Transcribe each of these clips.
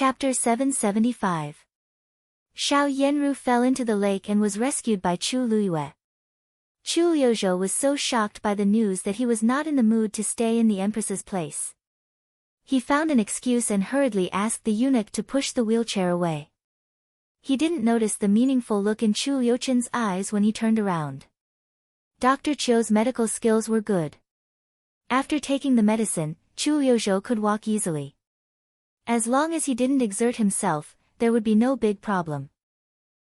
Chapter 775. Xiao Yanru fell into the lake and was rescued by Chu Luiyue. Chu Liuzhou was so shocked by the news that he was not in the mood to stay in the empress's place. He found an excuse and hurriedly asked the eunuch to push the wheelchair away. He didn't notice the meaningful look in Chu Liuchen's eyes when he turned around. Dr. Qiu's medical skills were good. After taking the medicine, Chu Liuzhou could walk easily. As long as he didn't exert himself, there would be no big problem.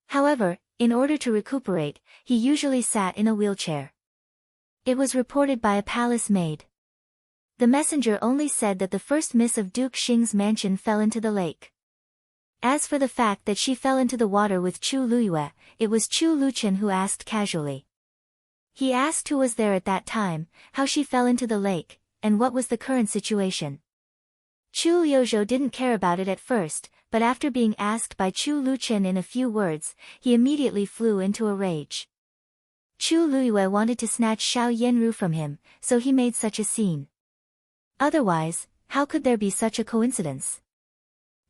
However, in order to recuperate, he usually sat in a wheelchair. It was reported by a palace maid. The messenger only said that the first miss of Duke Xing's mansion fell into the lake. As for the fact that she fell into the water with Chu Luiyue, it was Chu Luchen who asked casually. He asked who was there at that time, how she fell into the lake, and what was the current situation. Chu Liuzhou didn't care about it at first, but after being asked by Chu Luchen in a few words, he immediately flew into a rage. Chu Luiyue wanted to snatch Xiao Yanru from him, so he made such a scene. Otherwise, how could there be such a coincidence?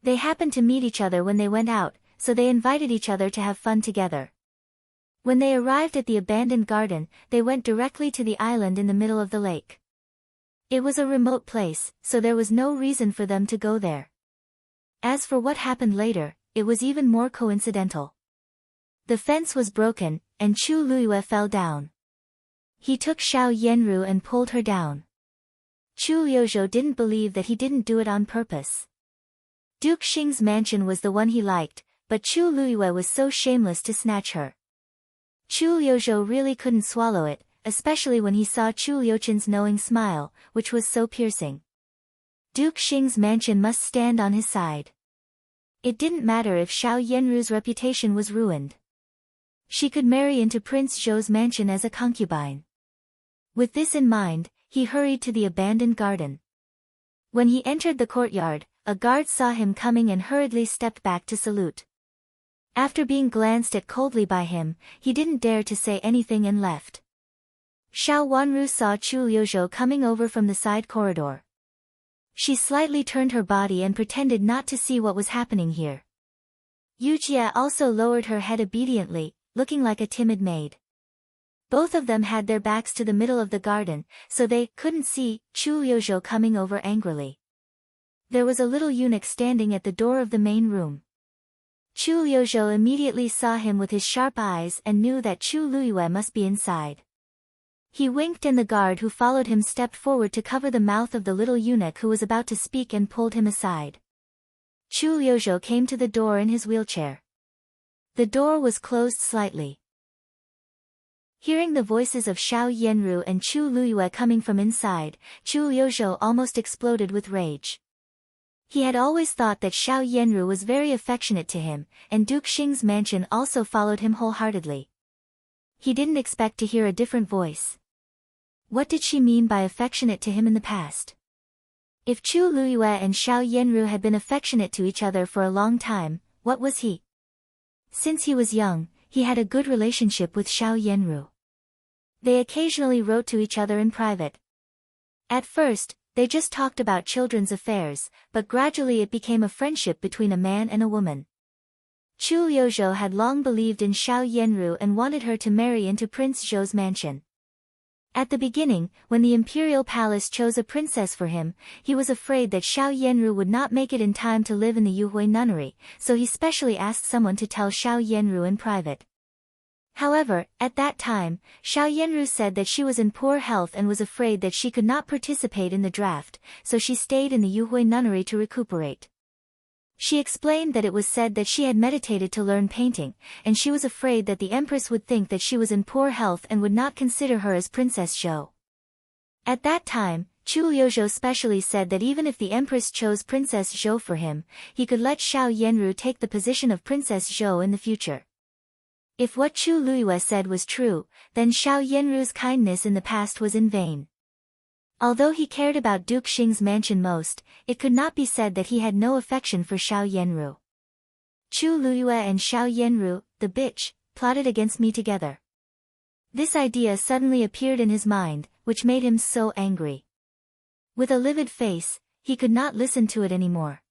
They happened to meet each other when they went out, so they invited each other to have fun together. When they arrived at the abandoned garden, they went directly to the island in the middle of the lake. It was a remote place, so there was no reason for them to go there. As for what happened later, it was even more coincidental. The fence was broken, and Chu Luiyue fell down. He took Xiao Yanru and pulled her down. Chu Liuzhou didn't believe that he didn't do it on purpose. Duke Xing's mansion was the one he liked, but Chu Luiyue was so shameless to snatch her. Chu Liuzhou really couldn't swallow it, especially when he saw Chu Liuchen's knowing smile, which was so piercing. Duke Xing's mansion must stand on his side. It didn't matter if Xiao Yanru's reputation was ruined. She could marry into Prince Zhou's mansion as a concubine. With this in mind, he hurried to the abandoned garden. When he entered the courtyard, a guard saw him coming and hurriedly stepped back to salute. After being glanced at coldly by him, he didn't dare to say anything and left. Xiao Wanru saw Chu Liuzhou coming over from the side corridor. She slightly turned her body and pretended not to see what was happening here. Yu Jie also lowered her head obediently, looking like a timid maid. Both of them had their backs to the middle of the garden, so they couldn't see Chu Liuzhou coming over angrily. There was a little eunuch standing at the door of the main room. Chu Liuzhou immediately saw him with his sharp eyes and knew that Chu Luiyue must be inside. He winked and the guard who followed him stepped forward to cover the mouth of the little eunuch who was about to speak and pulled him aside. Chu Liuzhou came to the door in his wheelchair. The door was closed slightly. Hearing the voices of Xiao Yanru and Chu Luiyue coming from inside, Chu Liuzhou almost exploded with rage. He had always thought that Xiao Yanru was very affectionate to him, and Duke Xing's mansion also followed him wholeheartedly. He didn't expect to hear a different voice. What did she mean by affectionate to him in the past? If Chu Luiyue and Xiao Yanru had been affectionate to each other for a long time, what was he? Since he was young, he had a good relationship with Xiao Yanru. They occasionally wrote to each other in private. At first, they just talked about children's affairs, but gradually it became a friendship between a man and a woman. Chu Liuzhou had long believed in Xiao Yanru and wanted her to marry into Prince Zhou's mansion. At the beginning, when the imperial palace chose a princess for him, he was afraid that Xiao Yanru would not make it in time to live in the Yuhui nunnery, so he specially asked someone to tell Xiao Yanru in private. However, at that time, Xiao Yanru said that she was in poor health and was afraid that she could not participate in the draft, so she stayed in the Yuhui nunnery to recuperate. She explained that it was said that she had meditated to learn painting, and she was afraid that the empress would think that she was in poor health and would not consider her as Princess Zhou. At that time, Chu Liuzhou specially said that even if the empress chose Princess Zhou for him, he could let Xiao Yanru take the position of Princess Zhou in the future. If what Chu Luiyue said was true, then Xiao Yanru's kindness in the past was in vain. Although he cared about Duke Xing's mansion most, it could not be said that he had no affection for Xiao Yanru. Chu Luiyue and Xiao Yanru, the bitch, plotted against me together. This idea suddenly appeared in his mind, which made him so angry. With a livid face, he could not listen to it anymore.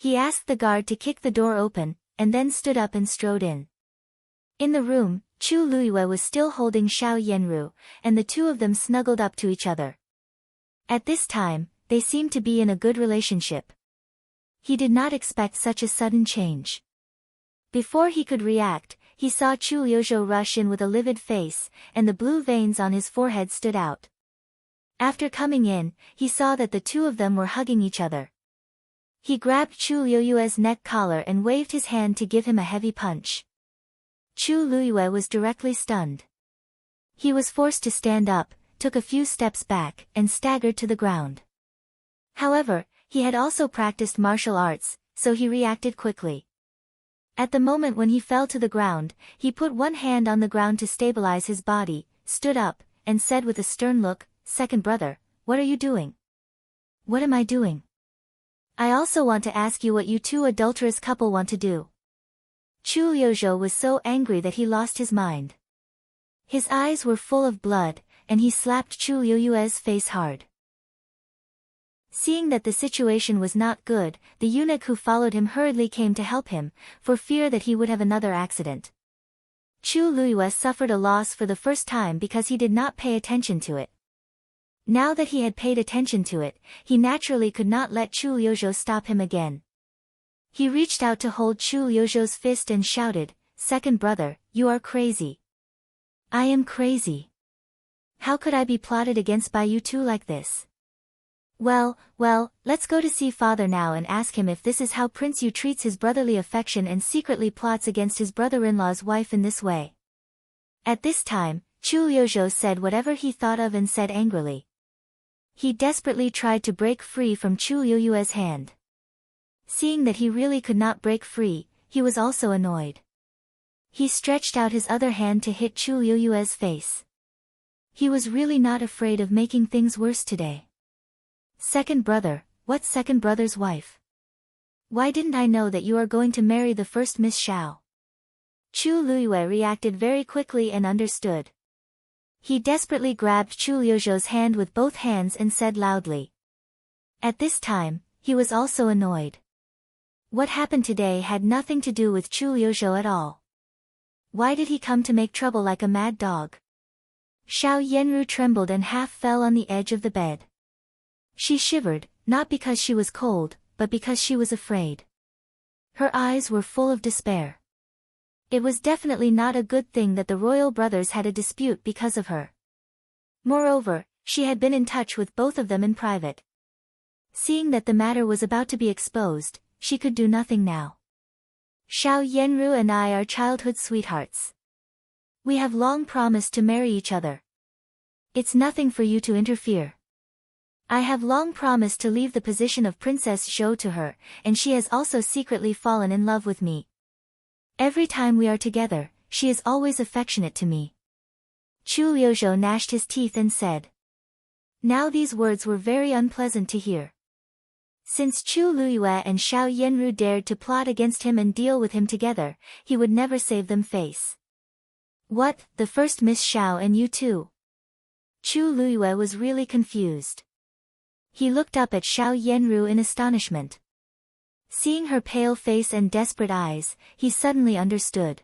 He asked the guard to kick the door open, and then stood up and strode in. In the room, Chu Luiyue was still holding Xiao Yanru, and the two of them snuggled up to each other. At this time, they seemed to be in a good relationship. He did not expect such a sudden change. Before he could react, he saw Chu Liuzhou rush in with a livid face, and the blue veins on his forehead stood out. After coming in, he saw that the two of them were hugging each other. He grabbed Chu Liuyue's neck collar and waved his hand to give him a heavy punch. Chu Luiyue was directly stunned. He was forced to stand up, took a few steps back, and staggered to the ground. However, he had also practiced martial arts, so he reacted quickly. At the moment when he fell to the ground, he put one hand on the ground to stabilize his body, stood up, and said with a stern look, "Second brother, what are you doing?" "What am I doing? I also want to ask you what you two adulterous couple want to do." Chu Liuzhou was so angry that he lost his mind. His eyes were full of blood, and he slapped Chu Liuyue's face hard. Seeing that the situation was not good, the eunuch who followed him hurriedly came to help him, for fear that he would have another accident. Chu Luiyue suffered a loss for the first time because he did not pay attention to it. Now that he had paid attention to it, he naturally could not let Chu Liuzhou stop him again. He reached out to hold Chu Liuzhou's fist and shouted, "Second brother, you are crazy." "I am crazy. How could I be plotted against by you two like this?" Well, let's go to see father now and ask him if this is how Prince Yu treats his brotherly affection and secretly plots against his brother-in-law's wife in this way." At this time, Chu Liuzhou said whatever he thought of and said angrily. He desperately tried to break free from Chu Liuyue's hand. Seeing that he really could not break free, he was also annoyed. He stretched out his other hand to hit Chu Liuyue's face. He was really not afraid of making things worse today. "Second brother, what second brother's wife? Why didn't I know that you are going to marry the first Miss Xiao?" Chu Luiyue reacted very quickly and understood. He desperately grabbed Chu Liuzhou's hand with both hands and said loudly. At this time, he was also annoyed. What happened today had nothing to do with Chu Liuzhou at all. Why did he come to make trouble like a mad dog? Xiao Yanru trembled and half fell on the edge of the bed. She shivered, not because she was cold, but because she was afraid. Her eyes were full of despair. It was definitely not a good thing that the royal brothers had a dispute because of her. Moreover, she had been in touch with both of them in private. Seeing that the matter was about to be exposed, she could do nothing now. "Xiao Yanru and I are childhood sweethearts. We have long promised to marry each other. It's nothing for you to interfere. I have long promised to leave the position of Princess Zhou to her, and she has also secretly fallen in love with me. Every time we are together, she is always affectionate to me." Chu Liuzhou gnashed his teeth and said. Now these words were very unpleasant to hear. Since Chu Luiyue and Xiao Yanru dared to plot against him and deal with him together, he would never save them face. "What, the first Miss Xiao and you too?" Chu Luiyue was really confused. He looked up at Xiao Yanru in astonishment. Seeing her pale face and desperate eyes, he suddenly understood.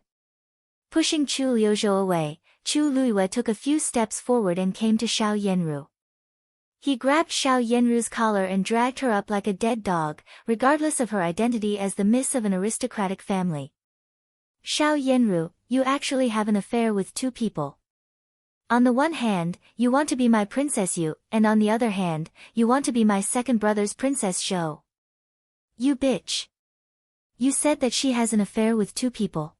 Pushing Chu Liuzhou away, Chu Luiyue took a few steps forward and came to Xiao Yanru. He grabbed Xiao Yanru's collar and dragged her up like a dead dog, regardless of her identity as the miss of an aristocratic family. "Xiao Yanru, you actually have an affair with two people. On the one hand, you want to be my Princess Yu, and on the other hand, you want to be my second brother's Princess Zhou. You bitch. You said that she has an affair with two people."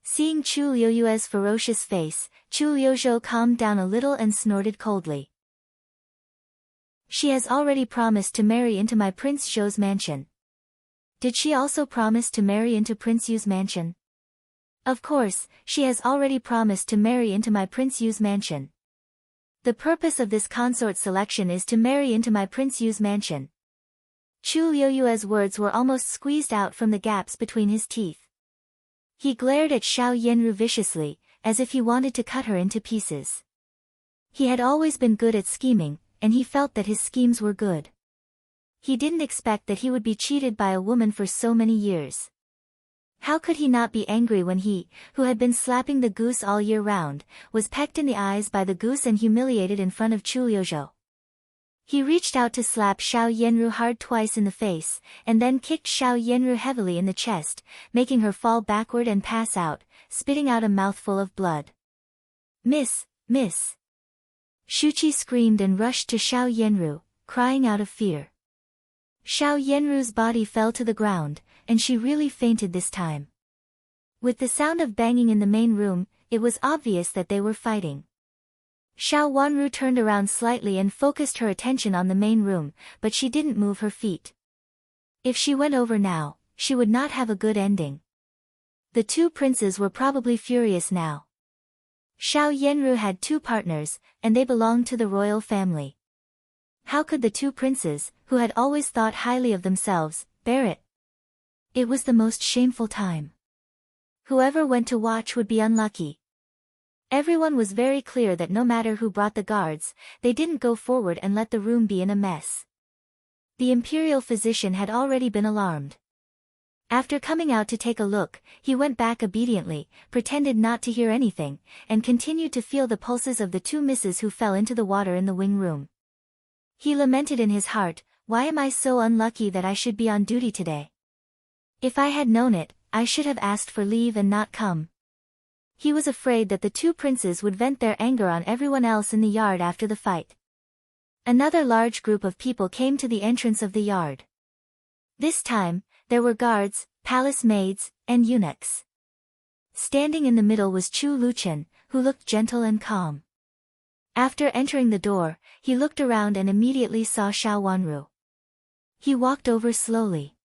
Seeing Chu Liuyue's ferocious face, Chu Liuzhou calmed down a little and snorted coldly. "She has already promised to marry into my Prince Zhou's mansion. Did she also promise to marry into Prince Yu's mansion?" "Of course, she has already promised to marry into my Prince Yu's mansion. The purpose of this consort selection is to marry into my Prince Yu's mansion." Chu Liuyue's words were almost squeezed out from the gaps between his teeth. He glared at Xiao Yanru viciously, as if he wanted to cut her into pieces. He had always been good at scheming, and he felt that his schemes were good. He didn't expect that he would be cheated by a woman for so many years. How could he not be angry when he, who had been slapping the goose all year round, was pecked in the eyes by the goose and humiliated in front of Chu Liuzhou? He reached out to slap Xiao Yanru hard twice in the face, and then kicked Xiao Yanru heavily in the chest, making her fall backward and pass out, spitting out a mouthful of blood. "Miss, miss!" Shuqi screamed and rushed to Xiao Yanru, crying out of fear. Xiao Yanru's body fell to the ground, and she really fainted this time. With the sound of banging in the main room, it was obvious that they were fighting. Xiao Wanru turned around slightly and focused her attention on the main room, but she didn't move her feet. If she went over now, she would not have a good ending. The two princes were probably furious now. Xiao Yanru had two partners, and they belonged to the royal family. How could the two princes, who had always thought highly of themselves, bear it? It was the most shameful time. Whoever went to watch would be unlucky. Everyone was very clear that no matter who brought the guards, they didn't go forward and let the room be in a mess. The imperial physician had already been alarmed. After coming out to take a look, he went back obediently, pretended not to hear anything, and continued to feel the pulses of the two misses who fell into the water in the wing room. He lamented in his heart, "Why am I so unlucky that I should be on duty today? If I had known it, I should have asked for leave and not come." He was afraid that the two princes would vent their anger on everyone else in the yard after the fight. Another large group of people came to the entrance of the yard. This time, there were guards, palace maids, and eunuchs. Standing in the middle was Chu Luqian, who looked gentle and calm. After entering the door, he looked around and immediately saw Xiao Wanru. He walked over slowly.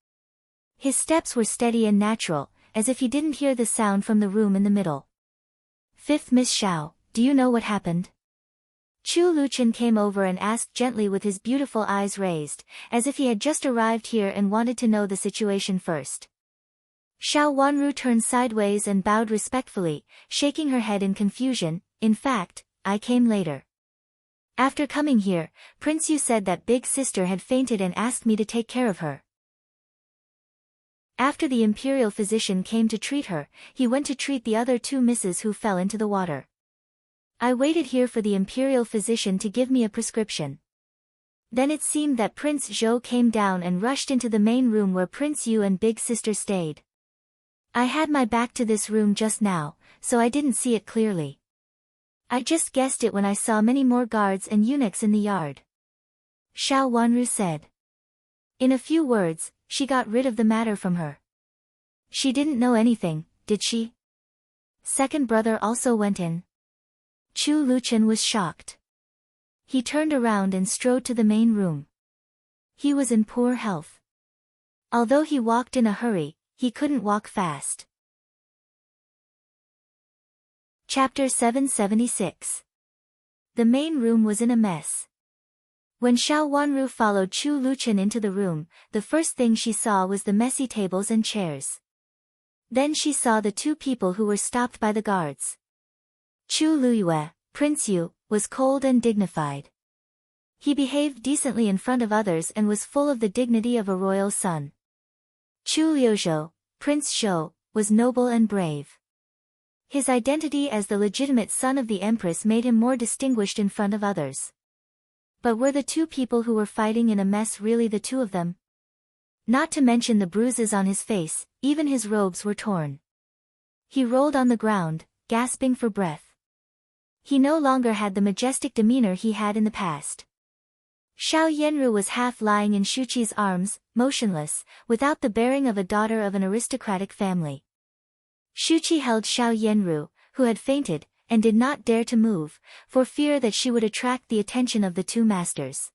His steps were steady and natural, as if he didn't hear the sound from the room in the middle. "Fifth Miss Xiao, do you know what happened?" Chu Luqian came over and asked gently with his beautiful eyes raised, as if he had just arrived here and wanted to know the situation first. Xiao Wanru turned sideways and bowed respectfully, shaking her head in confusion. "In fact, I came later. After coming here, Prince Yu said that big sister had fainted and asked me to take care of her. After the imperial physician came to treat her, he went to treat the other two misses who fell into the water. I waited here for the imperial physician to give me a prescription. Then it seemed that Prince Zhou came down and rushed into the main room where Prince Yu and big sister stayed. I had my back to this room just now, so I didn't see it clearly. I just guessed it when I saw many more guards and eunuchs in the yard," Xiao Wanru said. In a few words, she got rid of the matter from her. "She didn't know anything, did she?" Second brother also went in. Chu Luqian was shocked. He turned around and strode to the main room. He was in poor health. Although he walked in a hurry, he couldn't walk fast. Chapter 776. The main room was in a mess. When Xiao Wanru followed Chu Luqian into the room, the first thing she saw was the messy tables and chairs. Then she saw the two people who were stopped by the guards. Chu Luyue, Prince Yu, was cold and dignified. He behaved decently in front of others and was full of the dignity of a royal son. Chu Liuzhou, Prince Zhou, was noble and brave. His identity as the legitimate son of the empress made him more distinguished in front of others. But were the two people who were fighting in a mess really the two of them? Not to mention the bruises on his face, even his robes were torn. He rolled on the ground, gasping for breath. He no longer had the majestic demeanor he had in the past. Xiao Yanru was half lying in Shuqi's arms, motionless, without the bearing of a daughter of an aristocratic family. Shuqi held Xiao Yanru, who had fainted, and did not dare to move, for fear that she would attract the attention of the two masters.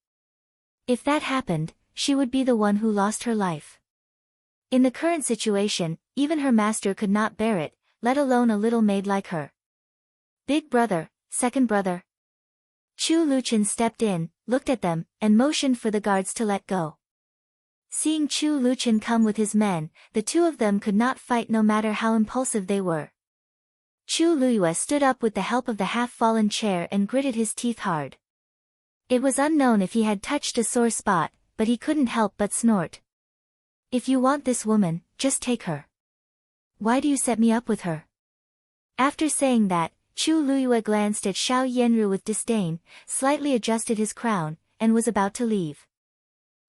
If that happened, she would be the one who lost her life. In the current situation, even her master could not bear it, let alone a little maid like her. "Big brother, second brother." Chu Luqian stepped in, looked at them, and motioned for the guards to let go. Seeing Chu Luqian come with his men, the two of them could not fight no matter how impulsive they were. Chu Luyue stood up with the help of the half-fallen chair and gritted his teeth hard. It was unknown if he had touched a sore spot, but he couldn't help but snort. If you want this woman, just take her. Why do you set me up with her? After saying that, Chu Luiyue glanced at Xiao Yanru with disdain, slightly adjusted his crown, and was about to leave.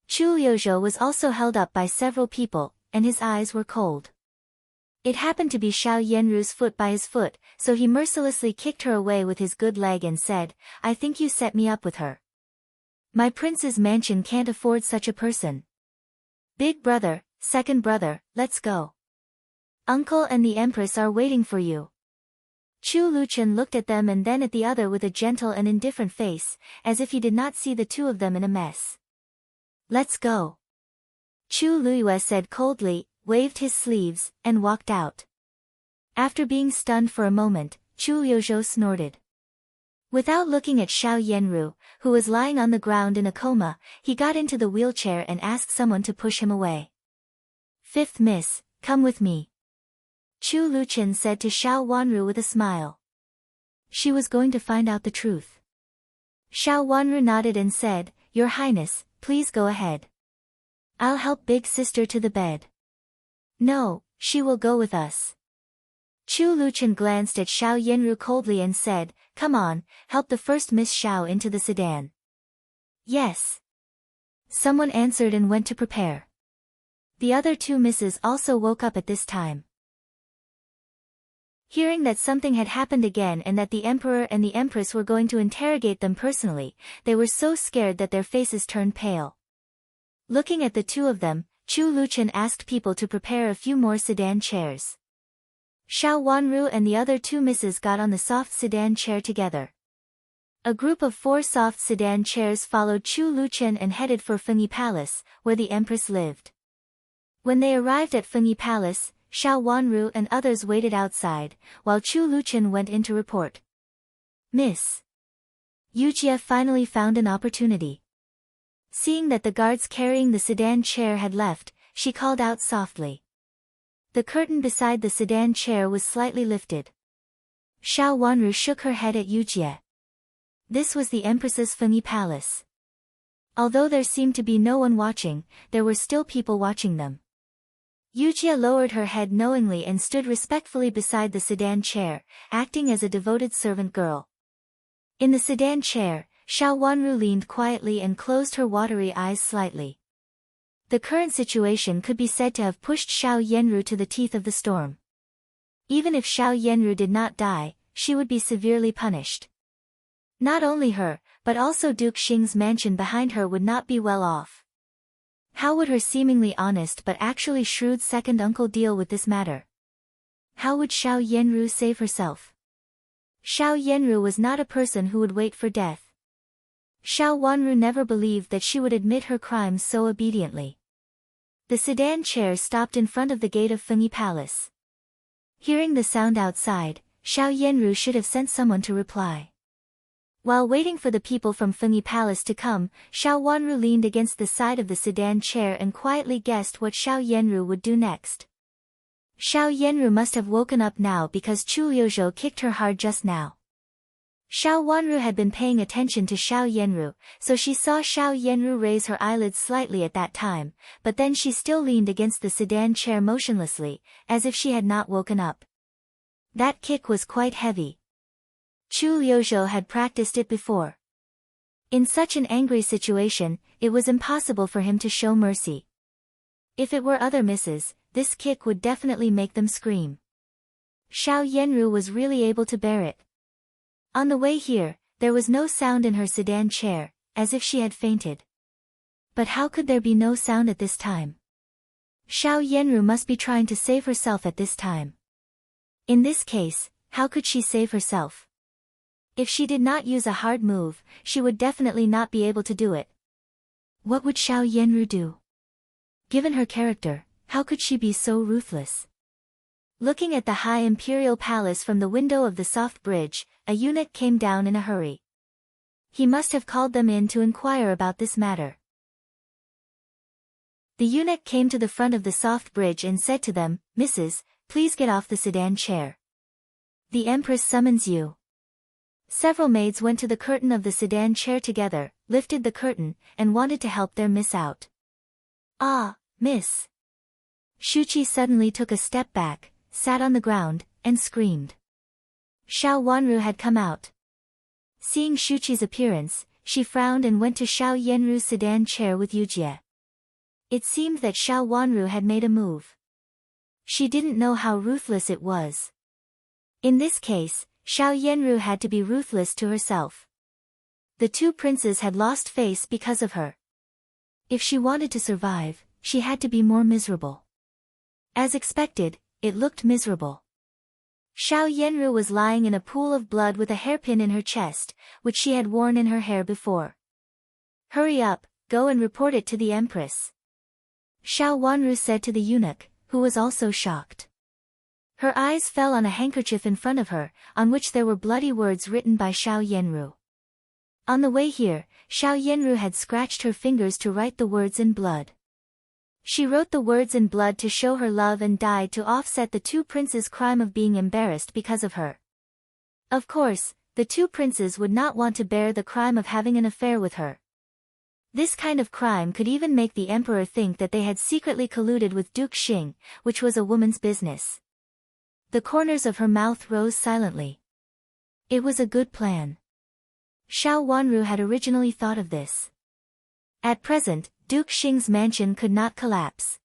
Chu Liuzhou was also held up by several people, and his eyes were cold. It happened to be Xiao Yanru's foot by his foot, so he mercilessly kicked her away with his good leg and said, I think you set me up with her. My prince's mansion can't afford such a person. Big brother, second brother, let's go. Uncle and the Empress are waiting for you. Chu Luchen looked at them and then at the other with a gentle and indifferent face, as if he did not see the two of them in a mess. Let's go. Chu Luiyue said coldly, waved his sleeves, and walked out. After being stunned for a moment, Chu Liuzhou snorted. Without looking at Xiao Yanru, who was lying on the ground in a coma, he got into the wheelchair and asked someone to push him away. Fifth miss, come with me. Chu Luchen said to Xiao Wanru with a smile. She was going to find out the truth. Xiao Wanru nodded and said, Your Highness, please go ahead. I'll help big sister to the bed. No, she will go with us. Chu Luchen glanced at Xiao Yanru coldly and said, Come on, help the first Miss Xiao into the sedan. Yes. Someone answered and went to prepare. The other two misses also woke up at this time. Hearing that something had happened again and that the Emperor and the Empress were going to interrogate them personally, they were so scared that their faces turned pale. Looking at the two of them, Chu Luchen asked people to prepare a few more sedan chairs. Xiao Wanru and the other two misses got on the soft sedan chair together. A group of 4 soft sedan chairs followed Chu Luchen and headed for Fengyi Palace, where the Empress lived. When they arrived at Fengyi Palace, Xiao Wanru and others waited outside, while Chu Luchen went in to report. Miss Yujie finally found an opportunity. Seeing that the guards carrying the sedan chair had left, she called out softly. The curtain beside the sedan chair was slightly lifted. Xiao Wanru shook her head at Yujie. This was the Empress's Fengyi Palace. Although there seemed to be no one watching, there were still people watching them. Yujie lowered her head knowingly and stood respectfully beside the sedan chair, acting as a devoted servant girl. In the sedan chair, Xiao Wanru leaned quietly and closed her watery eyes slightly. The current situation could be said to have pushed Xiao Yanru to the teeth of the storm. Even if Xiao Yanru did not die, she would be severely punished. Not only her, but also Duke Xing's mansion behind her would not be well off. How would her seemingly honest but actually shrewd second uncle deal with this matter? How would Xiao Yanru save herself? Xiao Yanru was not a person who would wait for death. Xiao Wanru never believed that she would admit her crimes so obediently. The sedan chair stopped in front of the gate of Fengyi Palace. Hearing the sound outside, Xiao Yanru should have sent someone to reply. While waiting for the people from Fengyi Palace to come, Xiao Wanru leaned against the side of the sedan chair and quietly guessed what Xiao Yanru would do next. Xiao Yanru must have woken up now because Chu Liuzhou kicked her hard just now. Xiao Wanru had been paying attention to Xiao Yanru, so she saw Xiao Yanru raise her eyelids slightly at that time, but then she still leaned against the sedan chair motionlessly, as if she had not woken up. That kick was quite heavy. Chu Liuzhou had practiced it before. In such an angry situation, it was impossible for him to show mercy. If it were other misses, this kick would definitely make them scream. Xiao Yanru was really able to bear it. On the way here, there was no sound in her sedan chair, as if she had fainted. But how could there be no sound at this time? Xiao Yanru must be trying to save herself at this time. In this case, how could she save herself? If she did not use a hard move, she would definitely not be able to do it. What would Xiao Yanru do? Given her character, how could she be so ruthless? Looking at the high imperial palace from the window of the soft bridge, a eunuch came down in a hurry. He must have called them in to inquire about this matter. The eunuch came to the front of the soft bridge and said to them, Misses, please get off the sedan chair. The Empress summons you. Several maids went to the curtain of the sedan chair together, lifted the curtain, and wanted to help their miss out. "Ah, miss." Shuchi suddenly took a step back, sat on the ground, and screamed. Xiao Wanru had come out. Seeing Shuchi's appearance, she frowned and went to Xiao Yenru's sedan chair with Yujie. It seemed that Xiao Wanru had made a move. She didn't know how ruthless it was. In this case, Xiao Yenru had to be ruthless to herself. The two princes had lost face because of her. If she wanted to survive, she had to be more miserable. As expected, it looked miserable. Xiao Yenru was lying in a pool of blood with a hairpin in her chest, which she had worn in her hair before. "Hurry up, go and report it to the Empress," Xiao Wanru said to the eunuch, who was also shocked. Her eyes fell on a handkerchief in front of her, on which there were bloody words written by Xiao Yenru. On the way here, Xiao Yenru had scratched her fingers to write the words in blood. She wrote the words in blood to show her love and died to offset the two princes' crime of being embarrassed because of her. Of course, the two princes would not want to bear the crime of having an affair with her. This kind of crime could even make the emperor think that they had secretly colluded with Duke Xing, which was a woman's business. The corners of her mouth rose silently. It was a good plan. Xiao Wanru had originally thought of this. At present, Duke Xing's mansion could not collapse.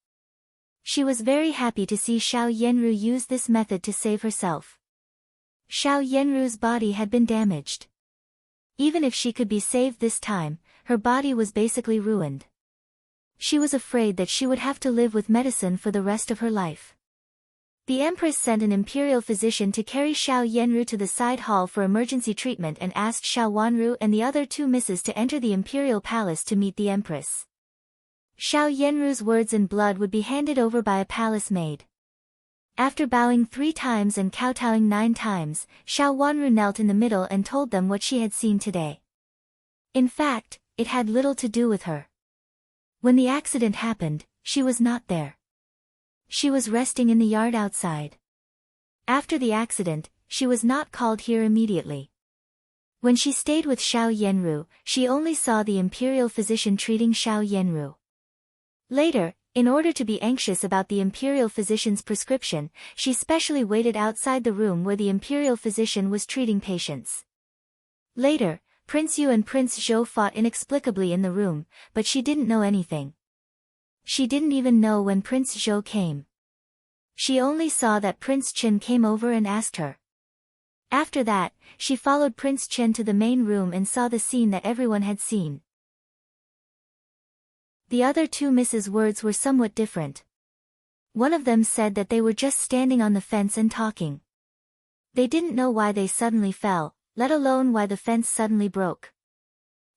She was very happy to see Xiao Yenru use this method to save herself. Xiao Yenru's body had been damaged. Even if she could be saved this time, her body was basically ruined. She was afraid that she would have to live with medicine for the rest of her life. The Empress sent an imperial physician to carry Xiao Yenru to the side hall for emergency treatment and asked Xiao Wanru and the other two misses to enter the imperial palace to meet the Empress. Xiao Yenru's words in blood would be handed over by a palace maid. After bowing 3 times and kowtowing 9 times, Xiao Wanru knelt in the middle and told them what she had seen today. In fact, it had little to do with her. When the accident happened, she was not there. She was resting in the yard outside. After the accident, she was not called here immediately. When she stayed with Xiao Yenru, she only saw the imperial physician treating Xiao Yenru. Later, in order to be anxious about the imperial physician's prescription, she specially waited outside the room where the imperial physician was treating patients. Later, Prince Yu and Prince Zhou fought inexplicably in the room, but she didn't know anything. She didn't even know when Prince Zhou came. She only saw that Prince Chen came over and asked her. After that, she followed Prince Chen to the main room and saw the scene that everyone had seen. The other two misses' words were somewhat different. One of them said that they were just standing on the fence and talking. They didn't know why they suddenly fell, let alone why the fence suddenly broke.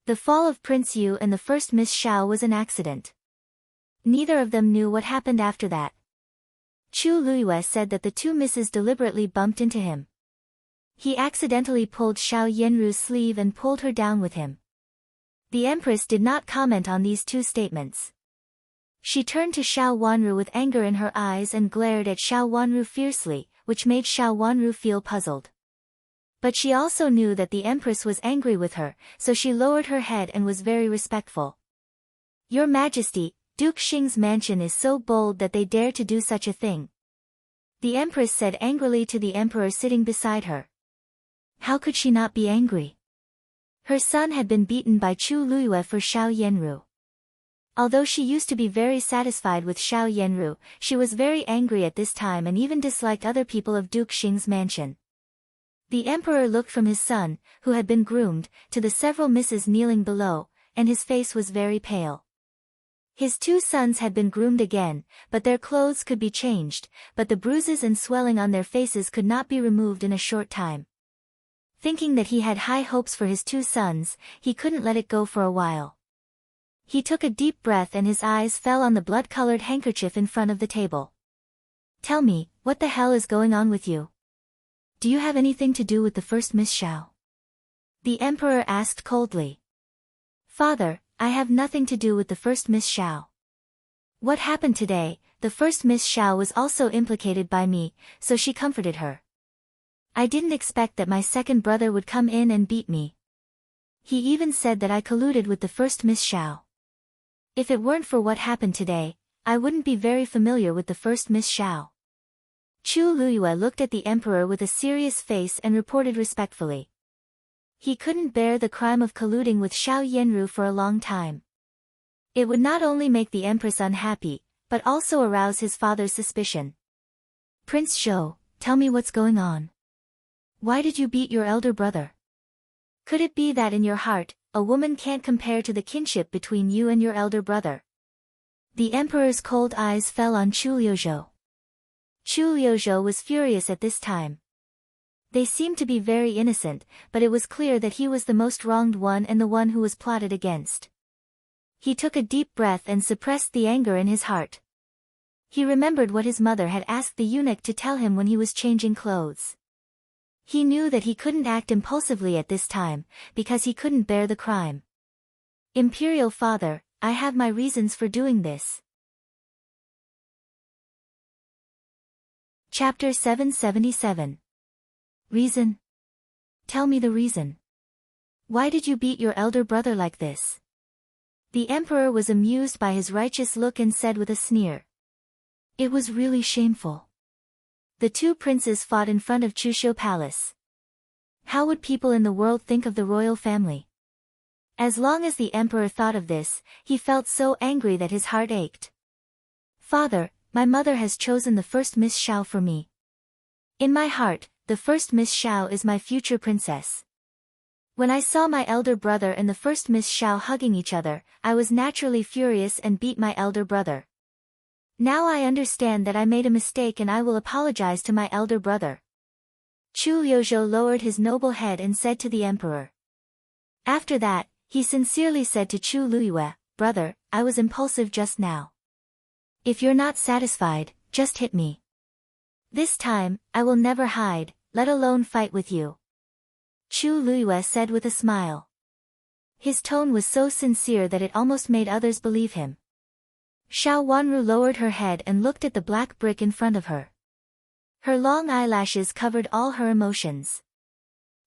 The fall of Prince Yu and the first Miss Xiao was an accident. Neither of them knew what happened after that. Chu Luiyue said that the two misses deliberately bumped into him. He accidentally pulled Xiao Yenru's sleeve and pulled her down with him. The Empress did not comment on these two statements. She turned to Xiao Wanru with anger in her eyes and glared at Xiao Wanru fiercely, which made Xiao Wanru feel puzzled. But she also knew that the Empress was angry with her, so she lowered her head and was very respectful. "Your Majesty, Duke Xing's mansion is so bold that they dare to do such a thing," the Empress said angrily to the Emperor sitting beside her. How could she not be angry? Her son had been beaten by Chu Luiyue for Xiao Yenru. Although she used to be very satisfied with Xiao Yenru, she was very angry at this time and even disliked other people of Duke Xing's mansion. The Emperor looked from his son, who had been groomed, to the several misses kneeling below, and his face was very pale. His two sons had been groomed again, but their clothes could be changed, but the bruises and swelling on their faces could not be removed in a short time. Thinking that he had high hopes for his two sons, he couldn't let it go for a while. He took a deep breath and his eyes fell on the blood-colored handkerchief in front of the table. "Tell me, what the hell is going on with you? Do you have anything to do with the first Miss Xiao?" the Emperor asked coldly. "Father, I have nothing to do with the first Miss Xiao. What happened today, the first Miss Xiao was also implicated by me, so she comforted her." I didn't expect that my second brother would come in and beat me. He even said that I colluded with the first Miss Xiao. If it weren't for what happened today, I wouldn't be very familiar with the first Miss Xiao. Chu Luyue looked at the emperor with a serious face and reported respectfully. He couldn't bear the crime of colluding with Xiao Yanru for a long time. It would not only make the empress unhappy, but also arouse his father's suspicion. Prince Zhou, tell me what's going on. Why did you beat your elder brother? Could it be that in your heart, a woman can't compare to the kinship between you and your elder brother? The emperor's cold eyes fell on Chu Liuzhou. Chu Liuzhou was furious at this time. They seemed to be very innocent, but it was clear that he was the most wronged one and the one who was plotted against. He took a deep breath and suppressed the anger in his heart. He remembered what his mother had asked the eunuch to tell him when he was changing clothes. He knew that he couldn't act impulsively at this time, because he couldn't bear the crime. Imperial Father, I have my reasons for doing this. Chapter 777. Reason? Tell me the reason. Why did you beat your elder brother like this? The emperor was amused by his righteous look and said with a sneer. It was really shameful. The two princes fought in front of Chuxiu Palace. How would people in the world think of the royal family? As long as the emperor thought of this, he felt so angry that his heart ached. Father, my mother has chosen the first Miss Xiao for me. In my heart, the first Miss Xiao is my future princess. When I saw my elder brother and the first Miss Xiao hugging each other, I was naturally furious and beat my elder brother. Now I understand that I made a mistake and I will apologize to my elder brother. Chu Liuzhou lowered his noble head and said to the emperor. After that, he sincerely said to Chu Luyue, Brother, I was impulsive just now. If you're not satisfied, just hit me. This time, I will never hide, let alone fight with you. Chu Luyue said with a smile. His tone was so sincere that it almost made others believe him. Xiao Wanru lowered her head and looked at the black brick in front of her. Her long eyelashes covered all her emotions.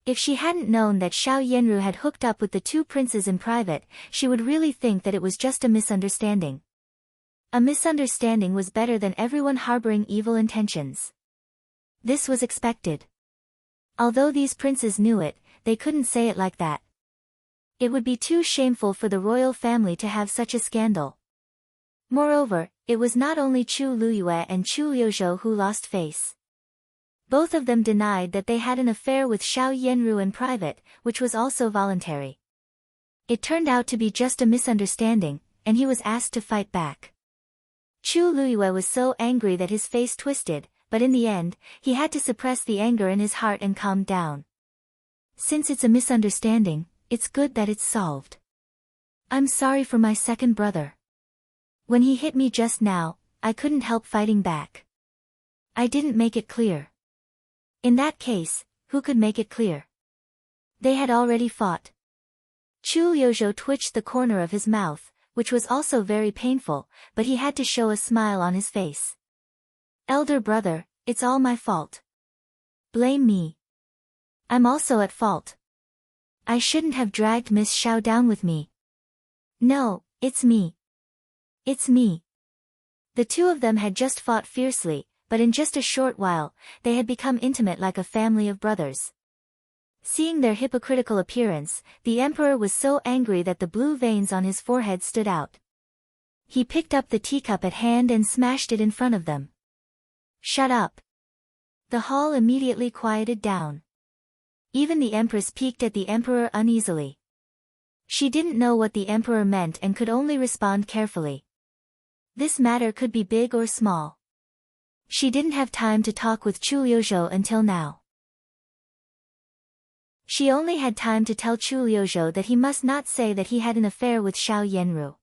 If she hadn't known that Xiao Yanru had hooked up with the two princes in private, she would really think that it was just a misunderstanding. A misunderstanding was better than everyone harboring evil intentions. This was expected. Although these princes knew it, they couldn't say it like that. It would be too shameful for the royal family to have such a scandal. Moreover, it was not only Chu Luyue and Chu Liuzhou who lost face. Both of them denied that they had an affair with Xiao Yanru in private, which was also voluntary. It turned out to be just a misunderstanding, and he was asked to fight back. Chu Luyue was so angry that his face twisted, but in the end, he had to suppress the anger in his heart and calm down. Since it's a misunderstanding, it's good that it's solved. I'm sorry for my second brother. When he hit me just now, I couldn't help fighting back. I didn't make it clear. In that case, who could make it clear? They had already fought. Chu Liuzhou twitched the corner of his mouth, which was also very painful, but he had to show a smile on his face. Elder brother, it's all my fault. Blame me. I'm also at fault. I shouldn't have dragged Miss Xiao down with me. No, it's me. It's me. The two of them had just fought fiercely, but in just a short while, they had become intimate like a family of brothers. Seeing their hypocritical appearance, the emperor was so angry that the blue veins on his forehead stood out. He picked up the teacup at hand and smashed it in front of them. Shut up. The hall immediately quieted down. Even the empress peeked at the emperor uneasily. She didn't know what the emperor meant and could only respond carefully. This matter could be big or small. She didn't have time to talk with Chu Liuzhou until now. She only had time to tell Chu Liuzhou that he must not say that he had an affair with Xiao Yanru.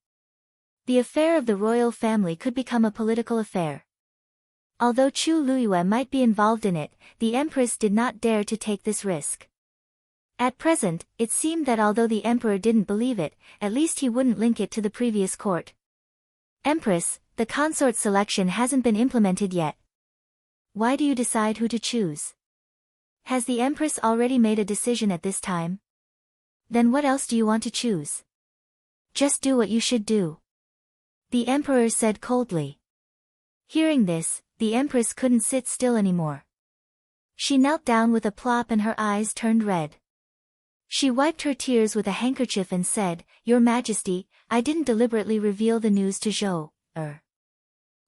The affair of the royal family could become a political affair. Although Chu Luyue might be involved in it, the empress did not dare to take this risk. At present, it seemed that although the emperor didn't believe it, at least he wouldn't link it to the previous court. Empress, the consort selection hasn't been implemented yet. Why do you decide who to choose? Has the Empress already made a decision at this time? Then what else do you want to choose? Just do what you should do. The Emperor said coldly. Hearing this, the Empress couldn't sit still anymore. She knelt down with a plop and her eyes turned red. She wiped her tears with a handkerchief and said, "Your Majesty, I didn't deliberately reveal the news to Zhou.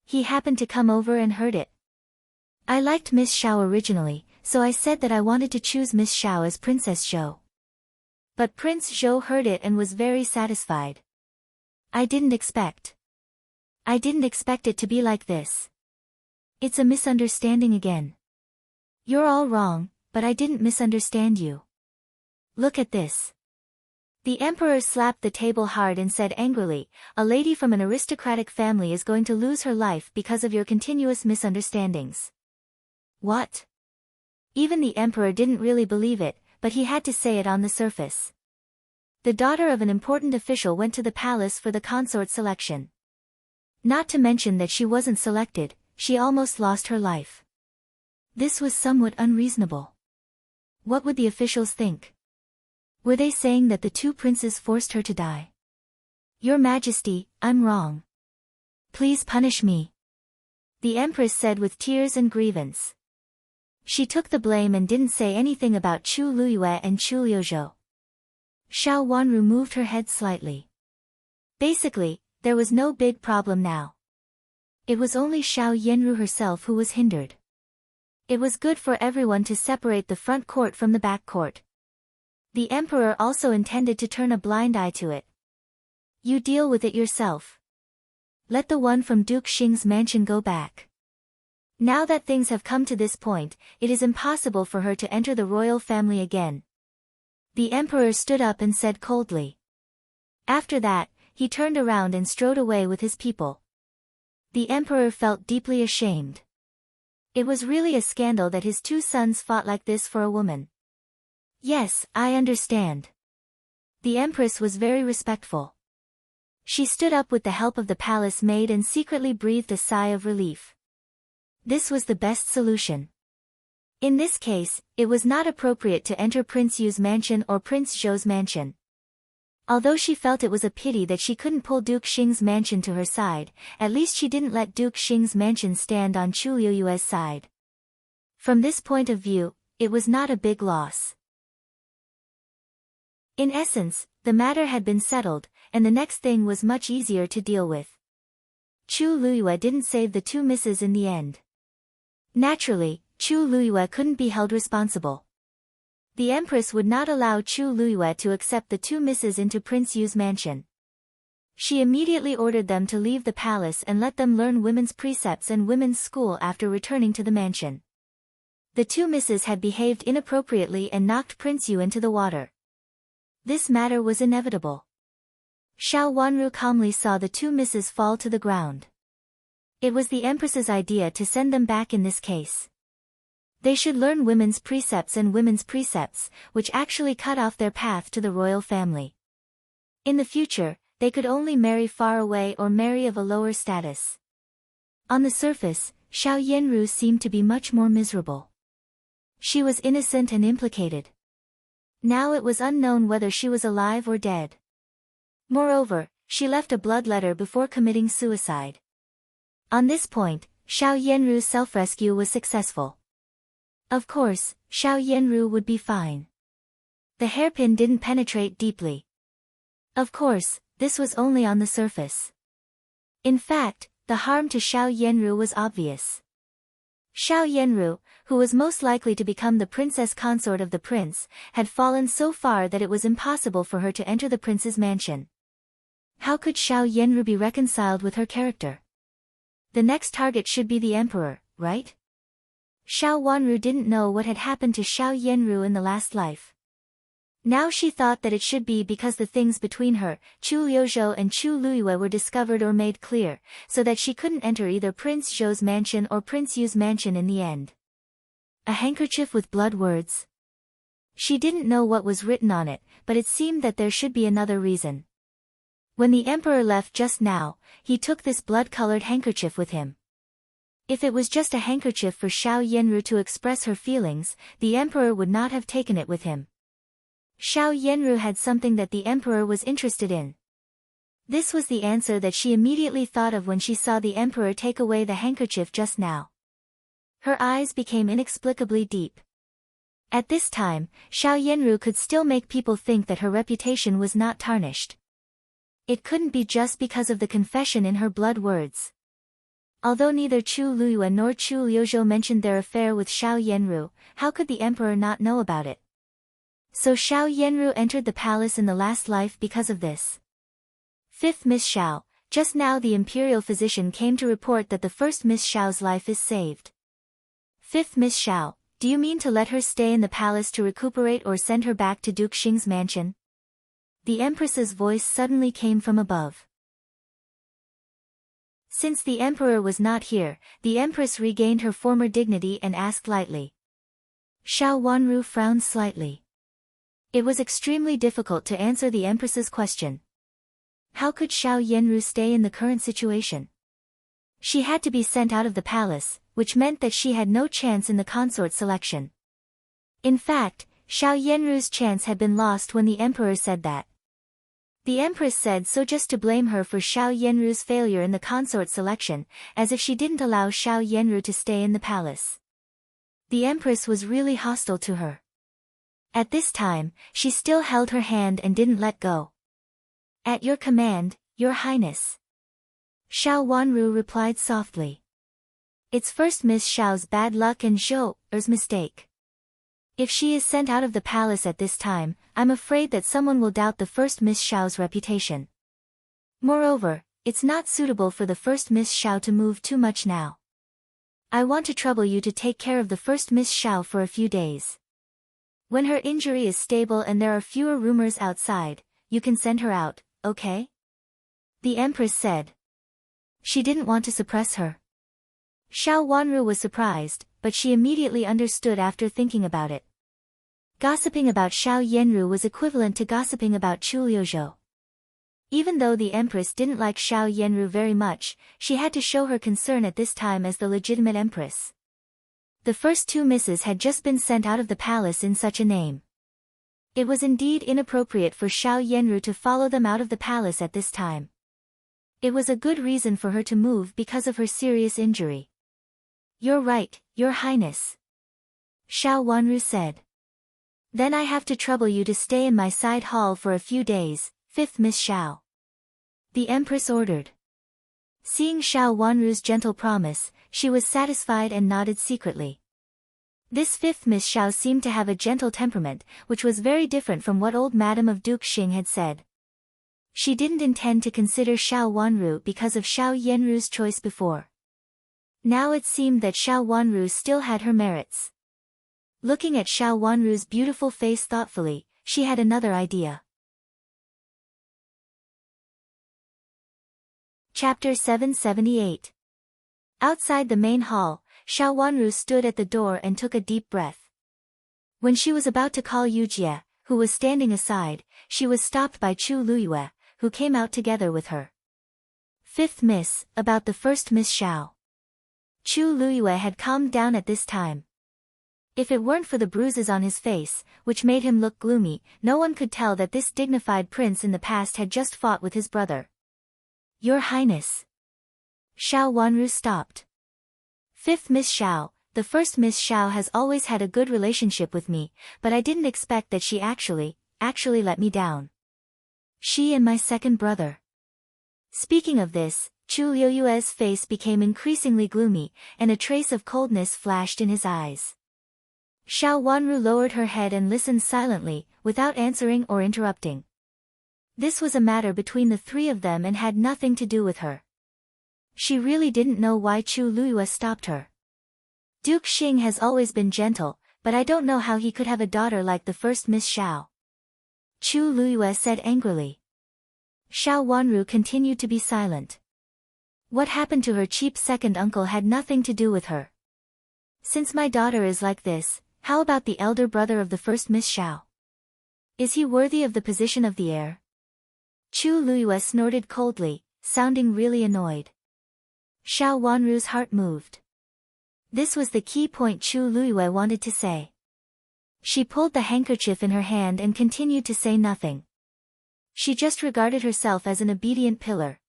He happened to come over and heard it. I liked Miss Xiao originally, so I said that I wanted to choose Miss Xiao as Princess Zhou. But Prince Zhou heard it and was very satisfied. I didn't expect it to be like this. It's a misunderstanding again. You're all wrong, but I didn't misunderstand you. Look at this." The Emperor slapped the table hard and said angrily, "A lady from an aristocratic family is going to lose her life because of your continuous misunderstandings." What? Even the Emperor didn't really believe it, but he had to say it on the surface. The daughter of an important official went to the palace for the consort selection. Not to mention that she wasn't selected, she almost lost her life. This was somewhat unreasonable. What would the officials think? Were they saying that the two princes forced her to die? "Your Majesty, I'm wrong. Please punish me," the Empress said with tears and grievance. She took the blame and didn't say anything about Chu Luyue and Chu Liuzhou. Xiao Wanru moved her head slightly. Basically, there was no big problem now. It was only Xiao Yanru herself who was hindered. It was good for everyone to separate the front court from the back court. The Emperor also intended to turn a blind eye to it. You deal with it yourself. Let the one from Duke Xing's mansion go back. Now that things have come to this point, it is impossible for her to enter the royal family again. The Emperor stood up and said coldly. After that, he turned around and strode away with his people. The Emperor felt deeply ashamed. It was really a scandal that his two sons fought like this for a woman. Yes, I understand. The Empress was very respectful. She stood up with the help of the palace maid and secretly breathed a sigh of relief. This was the best solution. In this case, it was not appropriate to enter Prince Yu's mansion or Prince Zhou's mansion. Although she felt it was a pity that she couldn't pull Duke Xing's mansion to her side, at least she didn't let Duke Xing's mansion stand on Chu Liuyue's side. From this point of view, it was not a big loss. In essence, the matter had been settled, and the next thing was much easier to deal with. Chu Luyue didn't save the two misses in the end. Naturally, Chu Luyue couldn't be held responsible. The Empress would not allow Chu Luyue to accept the two misses into Prince Yu's mansion. She immediately ordered them to leave the palace and let them learn women's precepts and women's school after returning to the mansion. The two misses had behaved inappropriately and knocked Prince Yu into the water. This matter was inevitable. Xiao Wanru calmly saw the two misses fall to the ground. It was the Empress's idea to send them back in this case. They should learn women's precepts and women's precepts, which actually cut off their path to the royal family. In the future, they could only marry far away or marry of a lower status. On the surface, Xiao Yanru seemed to be much more miserable. She was innocent and implicated. Now it was unknown whether she was alive or dead. Moreover, she left a blood letter before committing suicide. On this point, Xiao Yanru's self-rescue was successful. Of course, Xiao Yanru would be fine. The hairpin didn't penetrate deeply. Of course, this was only on the surface. In fact, the harm to Xiao Yanru was obvious. Xiao Yanru, who was most likely to become the princess consort of the prince, had fallen so far that it was impossible for her to enter the prince's mansion. How could Xiao Yanru be reconciled with her character? The next target should be the emperor, right? Xiao Wanru didn't know what had happened to Xiao Yanru in the last life. Now she thought that it should be because the things between her, Chu Liuzhou and Chu Luyue were discovered or made clear, so that she couldn't enter either Prince Zhou's mansion or Prince Yu's mansion in the end. A handkerchief with blood words? She didn't know what was written on it, but it seemed that there should be another reason. When the emperor left just now, he took this blood-colored handkerchief with him. If it was just a handkerchief for Xiao Yenru to express her feelings, the emperor would not have taken it with him. Xiao Yenru had something that the emperor was interested in. This was the answer that she immediately thought of when she saw the emperor take away the handkerchief just now. Her eyes became inexplicably deep. At this time, Xiao Yenru could still make people think that her reputation was not tarnished. It couldn't be just because of the confession in her blood words. Although neither Chu Luiyue nor Chu Liuzhou mentioned their affair with Xiao Yenru, how could the emperor not know about it? So Xiao Yenru entered the palace in the last life because of this. 5th Miss Xiao, just now the imperial physician came to report that the first Miss Xiao's life is saved. 5th Miss Xiao, do you mean to let her stay in the palace to recuperate or send her back to Duke Xing's mansion? The empress's voice suddenly came from above. Since the emperor was not here, the empress regained her former dignity and asked lightly. Xiao Wanru frowned slightly. It was extremely difficult to answer the empress's question. How could Xiao Yenru stay in the current situation? She had to be sent out of the palace, which meant that she had no chance in the consort selection. In fact, Xiao Yenru's chance had been lost when the emperor said that. The empress said so just to blame her for Xiao Yenru's failure in the consort selection, as if she didn't allow Xiao Yenru to stay in the palace. The empress was really hostile to her. At this time, she still held her hand and didn't let go. At your command, Your Highness. Xiao Wanru replied softly. It's first Miss Xiao's bad luck and Zhou's mistake. If she is sent out of the palace at this time, I'm afraid that someone will doubt the first Miss Xiao's reputation. Moreover, it's not suitable for the first Miss Xiao to move too much now. I want to trouble you to take care of the first Miss Xiao for a few days. When her injury is stable and there are fewer rumors outside, you can send her out, okay? The empress said. She didn't want to suppress her. Xiao Wanru was surprised, but she immediately understood after thinking about it. Gossiping about Xiao Yenru was equivalent to gossiping about Chu Liuzhou. Even though the empress didn't like Xiao Yenru very much, she had to show her concern at this time as the legitimate empress. The first two misses had just been sent out of the palace in such a name. It was indeed inappropriate for Xiao Yenru to follow them out of the palace at this time. It was a good reason for her to move because of her serious injury. You're right, Your Highness. Xiao Wanru said. Then I have to trouble you to stay in my side hall for a few days, 5th Miss Xiao. The empress ordered. Seeing Xiao Wanru's gentle promise, she was satisfied and nodded secretly. This 5th Miss Xiao seemed to have a gentle temperament, which was very different from what old Madame of Duke Xing had said. She didn't intend to consider Xiao Wanru because of Xiao Yenru's choice before. Now it seemed that Xiao Wanru still had her merits. Looking at Xiao Wanru's beautiful face thoughtfully, she had another idea. Chapter 778. Outside the main hall, Xiao Wanru stood at the door and took a deep breath. When she was about to call Yujie, who was standing aside, she was stopped by Chu Luiyue, who came out together with her. 5th Miss, about the first Miss Xiao. Chu Luiyue had calmed down at this time. If it weren't for the bruises on his face, which made him look gloomy, no one could tell that this dignified prince in the past had just fought with his brother. Your Highness. Xiao Wanru stopped. 5th Miss Xiao, the first Miss Xiao has always had a good relationship with me, but I didn't expect that she actually let me down. She and my second brother. Speaking of this, Chu Liuyue's face became increasingly gloomy, and a trace of coldness flashed in his eyes. Xiao Wanru lowered her head and listened silently, without answering or interrupting. This was a matter between the three of them and had nothing to do with her. She really didn't know why Chu Luiyue stopped her. Duke Xing has always been gentle, but I don't know how he could have a daughter like the first Miss Xiao. Chu Luiyue said angrily. Xiao Wanru continued to be silent. What happened to her cheap second uncle had nothing to do with her. Since my daughter is like this, how about the elder brother of the first Miss Xiao? Is he worthy of the position of the heir? Chu Luiyue snorted coldly, sounding really annoyed. Xiao Wanru's heart moved. This was the key point Chu Luiyue wanted to say. She pulled the handkerchief in her hand and continued to say nothing. She just regarded herself as an obedient pillar.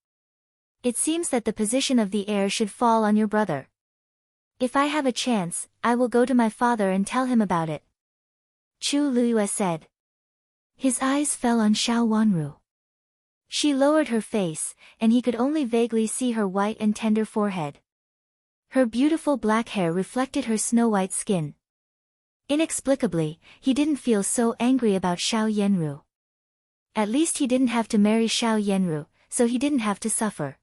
It seems that the position of the heir should fall on your brother. If I have a chance, I will go to my father and tell him about it. Chu Luiyue said. His eyes fell on Xiao Wanru. She lowered her face, and he could only vaguely see her white and tender forehead. Her beautiful black hair reflected her snow-white skin. Inexplicably, he didn't feel so angry about Xiao Yanru. At least he didn't have to marry Xiao Yanru, so he didn't have to suffer.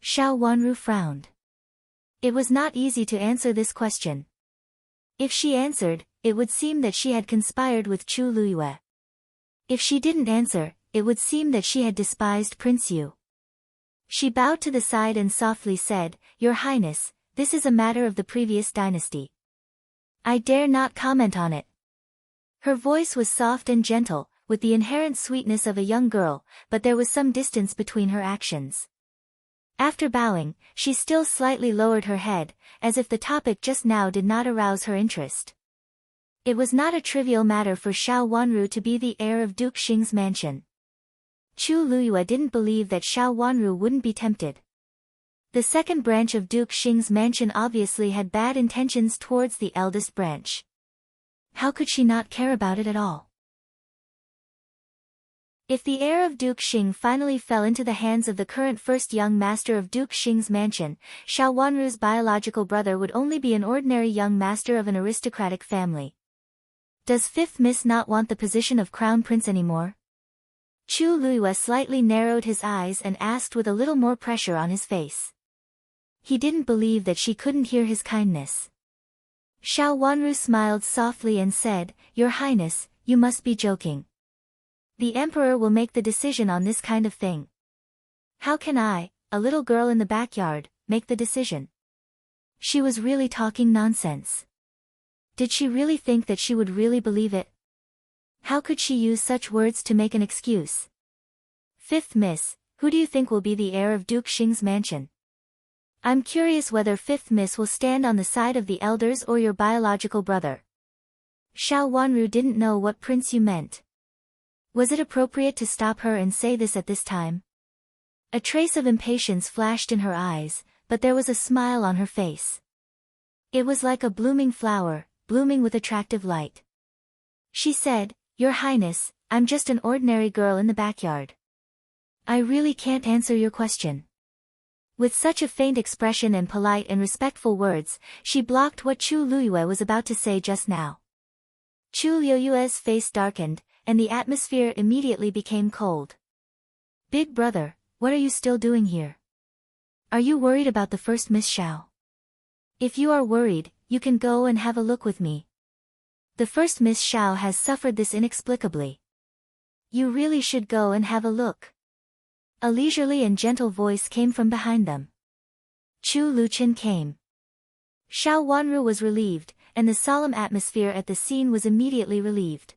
Xiao Wanru frowned. It was not easy to answer this question. If she answered, it would seem that she had conspired with Chu Luiyue. If she didn't answer, it would seem that she had despised Prince Yu. She bowed to the side and softly said, "Your Highness, this is a matter of the previous dynasty. I dare not comment on it." Her voice was soft and gentle, with the inherent sweetness of a young girl, but there was some distance between her actions. After bowing, she still slightly lowered her head, as if the topic just now did not arouse her interest. It was not a trivial matter for Xiao Wanru to be the heir of Duke Xing's mansion. Chu Luiyue didn't believe that Xiao Wanru wouldn't be tempted. The second branch of Duke Xing's mansion obviously had bad intentions towards the eldest branch. How could she not care about it at all? If the heir of Duke Xing finally fell into the hands of the current first young master of Duke Xing's mansion, Xiao Wanru's biological brother would only be an ordinary young master of an aristocratic family. Does Fifth Miss not want the position of crown prince anymore? Chu Luiyue slightly narrowed his eyes and asked with a little more pressure on his face. He didn't believe that she couldn't hear his kindness. Xiao Wanru smiled softly and said, "Your Highness, you must be joking. The Emperor will make the decision on this kind of thing. How can I, a little girl in the backyard, make the decision?" She was really talking nonsense. Did she really think that she would really believe it? How could she use such words to make an excuse? "Fifth Miss, who do you think will be the heir of Duke Xing's mansion? I'm curious whether Fifth Miss will stand on the side of the elders or your biological brother." Xiao Wanru didn't know what Prince Yu meant. Was it appropriate to stop her and say this at this time? A trace of impatience flashed in her eyes, but there was a smile on her face. It was like a blooming flower, blooming with attractive light. She said, "Your Highness, I'm just an ordinary girl in the backyard. I really can't answer your question." With such a faint expression and polite and respectful words, she blocked what Chu Luiyue was about to say just now. Chu Luiyue's face darkened, and the atmosphere immediately became cold. "Big brother, what are you still doing here? Are you worried about the first Miss Xiao? If you are worried, you can go and have a look with me. The first Miss Xiao has suffered this inexplicably. You really should go and have a look." A leisurely and gentle voice came from behind them. Chu Luqin came. Xiao Wanru was relieved, and the solemn atmosphere at the scene was immediately relieved.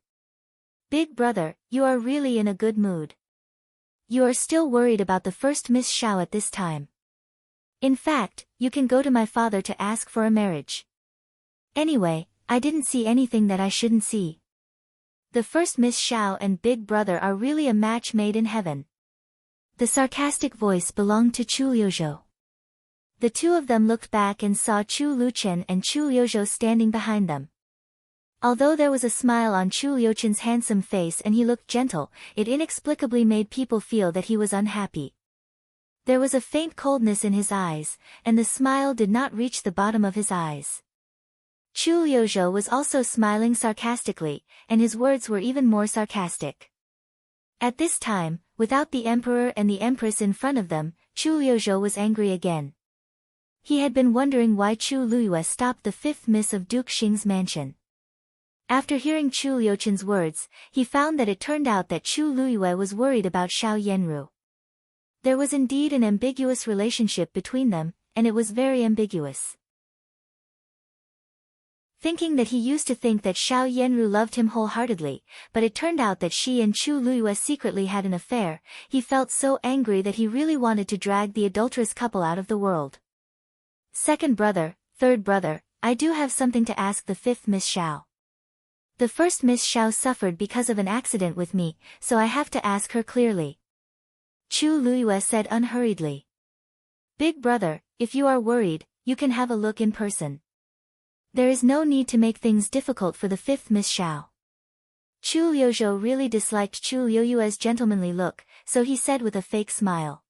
"Big brother, you are really in a good mood. You are still worried about the first Miss Xiao at this time. In fact, you can go to my father to ask for a marriage. Anyway, I didn't see anything that I shouldn't see. The first Miss Xiao and Big brother are really a match made in heaven." The sarcastic voice belonged to Chu Liuzhou. The two of them looked back and saw Chu Luqin and Chu Liuzhou standing behind them. Although there was a smile on Chu Liuqin's handsome face and he looked gentle, it inexplicably made people feel that he was unhappy. There was a faint coldness in his eyes, and the smile did not reach the bottom of his eyes. Chu Liuzhou was also smiling sarcastically, and his words were even more sarcastic. At this time, without the Emperor and the Empress in front of them, Chu Liuzhou was angry again. He had been wondering why Chu Luiyue stopped the fifth miss of Duke Xing's mansion. After hearing Chu Liuqin's words, he found that it turned out that Chu Luiyue was worried about Xiao Yanru. There was indeed an ambiguous relationship between them, and it was very ambiguous. Thinking that he used to think that Xiao Yanru loved him wholeheartedly, but it turned out that she and Chu Luiyue secretly had an affair, he felt so angry that he really wanted to drag the adulterous couple out of the world. Second brother, Third brother, I do have something to ask the fifth Miss Xiao. The first Miss Xiao suffered because of an accident with me, so I have to ask her clearly. Chu Luiyue said unhurriedly. Big brother, if you are worried, you can have a look in person. There is no need to make things difficult for the fifth Miss Xiao. Chu Liuzhou really disliked Chu Liuyue's gentlemanly look, so he said with a fake smile.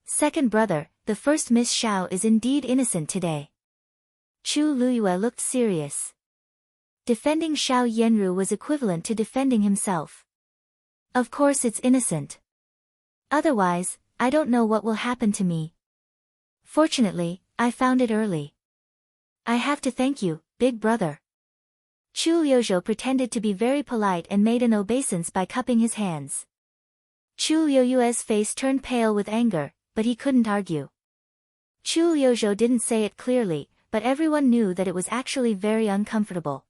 Second brother, the first Miss Xiao is indeed innocent today. Chu Luiyue looked serious. Defending Xiao Yanru was equivalent to defending himself. Of course it's innocent. Otherwise, I don't know what will happen to me. Fortunately, I found it early. I have to thank you, big brother. Chu Liuzhou pretended to be very polite and made an obeisance by cupping his hands. Chu Liuyue's face turned pale with anger, but he couldn't argue. Chu Liuzhou didn't say it clearly, but everyone knew that it was actually very uncomfortable.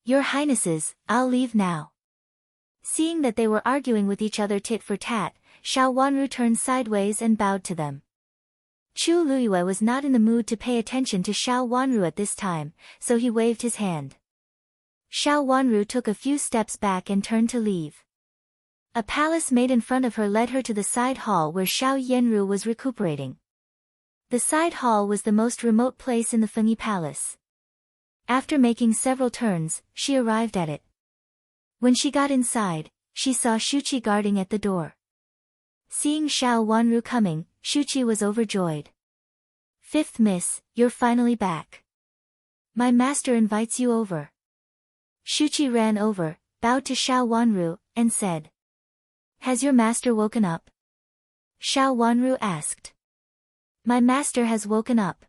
Your Highnesses, I'll leave now. Seeing that they were arguing with each other tit for tat, Xiao Wanru turned sideways and bowed to them. Chu Luiyue was not in the mood to pay attention to Xiao Wanru at this time, so he waved his hand. Xiao Wanru took a few steps back and turned to leave. A palace maid in front of her led her to the side hall where Xiao Yanru was recuperating. The side hall was the most remote place in the Fengyi Palace. After making several turns, she arrived at it. When she got inside, she saw Shuqi guarding at the door. Seeing Xiao Wanru coming, Shuqi was overjoyed. Fifth Miss, you're finally back. My master invites you over. Shuqi ran over, bowed to Xiao Wanru, and said. Has your master woken up? Xiao Wanru asked. My master has woken up.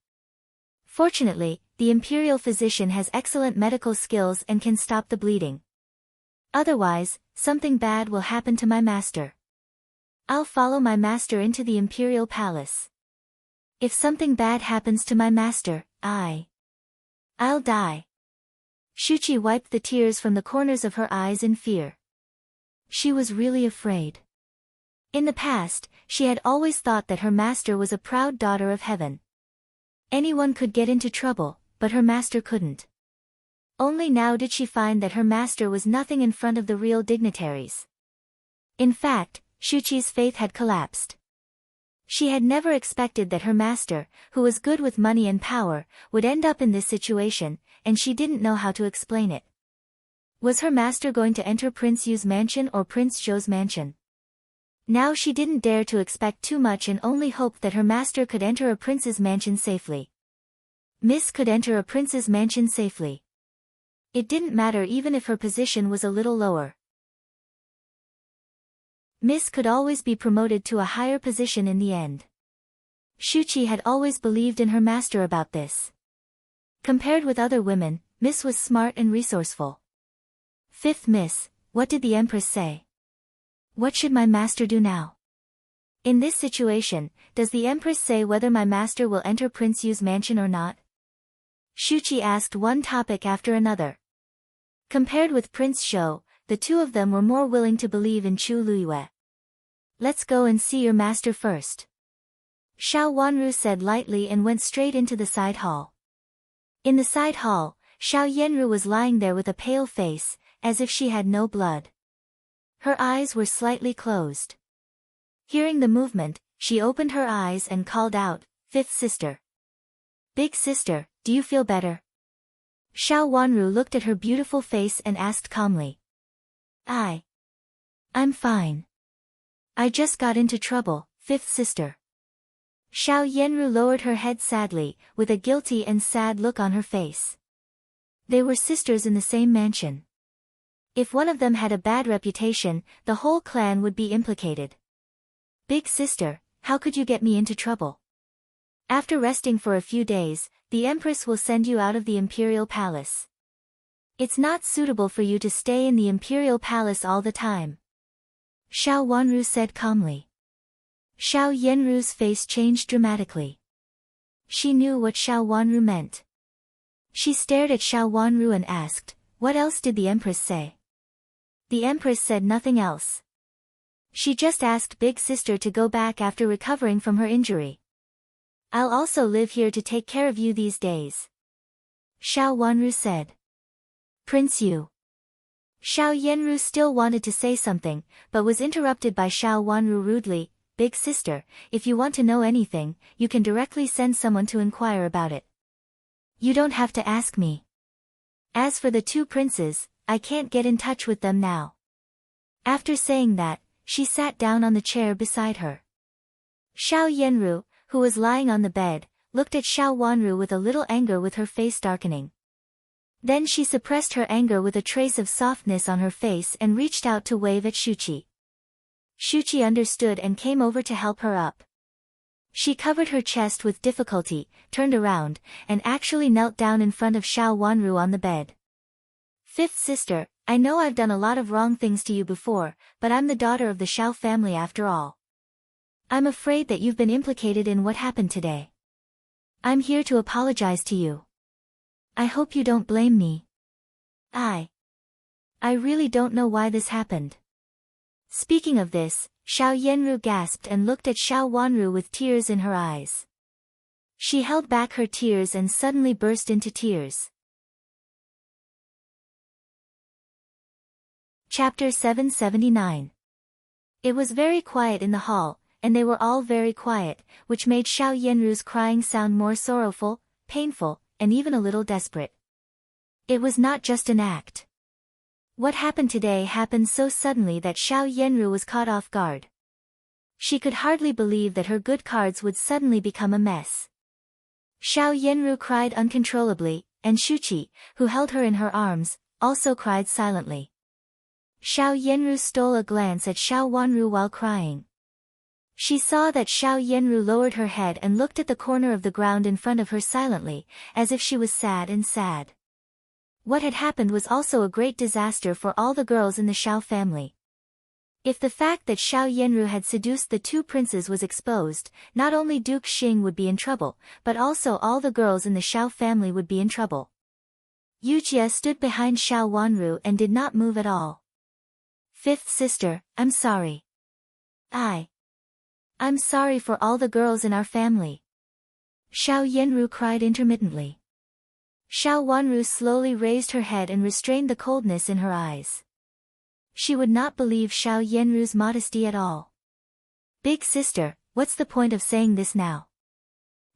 Fortunately, the imperial physician has excellent medical skills and can stop the bleeding. Otherwise, something bad will happen to my master. I'll follow my master into the imperial palace. If something bad happens to my master, I'll die. Shuqi wiped the tears from the corners of her eyes in fear. She was really afraid. In the past, she had always thought that her master was a proud daughter of heaven. Anyone could get into trouble, but her master couldn't. Only now did she find that her master was nothing in front of the real dignitaries. In fact, Shuqi's faith had collapsed. She had never expected that her master, who was good with money and power, would end up in this situation, and she didn't know how to explain it. Was her master going to enter Prince Yu's mansion or Prince Zhou's mansion? Now she didn't dare to expect too much and only hoped that her master could enter a prince's mansion safely. Miss could enter a prince's mansion safely. It didn't matter even if her position was a little lower. Miss could always be promoted to a higher position in the end. Shuqi had always believed in her master about this. Compared with other women, Miss was smart and resourceful. Fifth Miss, what did the Empress say? What should my master do now? In this situation, does the Empress say whether my master will enter Prince Yu's mansion or not? Shuqi asked one topic after another. Compared with Prince Zhou, the two of them were more willing to believe in Chu Luiyue. Let's go and see your master first. Xiao Wanru said lightly and went straight into the side hall. In the side hall, Xiao Yanru was lying there with a pale face, as if she had no blood. Her eyes were slightly closed. Hearing the movement, she opened her eyes and called out, Fifth sister. Big sister, do you feel better? Xiao Wanru looked at her beautiful face and asked calmly. I'm fine. I just got into trouble, fifth sister. Xiao Yanru lowered her head sadly, with a guilty and sad look on her face. They were sisters in the same mansion. If one of them had a bad reputation, the whole clan would be implicated. Big sister, how could you get me into trouble? After resting for a few days, the Empress will send you out of the Imperial Palace. It's not suitable for you to stay in the Imperial Palace all the time. Xiao Wanru said calmly. Xiao Yanru's face changed dramatically. She knew what Xiao Wanru meant. She stared at Xiao Wanru and asked, what else did the Empress say? The Empress said nothing else. She just asked Big Sister to go back after recovering from her injury. I'll also live here to take care of you these days. Xiao Wanru said. Prince Yu. Xiao Yanru still wanted to say something, but was interrupted by Xiao Wanru rudely. Big sister, if you want to know anything, you can directly send someone to inquire about it. You don't have to ask me. As for the two princes, I can't get in touch with them now. After saying that, she sat down on the chair beside her. Xiao Yanru, who was lying on the bed, looked at Xiao Wanru with a little anger with her face darkening. Then she suppressed her anger with a trace of softness on her face and reached out to wave at Shuqi. Shuqi understood and came over to help her up. She covered her chest with difficulty, turned around, and actually knelt down in front of Xiao Wanru on the bed. Fifth sister, I know I've done a lot of wrong things to you before, but I'm the daughter of the Xiao family after all. I'm afraid that you've been implicated in what happened today. I'm here to apologize to you. I hope you don't blame me. I really don't know why this happened. Speaking of this, Xiao Yanru gasped and looked at Xiao Wanru with tears in her eyes. She held back her tears and suddenly burst into tears. Chapter 779. It was very quiet in the hall, and they were all very quiet, which made Xiao Yanru's crying sound more sorrowful, painful, and even a little desperate. It was not just an act. What happened today happened so suddenly that Xiao Yanru was caught off guard. She could hardly believe that her good cards would suddenly become a mess. Xiao Yanru cried uncontrollably, and Shuqi, who held her in her arms, also cried silently. Xiao Yanru stole a glance at Xiao Wanru while crying. She saw that Xiao Yanru lowered her head and looked at the corner of the ground in front of her silently, as if she was sad and sad. What had happened was also a great disaster for all the girls in the Xiao family. If the fact that Xiao Yanru had seduced the two princes was exposed, not only Duke Xing would be in trouble, but also all the girls in the Xiao family would be in trouble. Yujia stood behind Xiao Wanru and did not move at all. Fifth sister, I'm sorry. I'm sorry for all the girls in our family. Xiao Yanru cried intermittently. Xiao Wanru slowly raised her head and restrained the coldness in her eyes. She would not believe Xiao Yanru's modesty at all. Big sister, what's the point of saying this now?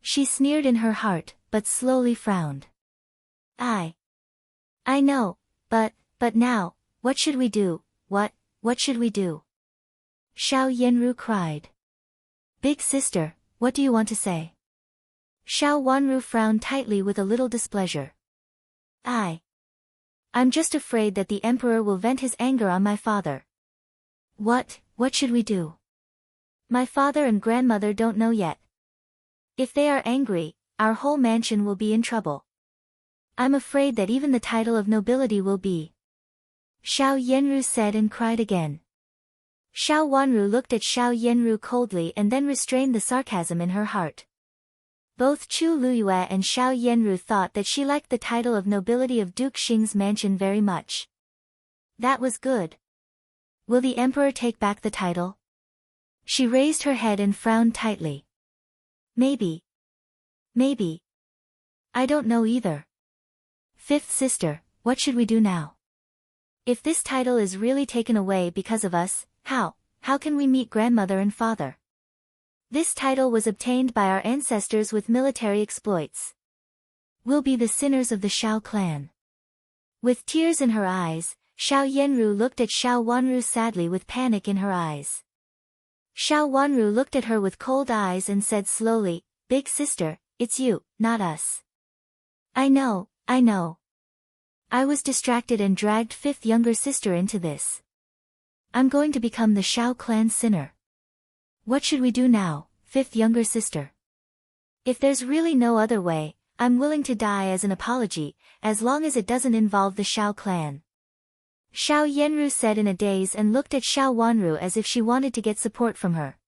She sneered in her heart, but slowly frowned. I know, but now, what should we do? What should we do? Xiao Yanru cried. Big sister, what do you want to say? Xiao Wanru frowned tightly with a little displeasure. I'm just afraid that the emperor will vent his anger on my father. What should we do? My father and grandmother don't know yet. If they are angry, our whole mansion will be in trouble. I'm afraid that even the title of nobility will be. Xiao Yanru said and cried again. Xiao Wanru looked at Xiao Yanru coldly and then restrained the sarcasm in her heart. Both Chu Luyue and Xiao Yanru thought that she liked the title of nobility of Duke Xing's mansion very much. That was good. Will the emperor take back the title? She raised her head and frowned tightly. Maybe. I don't know either. Fifth sister, what should we do now? If this title is really taken away because of us, how can we meet grandmother and father? This title was obtained by our ancestors with military exploits. We'll be the sinners of the Xiao clan. With tears in her eyes, Xiao Yanru looked at Xiao Wanru sadly with panic in her eyes. Xiao Wanru looked at her with cold eyes and said slowly, Big sister, it's you, not us. I know. I was distracted and dragged fifth younger sister into this. I'm going to become the Xiao clan sinner. What should we do now, fifth younger sister? If there's really no other way, I'm willing to die as an apology, as long as it doesn't involve the Xiao clan. Xiao Yanru said in a daze and looked at Xiao Wanru as if she wanted to get support from her.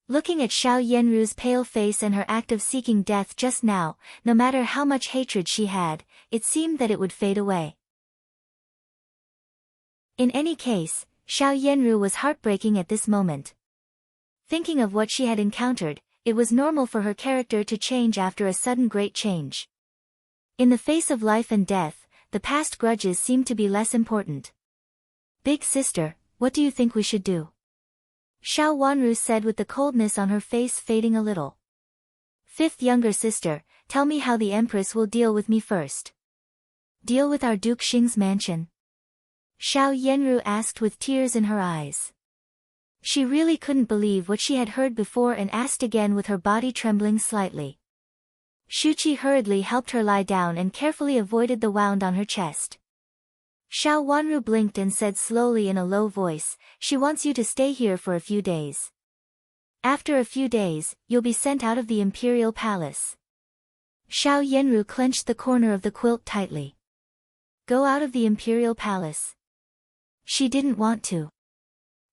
Looking at Xiao Yanru's pale face and her act of seeking death just now, no matter how much hatred she had, it seemed that it would fade away. In any case, Xiao Yanru was heartbreaking at this moment. Thinking of what she had encountered, it was normal for her character to change after a sudden great change. In the face of life and death, the past grudges seemed to be less important. "Big sister, what do you think we should do?" Xiao Wanru said with the coldness on her face fading a little. "Fifth younger sister, tell me how the Empress will deal with me first." "Deal with our Duke Xing's mansion?" Xiao Yanru asked with tears in her eyes. She really couldn't believe what she had heard before and asked again with her body trembling slightly. Shuqi hurriedly helped her lie down and carefully avoided the wound on her chest. Xiao Wanru blinked and said slowly in a low voice, "She wants you to stay here for a few days. After a few days, you'll be sent out of the imperial palace." Xiao Yanru clenched the corner of the quilt tightly. Go out of the imperial palace. She didn't want to.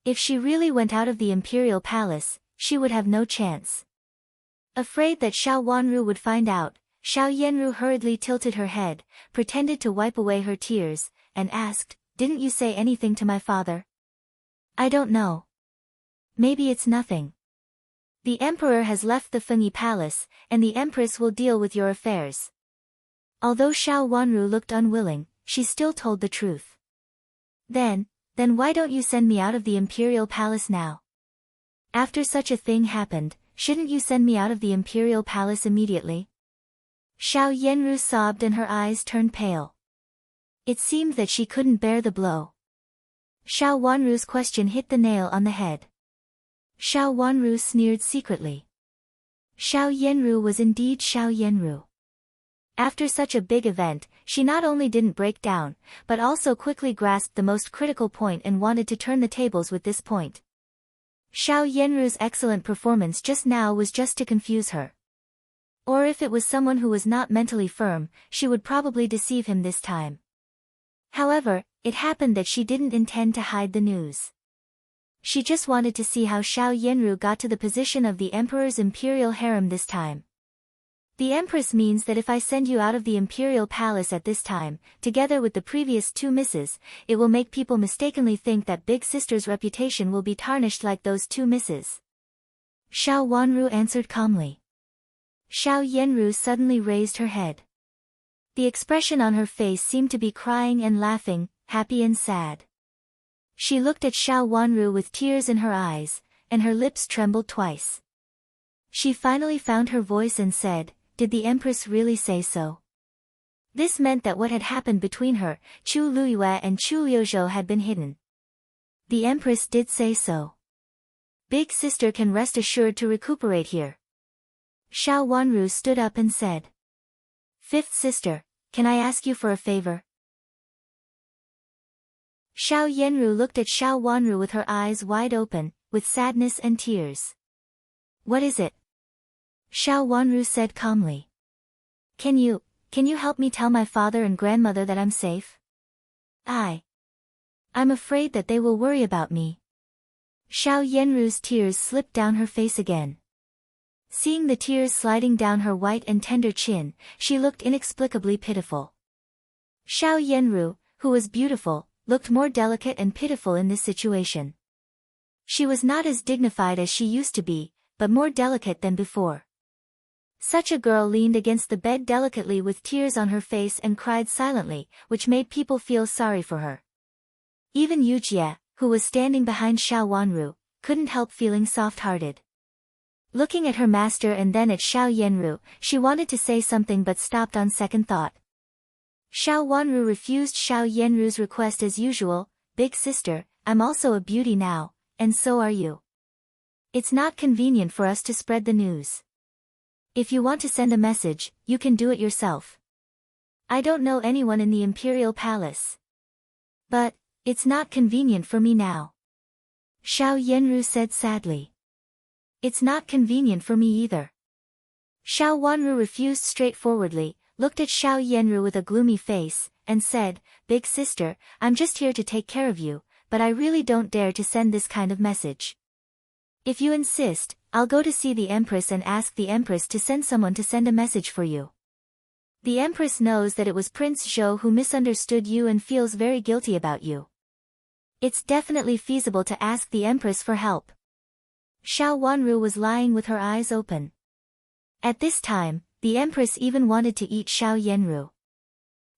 If she really went out of the imperial palace, she would have no chance. Afraid that Xiao Wanru would find out, Xiao Yanru hurriedly tilted her head, pretended to wipe away her tears, and asked, "Didn't you say anything to my father?" "I don't know. Maybe it's nothing. The emperor has left the Fengyi palace, and the empress will deal with your affairs." Although Xiao Wanru looked unwilling, she still told the truth. Then why don't you send me out of the imperial palace now? After such a thing happened, shouldn't you send me out of the imperial palace immediately? Xiao Yanru sobbed and her eyes turned pale. It seemed that she couldn't bear the blow. Xiao Wanru's question hit the nail on the head. Xiao Wanru sneered secretly. Xiao Yanru was indeed Xiao Yanru. After such a big event, she not only didn't break down, but also quickly grasped the most critical point and wanted to turn the tables with this point. Xiao Yanru's excellent performance just now was just to confuse her. Or if it was someone who was not mentally firm, she would probably deceive him this time. However, it happened that she didn't intend to hide the news. She just wanted to see how Xiao Yanru got to the position of the emperor's imperial harem this time. The empress means that if I send you out of the imperial palace at this time, together with the previous two misses, it will make people mistakenly think that big sister's reputation will be tarnished like those two misses. Xiao Wanru answered calmly. Xiao Yanru suddenly raised her head. The expression on her face seemed to be crying and laughing, happy and sad. She looked at Xiao Wanru with tears in her eyes, and her lips trembled twice. She finally found her voice and said, "Did the empress really say so?" This meant that what had happened between her, Chu Luiyue and Chu Liuzhou had been hidden. The empress did say so. Big sister can rest assured to recuperate here. Xiao Wanru stood up and said, "Fifth sister, can I ask you for a favor?" Xiao Yanru looked at Xiao Wanru with her eyes wide open, with sadness and tears. "What is it?" Xiao Wanru said calmly. Can you help me tell my father and grandmother that I'm safe? I'm afraid that they will worry about me." Xiao Yanru's tears slipped down her face again. Seeing the tears sliding down her white and tender chin, she looked inexplicably pitiful. Xiao Yanru, who was beautiful, looked more delicate and pitiful in this situation. She was not as dignified as she used to be, but more delicate than before. Such a girl leaned against the bed delicately with tears on her face and cried silently, which made people feel sorry for her. Even Yujie, who was standing behind Xiao Wanru, couldn't help feeling soft-hearted. Looking at her master and then at Xiao Yanru, she wanted to say something but stopped on second thought. Xiao Wanru refused Xiao Yanru's request as usual, "Big sister, I'm also a beauty now, and so are you. It's not convenient for us to spread the news. If you want to send a message, you can do it yourself. I don't know anyone in the imperial palace. But it's not convenient for me now." Xiao Yanru said sadly. "It's not convenient for me either." Xiao Wanru refused straightforwardly, looked at Xiao Yanru with a gloomy face, and said, "Big sister, I'm just here to take care of you, but I really don't dare to send this kind of message. If you insist, I'll go to see the Empress and ask the Empress to send someone to send a message for you. The Empress knows that it was Prince Zhou who misunderstood you and feels very guilty about you. It's definitely feasible to ask the Empress for help." Xiao Wanru was lying with her eyes open. At this time, the Empress even wanted to eat Xiao Yenru.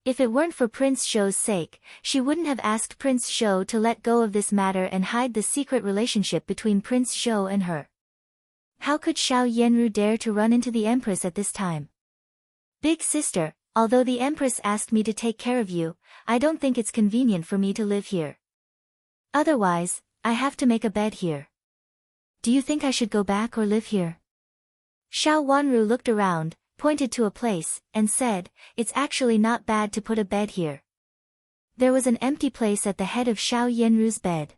If it weren't for Prince Zhou's sake, she wouldn't have asked Prince Zhou to let go of this matter and hide the secret relationship between Prince Zhou and her. How could Xiao Yenru dare to run into the Empress at this time? Big sister, although the Empress asked me to take care of you, I don't think it's convenient for me to live here. Otherwise, I have to make a bed here. Do you think I should go back or live here? Xiao Wanru looked around, pointed to a place, and said, "It's actually not bad to put a bed here." There was an empty place at the head of Xiao Yenru's bed.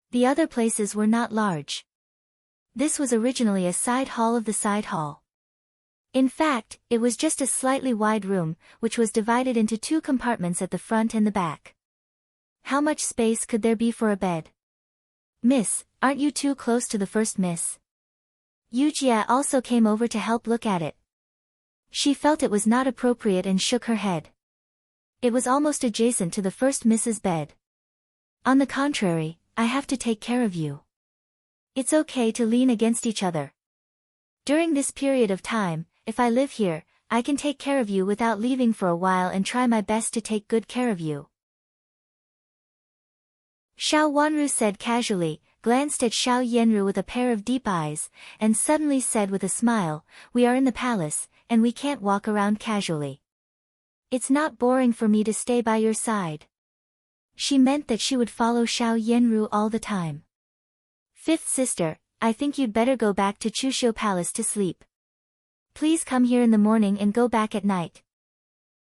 The other places were not large. This was originally a side hall of the side hall. In fact, it was just a slightly wide room, which was divided into 2 compartments at the front and the back. How much space could there be for a bed? "Miss, aren't you too close to the first miss?" Yujia also came over to help look at it. She felt it was not appropriate and shook her head. It was almost adjacent to the first Mrs. bed. "On the contrary, I have to take care of you. It's okay to lean against each other. During this period of time, if I live here, I can take care of you without leaving for a while and try my best to take good care of you." Xiao Wanru said casually, glanced at Xiao Yenru with a pair of deep eyes, and suddenly said with a smile, "We are in the palace, and we can't walk around casually. It's not boring for me to stay by your side." She meant that she would follow Xiao Yenru all the time. "Fifth sister, I think you'd better go back to Chuxiu Palace to sleep. Please come here in the morning and go back at night.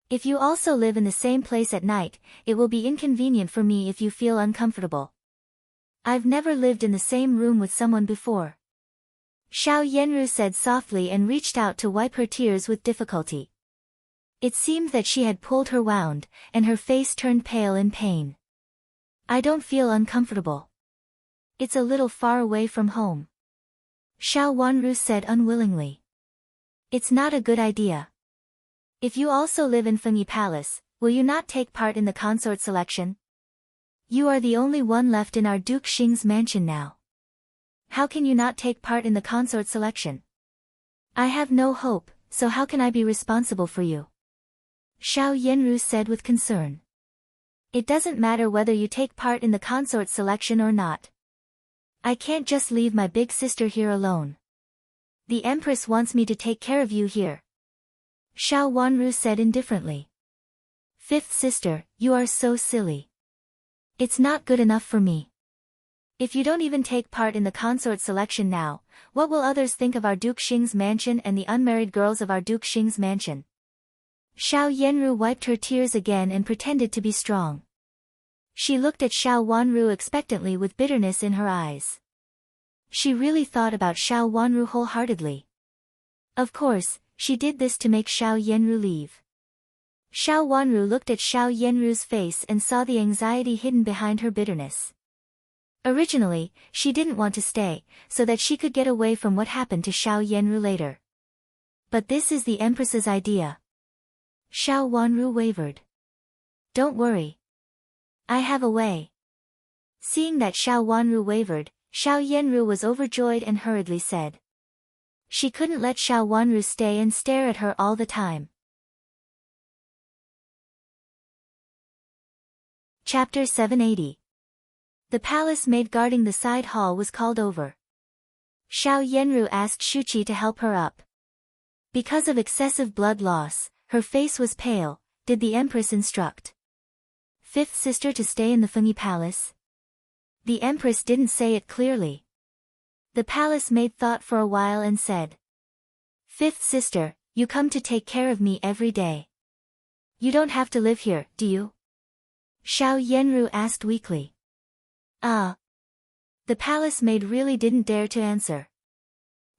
If you also live in the same place at night, it will be inconvenient for me if you feel uncomfortable. I've never lived in the same room with someone before." Xiao Yenru said softly and reached out to wipe her tears with difficulty. It seemed that she had pulled her wound, and her face turned pale in pain. "I don't feel uncomfortable. It's a little far away from home." Xiao Wanru said unwillingly. "It's not a good idea. If you also live in Fengyi Palace, will you not take part in the consort selection? You are the only one left in our Duke Xing's mansion now. How can you not take part in the consort selection? I have no hope, so how can I be responsible for you?" Xiao Yenru said with concern. "It doesn't matter whether you take part in the consort selection or not. I can't just leave my big sister here alone. The Empress wants me to take care of you here." Xiao Wanru said indifferently. "Fifth sister, you are so silly. It's not good enough for me. If you don't even take part in the consort selection now, what will others think of our Duke Xing's mansion and the unmarried girls of our Duke Xing's mansion?" Xiao Yenru wiped her tears again and pretended to be strong. She looked at Xiao Wanru expectantly with bitterness in her eyes. She really thought about Xiao Wanru wholeheartedly. Of course, she did this to make Xiao Yenru leave. Xiao Wanru looked at Xiao Yenru's face and saw the anxiety hidden behind her bitterness. Originally, she didn't want to stay, so that she could get away from what happened to Xiao Yenru later. But this is the Empress's idea. Xiao Wanru wavered. "Don't worry. I have a way." Seeing that Xiao Wanru wavered, Xiao Yenru was overjoyed and hurriedly said. She couldn't let Xiao Wanru stay and stare at her all the time. Chapter 780. The palace maid guarding the side hall was called over. Xiao Yenru asked Shuqi to help her up. Because of excessive blood loss, her face was pale. Did the Empress instruct fifth sister to stay in the Fengyi Palace? The Empress didn't say it clearly. The palace maid thought for a while and said, "Fifth sister, you come to take care of me every day. You don't have to live here, do you?" Xiao Yenru asked weakly. "Ah." The palace maid really didn't dare to answer.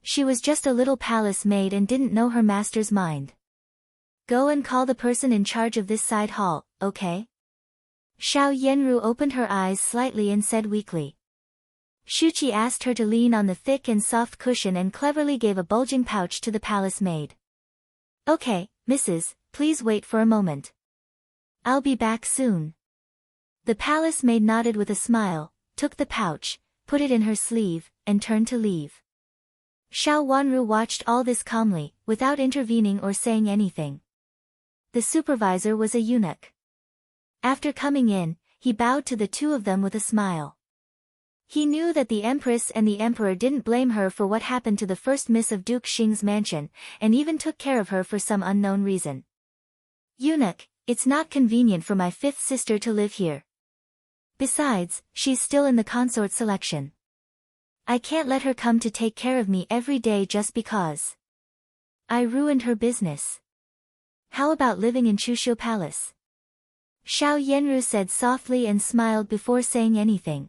She was just a little palace maid and didn't know her master's mind. "Go and call the person in charge of this side hall, okay?" Xiao Yenru opened her eyes slightly and said weakly. Shuqi asked her to lean on the thick and soft cushion and cleverly gave a bulging pouch to the palace maid. "Okay, Mrs., please wait for a moment. I'll be back soon." The palace maid nodded with a smile, took the pouch, put it in her sleeve, and turned to leave. Xiao Wanru watched all this calmly, without intervening or saying anything. The supervisor was a eunuch. After coming in, he bowed to the two of them with a smile. He knew that the Empress and the Emperor didn't blame her for what happened to the first miss of Duke Xing's mansion, and even took care of her for some unknown reason. Eunuch, it's not convenient for my fifth sister to live here. Besides, she's still in the consort selection. I can't let her come to take care of me every day just because I ruined her business. How about living in Chuxiu Palace? Xiao Yanru said softly and smiled before saying anything.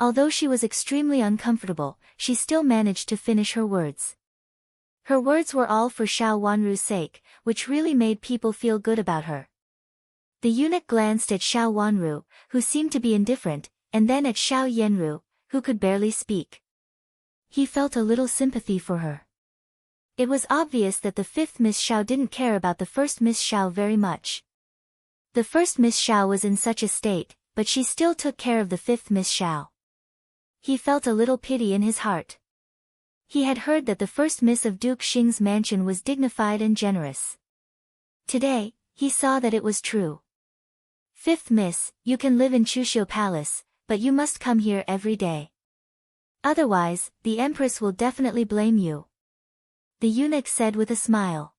Although she was extremely uncomfortable, she still managed to finish her words. Her words were all for Xiao Wanru's sake, which really made people feel good about her. The eunuch glanced at Xiao Wanru, who seemed to be indifferent, and then at Xiao Yanru, who could barely speak. He felt a little sympathy for her. It was obvious that the fifth Miss Xiao didn't care about the first Miss Xiao very much. The first Miss Xiao was in such a state, but she still took care of the fifth Miss Xiao. He felt a little pity in his heart. He had heard that the first Miss of Duke Xing's mansion was dignified and generous. Today, he saw that it was true. Fifth Miss, you can live in Chuxiu Palace, but you must come here every day. Otherwise, the Empress will definitely blame you. The eunuch said with a smile.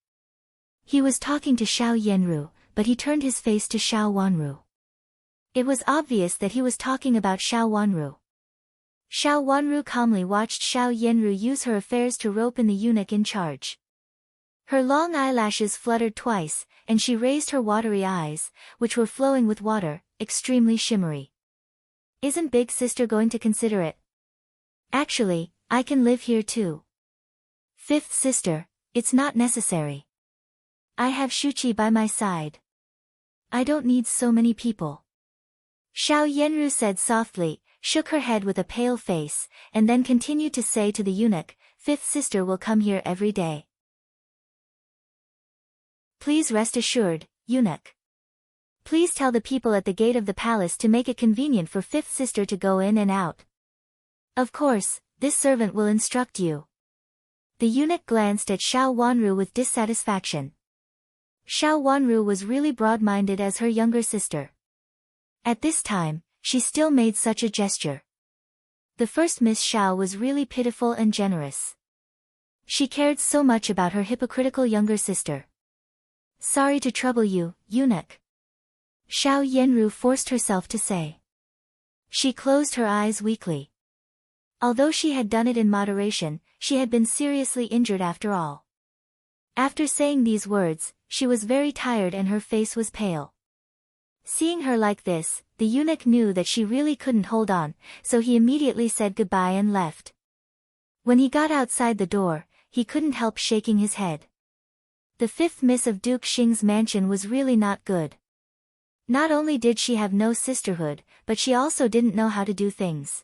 He was talking to Xiao Yanru, but he turned his face to Xiao Wanru. It was obvious that he was talking about Xiao Wanru. Xiao Wanru calmly watched Xiao Yanru use her affairs to rope in the eunuch in charge. Her long eyelashes fluttered twice, and she raised her watery eyes, which were flowing with water, extremely shimmery. Isn't Big Sister going to consider it? Actually, I can live here too. Fifth Sister, it's not necessary. I have Shuqi by my side. I don't need so many people. Xiao Yanru said softly, shook her head with a pale face, and then continued to say to the eunuch, Fifth Sister will come here every day. Please rest assured, eunuch. Please tell the people at the gate of the palace to make it convenient for Fifth Sister to go in and out. Of course, this servant will instruct you. The eunuch glanced at Xiao Wanru with dissatisfaction. Xiao Wanru was really broad-minded as her younger sister. At this time, she still made such a gesture. The first Miss Xiao was really pitiful and generous. She cared so much about her hypocritical younger sister. Sorry to trouble you, eunuch. Xiao Yanru forced herself to say. She closed her eyes weakly. Although she had done it in moderation, she had been seriously injured after all. After saying these words, she was very tired and her face was pale. Seeing her like this, the eunuch knew that she really couldn't hold on, so he immediately said goodbye and left. When he got outside the door, he couldn't help shaking his head. The fifth Miss of Duke Xing's mansion was really not good. Not only did she have no sisterhood, but she also didn't know how to do things.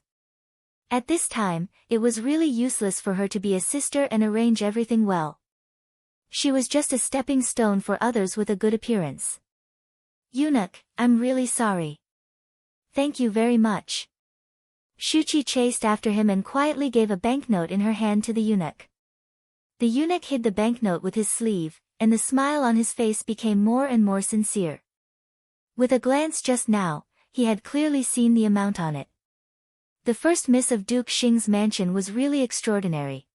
At this time, it was really useless for her to be a sister and arrange everything well. She was just a stepping stone for others with a good appearance. Eunuch, I'm really sorry. Thank you very much. Shuqi chased after him and quietly gave a banknote in her hand to the eunuch. The eunuch hid the banknote with his sleeve, and the smile on his face became more and more sincere. With a glance just now, he had clearly seen the amount on it. The first Miss of Duke Xing's mansion was really extraordinary.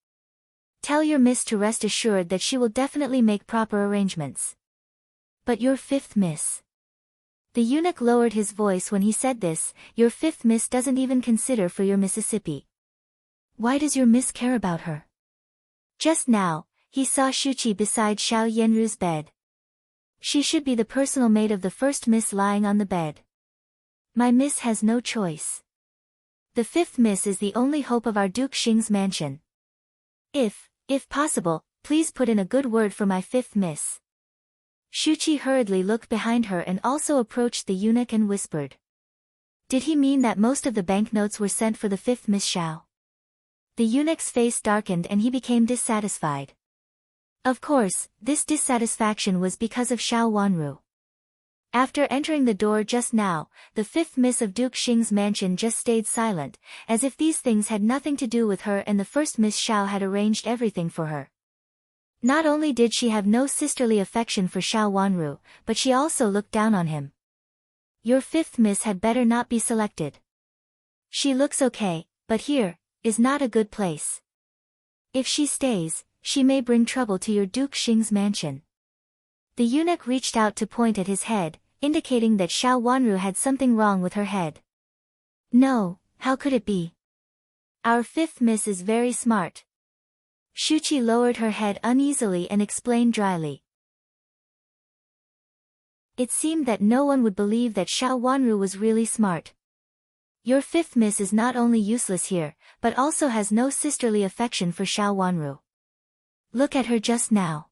Tell your Miss to rest assured that she will definitely make proper arrangements. But your fifth Miss. The eunuch lowered his voice when he said this, your fifth Miss doesn't even consider for your Mississippi. Why does your Miss care about her? Just now, he saw Shuqi beside Xiao Yanru's bed. She should be the personal maid of the first Miss lying on the bed. My Miss has no choice. The fifth Miss is the only hope of our Duke Xing's mansion. If possible, please put in a good word for my fifth Miss. Shuqi hurriedly looked behind her and also approached the eunuch and whispered. Did he mean that most of the banknotes were sent for the fifth Miss Xiao? The eunuch's face darkened and he became dissatisfied. Of course, this dissatisfaction was because of Xiao Wanru. After entering the door just now, the fifth miss of Duke Xing's mansion just stayed silent, as if these things had nothing to do with her and the first Miss Xiao had arranged everything for her. Not only did she have no sisterly affection for Xiao Wanru, but she also looked down on him. Your fifth miss had better not be selected. She looks okay, but here is not a good place. If she stays, she may bring trouble to your Duke Xing's mansion. The eunuch reached out to point at his head, indicating that Xiao Wanru had something wrong with her head. No, how could it be? Our fifth miss is very smart. Shuqi lowered her head uneasily and explained dryly. It seemed that no one would believe that Xiao Wanru was really smart. Your fifth miss is not only useless here, but also has no sisterly affection for Xiao Wanru. Look at her just now.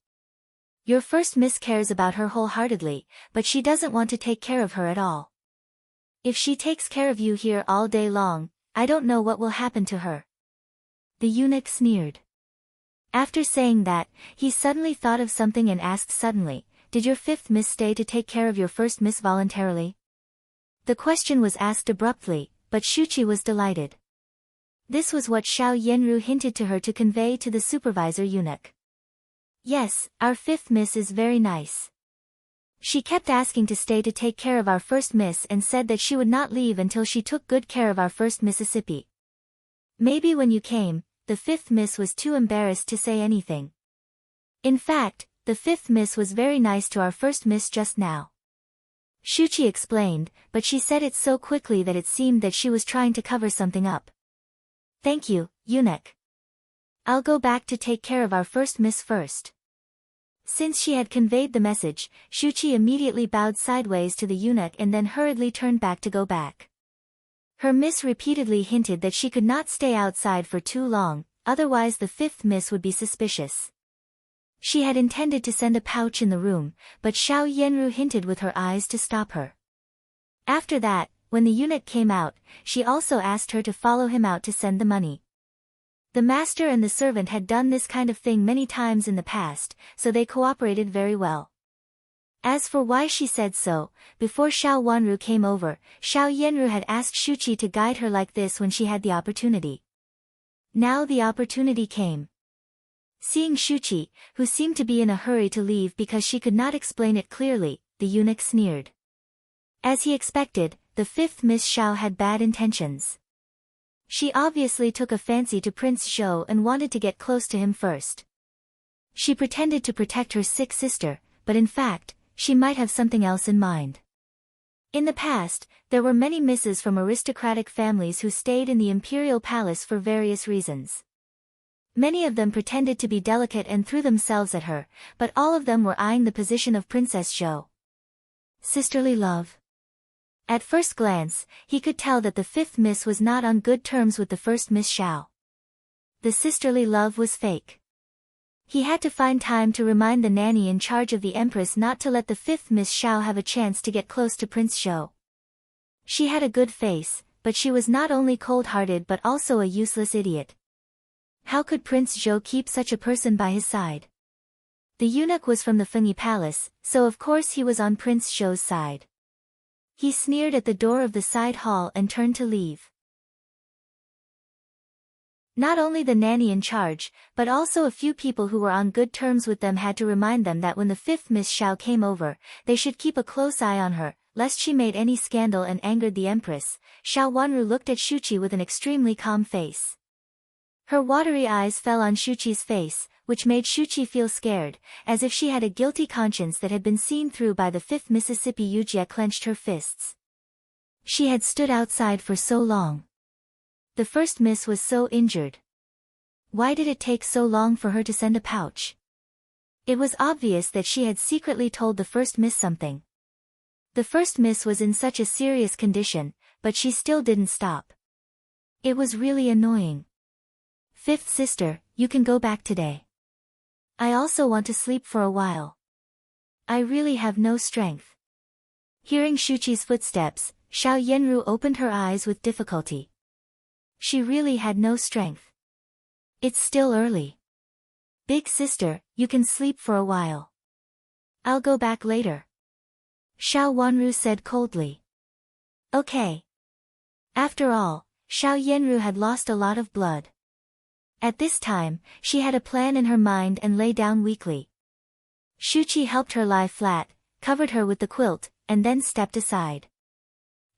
Your first miss cares about her wholeheartedly, but she doesn't want to take care of her at all. If she takes care of you here all day long, I don't know what will happen to her. The eunuch sneered. After saying that, he suddenly thought of something and asked suddenly, did your fifth miss stay to take care of your first miss voluntarily? The question was asked abruptly, but Shuqi was delighted. This was what Xiao Yenru hinted to her to convey to the supervisor eunuch. Yes, our fifth miss is very nice. She kept asking to stay to take care of our first miss and said that she would not leave until she took good care of our first Mississippi. Maybe when you came, the fifth miss was too embarrassed to say anything. In fact, the fifth miss was very nice to our first miss just now. Shuqi explained, but she said it so quickly that it seemed that she was trying to cover something up. Thank you, eunuch. I'll go back to take care of our first miss first. Since she had conveyed the message, Shuqi immediately bowed sideways to the eunuch and then hurriedly turned back to go back. Her miss repeatedly hinted that she could not stay outside for too long, otherwise the fifth miss would be suspicious. She had intended to send a pouch in the room, but Xiao Yenru hinted with her eyes to stop her. After that, when the eunuch came out, she also asked her to follow him out to send the money. The master and the servant had done this kind of thing many times in the past, so they cooperated very well. As for why she said so, before Xiao Wanru came over, Xiao Yenru had asked Shuqi to guide her like this when she had the opportunity. Now the opportunity came. Seeing Shuqi, who seemed to be in a hurry to leave because she could not explain it clearly, the eunuch sneered. As he expected, the fifth Miss Xiao had bad intentions. She obviously took a fancy to Prince Zhou and wanted to get close to him first. She pretended to protect her sick sister, but in fact, she might have something else in mind. In the past, there were many misses from aristocratic families who stayed in the imperial palace for various reasons. Many of them pretended to be delicate and threw themselves at her, but all of them were eyeing the position of Princess Zhou. Sisterly love. At first glance, he could tell that the fifth miss was not on good terms with the first Miss Xiao. The sisterly love was fake. He had to find time to remind the nanny in charge of the Empress not to let the fifth Miss Xiao have a chance to get close to Prince Zhou. She had a good face, but she was not only cold-hearted but also a useless idiot. How could Prince Zhou keep such a person by his side? The eunuch was from the Fengyi Palace, so of course he was on Prince Zhou's side. He sneered at the door of the side hall and turned to leave. Not only the nanny in charge, but also a few people who were on good terms with them had to remind them that when the fifth Miss Xiao came over, they should keep a close eye on her, lest she made any scandal and angered the Empress. Xiao Wanru looked at Shuqi with an extremely calm face. Her watery eyes fell on Shuqi's face, which made Shuqi feel scared, as if she had a guilty conscience that had been seen through by the fifth Mississippi. Yujia clenched her fists. She had stood outside for so long. The first miss was so injured. Why did it take so long for her to send a pouch? It was obvious that she had secretly told the first miss something. The first miss was in such a serious condition, but she still didn't stop. It was really annoying. Fifth sister, you can go back today. I also want to sleep for a while. I really have no strength. Hearing Shuqi's footsteps, Xiao Yenru opened her eyes with difficulty. She really had no strength. It's still early. Big sister, you can sleep for a while. I'll go back later. Xiao Wanru said coldly. Okay. After all, Xiao Yenru had lost a lot of blood. At this time, she had a plan in her mind and lay down weakly. Shuqi helped her lie flat, covered her with the quilt, and then stepped aside.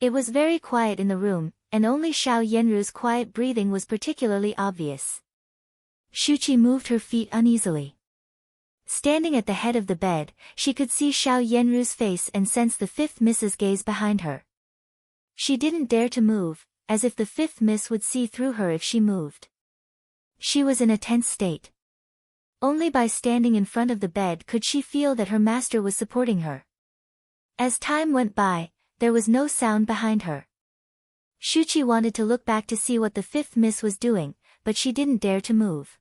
It was very quiet in the room, and only Xiao Yenru's quiet breathing was particularly obvious. Shuqi moved her feet uneasily. Standing at the head of the bed, she could see Xiao Yenru's face and sense the fifth Miss's gaze behind her. She didn't dare to move, as if the fifth Miss would see through her if she moved. She was in a tense state. Only by standing in front of the bed could she feel that her master was supporting her. As time went by, there was no sound behind her. Shuqi wanted to look back to see what the fifth Miss was doing, but she didn't dare to move.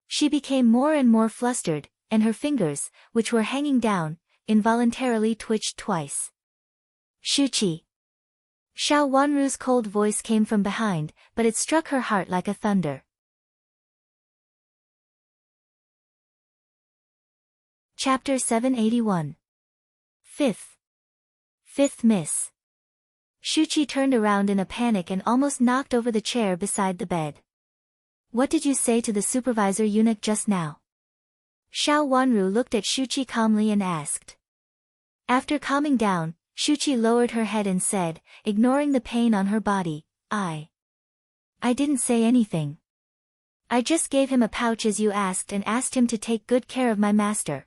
She became more and more flustered, and her fingers, which were hanging down, involuntarily twitched twice. Shuqi. Xiao Wanru's cold voice came from behind, but it struck her heart like a thunder. Chapter 781. Fifth Miss. Shuqi turned around in a panic and almost knocked over the chair beside the bed. What did you say to the supervisor eunuch just now? Xiao Wanru looked at Shuqi calmly and asked. After calming down, Shuqi lowered her head and said, ignoring the pain on her body, I didn't say anything. I just gave him a pouch as you asked and asked him to take good care of my master.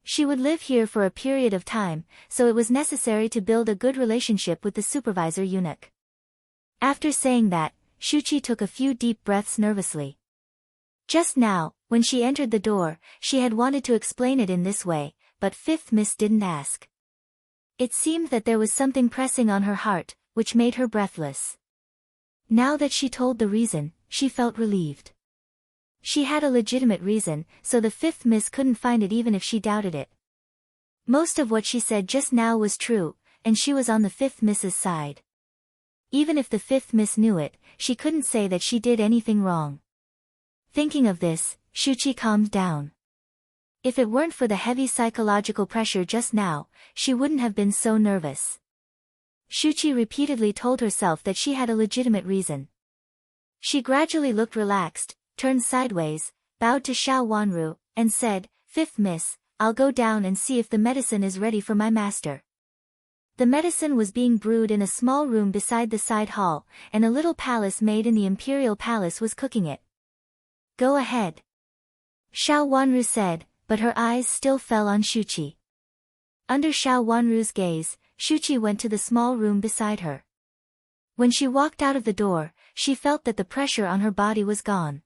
She would live here for a period of time, so it was necessary to build a good relationship with the supervisor eunuch. After saying that, Shuqi took a few deep breaths nervously. Just now, when she entered the door, she had wanted to explain it in this way, but fifth Miss didn't ask. It seemed that there was something pressing on her heart, which made her breathless. Now that she told the reason, she felt relieved. She had a legitimate reason, so the fifth Miss couldn't find it even if she doubted it. Most of what she said just now was true, and she was on the fifth Miss's side. Even if the fifth Miss knew it, she couldn't say that she did anything wrong. Thinking of this, Shuqi calmed down. If it weren't for the heavy psychological pressure just now, she wouldn't have been so nervous. Shuqi repeatedly told herself that she had a legitimate reason. She gradually looked relaxed, turned sideways, bowed to Xiao Wanru, and said, Fifth Miss, I'll go down and see if the medicine is ready for my master. The medicine was being brewed in a small room beside the side hall, and a little palace maid in the imperial palace was cooking it. Go ahead. Xiao Wanru said, but her eyes still fell on Shuqi. Under Xiao Wanru's gaze, Shuqi went to the small room beside her. When she walked out of the door, she felt that the pressure on her body was gone.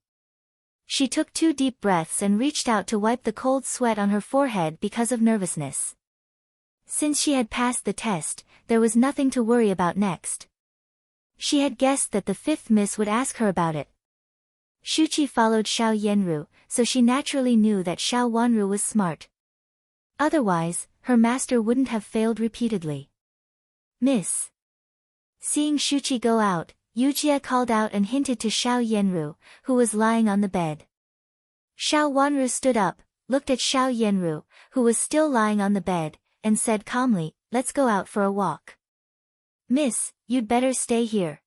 She took 2 deep breaths and reached out to wipe the cold sweat on her forehead because of nervousness. Since she had passed the test, there was nothing to worry about next. She had guessed that the fifth Miss would ask her about it. Shuqi followed Xiao Yenru, so she naturally knew that Xiao Wanru was smart. Otherwise, her master wouldn't have failed repeatedly. Miss. Seeing Shuqi go out, Yujie called out and hinted to Xiao Yenru, who was lying on the bed. Xiao Wanru stood up, looked at Xiao Yenru, who was still lying on the bed, and said calmly, let's go out for a walk. Miss, you'd better stay here.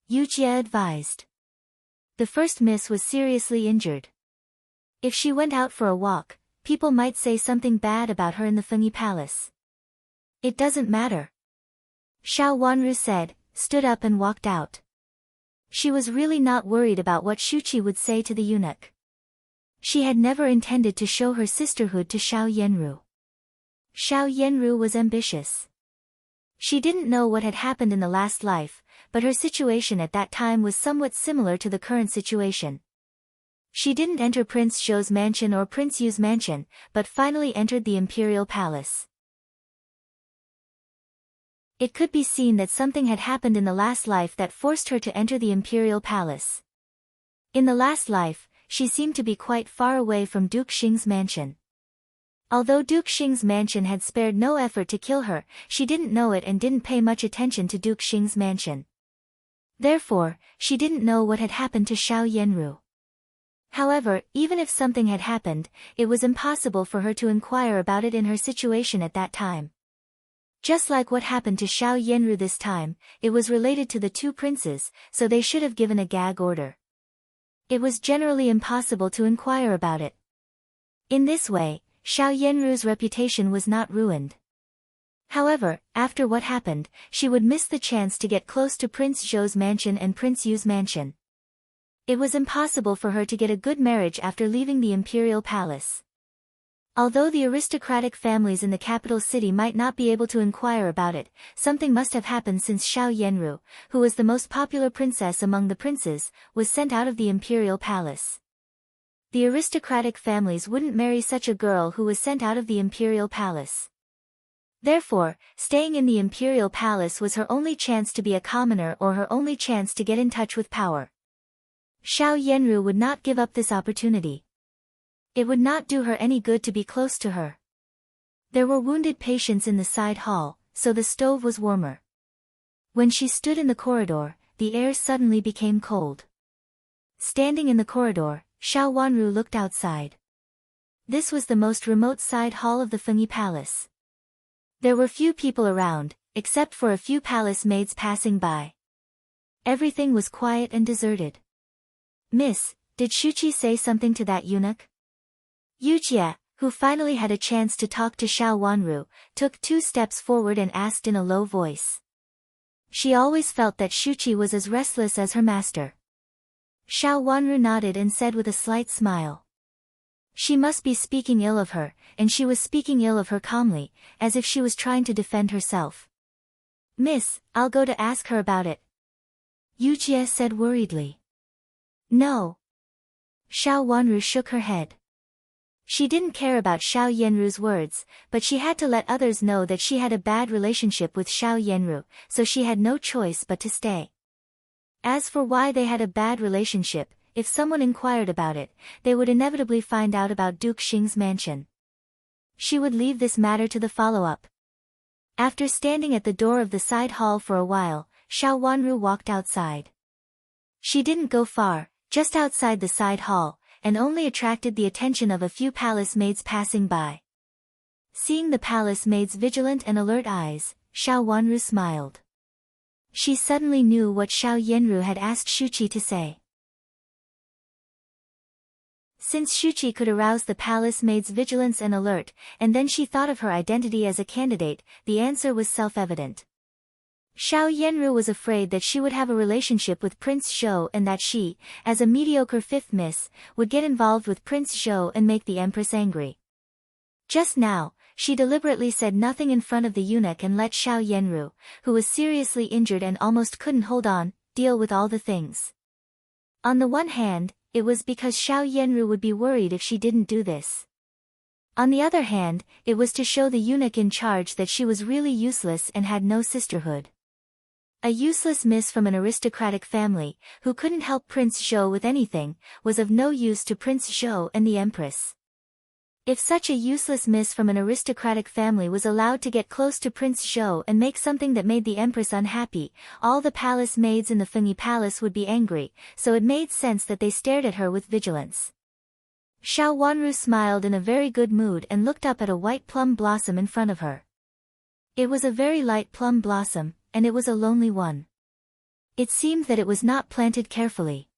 Yujie advised. The first Miss was seriously injured. If she went out for a walk, people might say something bad about her in the Fengyi Palace. It doesn't matter. Xiao Wanru said, stood up and walked out. She was really not worried about what Shuqi would say to the eunuch. She had never intended to show her sisterhood to Xiao Yenru. Xiao Yenru was ambitious. She didn't know what had happened in the last life, but her situation at that time was somewhat similar to the current situation. She didn't enter Prince Zhou's mansion or Prince Yu's mansion, but finally entered the imperial palace. It could be seen that something had happened in the last life that forced her to enter the imperial palace. In the last life, she seemed to be quite far away from Duke Xing's mansion. Although Duke Xing's mansion had spared no effort to kill her, she didn't know it and didn't pay much attention to Duke Xing's mansion. Therefore, she didn't know what had happened to Xiao Yenru. However, even if something had happened, it was impossible for her to inquire about it in her situation at that time. Just like what happened to Xiao Yenru this time, it was related to the two princes, so they should have given a gag order. It was generally impossible to inquire about it. In this way, Xiao Yenru's reputation was not ruined. However, after what happened, she would miss the chance to get close to Prince Zhou's mansion and Prince Yu's mansion. It was impossible for her to get a good marriage after leaving the imperial palace. Although the aristocratic families in the capital city might not be able to inquire about it, something must have happened since Xiao Yenru, who was the most popular princess among the princes, was sent out of the imperial palace. The aristocratic families wouldn't marry such a girl who was sent out of the imperial palace. Therefore, staying in the imperial palace was her only chance to be a commoner or her only chance to get in touch with power. Xiao Yenru would not give up this opportunity. It would not do her any good to be close to her. There were wounded patients in the side hall, so the stove was warmer. When she stood in the corridor, the air suddenly became cold. Standing in the corridor, Xiao Wanru looked outside. This was the most remote side hall of the Fengyi Palace. There were few people around, except for a few palace maids passing by. Everything was quiet and deserted. "Miss, did Shuqi say something to that eunuch?" Yuqie, who finally had a chance to talk to Xiao Wanru, took 2 steps forward and asked in a low voice. She always felt that Shuqi was as restless as her master. Xiao Wanru nodded and said with a slight smile. She must be speaking ill of her, and she was speaking ill of her calmly, as if she was trying to defend herself. "Miss, I'll go to ask her about it," Yuqie said worriedly. "No." Xiao Wanru shook her head. She didn't care about Xiao Yenru's words, but she had to let others know that she had a bad relationship with Xiao Yenru, so she had no choice but to stay. As for why they had a bad relationship, if someone inquired about it, they would inevitably find out about Duke Xing's mansion. She would leave this matter to the follow-up. After standing at the door of the side hall for a while, Xiao Wanru walked outside. She didn't go far, just outside the side hall, and only attracted the attention of a few palace maids passing by. Seeing the palace maids' vigilant and alert eyes, Xiao Wanru smiled. She suddenly knew what Xiao Yenru had asked Shuqi to say. Since Shuqi could arouse the palace maid's vigilance and alert, and then she thought of her identity as a candidate, the answer was self-evident. Xiao Yenru was afraid that she would have a relationship with Prince Zhou and that she, as a mediocre 5th miss, would get involved with Prince Zhou and make the Empress angry. Just now, she deliberately said nothing in front of the eunuch and let Xiao Yenru, who was seriously injured and almost couldn't hold on, deal with all the things. On the one hand, it was because Xiao Yenru would be worried if she didn't do this. On the other hand, it was to show the eunuch in charge that she was really useless and had no sisterhood. A useless miss from an aristocratic family, who couldn't help Prince Zhou with anything, was of no use to Prince Zhou and the Empress. If such a useless miss from an aristocratic family was allowed to get close to Prince Zhou and make something that made the Empress unhappy, all the palace maids in the Fengyi Palace would be angry, so it made sense that they stared at her with vigilance. Xiao Wanru smiled in a very good mood and looked up at a white plum blossom in front of her. It was a very light plum blossom, and it was a lonely one. It seemed that it was not planted carefully.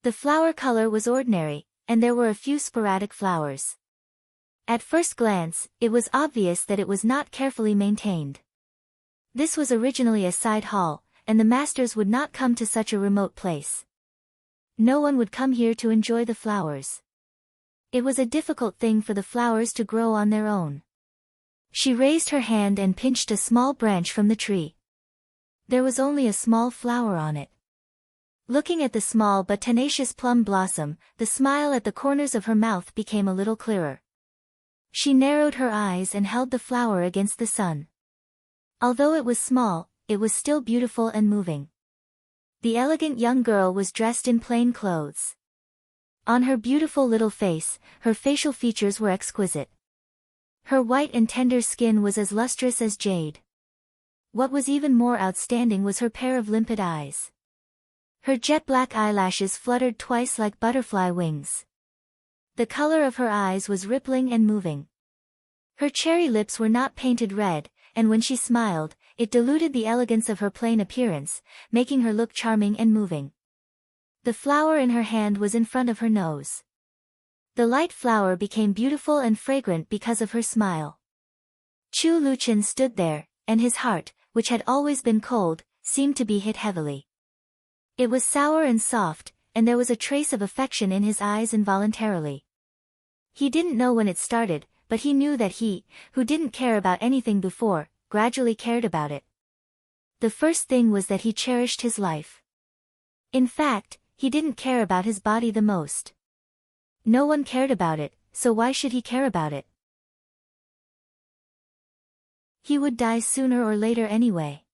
The flower color was ordinary, and there were a few sporadic flowers. At first glance, it was obvious that it was not carefully maintained. This was originally a side hall, and the masters would not come to such a remote place. No one would come here to enjoy the flowers. It was a difficult thing for the flowers to grow on their own. She raised her hand and pinched a small branch from the tree. There was only a small flower on it. Looking at the small but tenacious plum blossom, the smile at the corners of her mouth became a little clearer. She narrowed her eyes and held the flower against the sun. Although it was small, it was still beautiful and moving. The elegant young girl was dressed in plain clothes. On her beautiful little face, her facial features were exquisite. Her white and tender skin was as lustrous as jade. What was even more outstanding was her pair of limpid eyes. Her jet-black eyelashes fluttered twice like butterfly wings. The color of her eyes was rippling and moving. Her cherry lips were not painted red, and when she smiled, it diluted the elegance of her plain appearance, making her look charming and moving. The flower in her hand was in front of her nose. The light flower became beautiful and fragrant because of her smile. Chu Luchen stood there, and his heart, which had always been cold, seemed to be hit heavily. It was sour and soft, and there was a trace of affection in his eyes involuntarily. He didn't know when it started, but he knew that he, who didn't care about anything before, gradually cared about it. The first thing was that he cherished his life. In fact, he didn't care about his body the most. No one cared about it, so why should he care about it? He would die sooner or later anyway.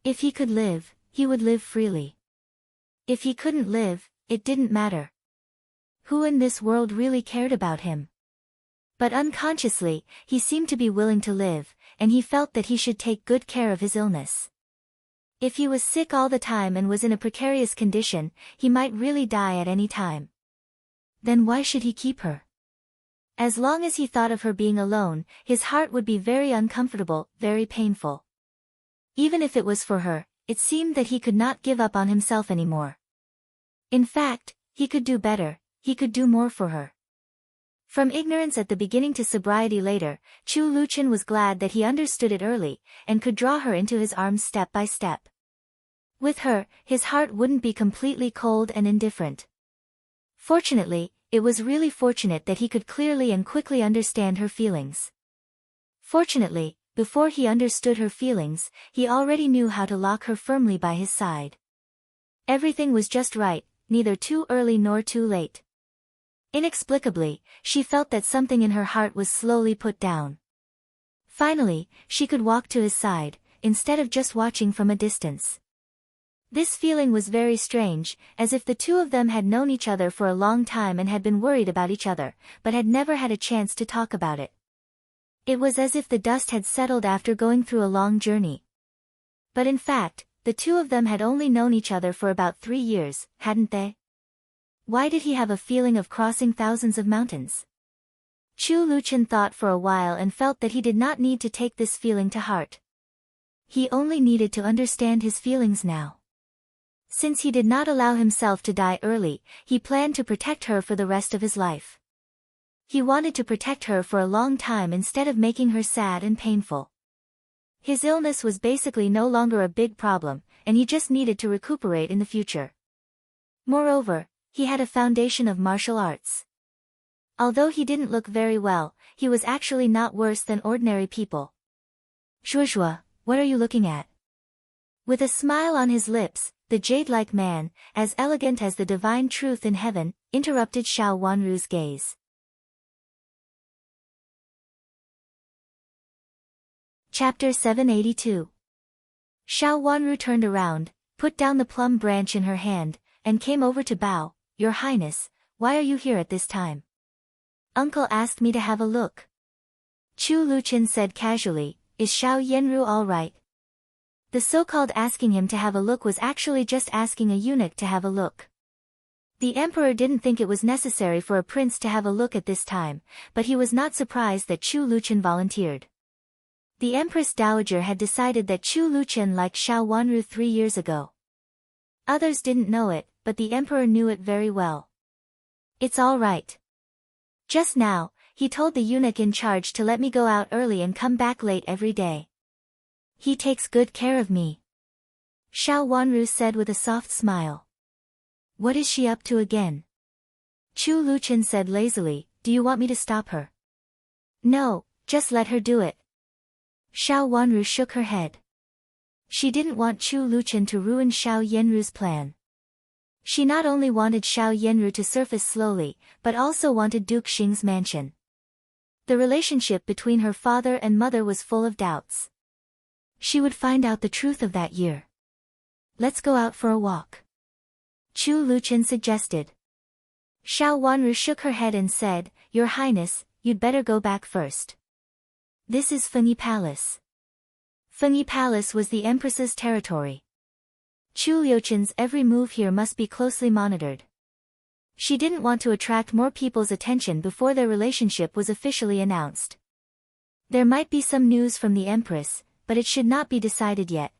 If he could live, he would live freely. If he couldn't live, it didn't matter. Who in this world really cared about him? But unconsciously, he seemed to be willing to live, and he felt that he should take good care of his illness. If he was sick all the time and was in a precarious condition, he might really die at any time. Then why should he keep her? As long as he thought of her being alone, his heart would be very uncomfortable, very painful. Even if it was for her, it seemed that he could not give up on himself anymore. In fact, he could do better, he could do more for her. From ignorance at the beginning to sobriety later, Chu Luchen was glad that he understood it early, and could draw her into his arms step by step. With her, his heart wouldn't be completely cold and indifferent. Fortunately, it was really fortunate that he could clearly and quickly understand her feelings. Fortunately, before he understood her feelings, he already knew how to lock her firmly by his side. Everything was just right, neither too early nor too late. Inexplicably, she felt that something in her heart was slowly put down. Finally, she could walk to his side, instead of just watching from a distance. This feeling was very strange, as if the two of them had known each other for a long time and had been worried about each other, but had never had a chance to talk about it. It was as if the dust had settled after going through a long journey. But in fact, the two of them had only known each other for about 3 years, hadn't they? Why did he have a feeling of crossing thousands of mountains? Chu Luchen thought for a while and felt that he did not need to take this feeling to heart. He only needed to understand his feelings now. Since he did not allow himself to die early, he planned to protect her for the rest of his life. He wanted to protect her for a long time instead of making her sad and painful. His illness was basically no longer a big problem, and he just needed to recuperate in the future. Moreover, he had a foundation of martial arts. Although he didn't look very well, he was actually not worse than ordinary people. Shuozhuo, what are you looking at? With a smile on his lips, the jade-like man, as elegant as the divine truth in heaven, interrupted Xiao Wanru's gaze. Chapter 782. Xiao Wanru turned around, put down the plum branch in her hand, and came over to bow. Your Highness, why are you here at this time? Uncle asked me to have a look. Chu Luchen said casually, is Xiao Yanru all right? The so-called asking him to have a look was actually just asking a eunuch to have a look. The emperor didn't think it was necessary for a prince to have a look at this time, but he was not surprised that Chu Luchen volunteered. The Empress Dowager had decided that Chu Luchen liked Xiao Wanru 3 years ago. Others didn't know it, but the emperor knew it very well. It's all right. Just now, he told the eunuch in charge to let me go out early and come back late every day. He takes good care of me. Xiao Wanru said with a soft smile. What is she up to again? Chu Luchen said lazily, do you want me to stop her? No, just let her do it. Xiao Wanru shook her head. She didn't want Chu Luchen to ruin Xiao Yanru's plan. She not only wanted Xiao Yanru to surface slowly, but also wanted Duke Xing's mansion. The relationship between her father and mother was full of doubts. She would find out the truth of that year. Let's go out for a walk. Chu Luchen suggested. Xiao Wanru shook her head and said, Your Highness, you'd better go back first. This is Fengyi Palace. Fengyi Palace was the Empress's territory. Chu Liuchen's every move here must be closely monitored. She didn't want to attract more people's attention before their relationship was officially announced. There might be some news from the Empress, but it should not be decided yet.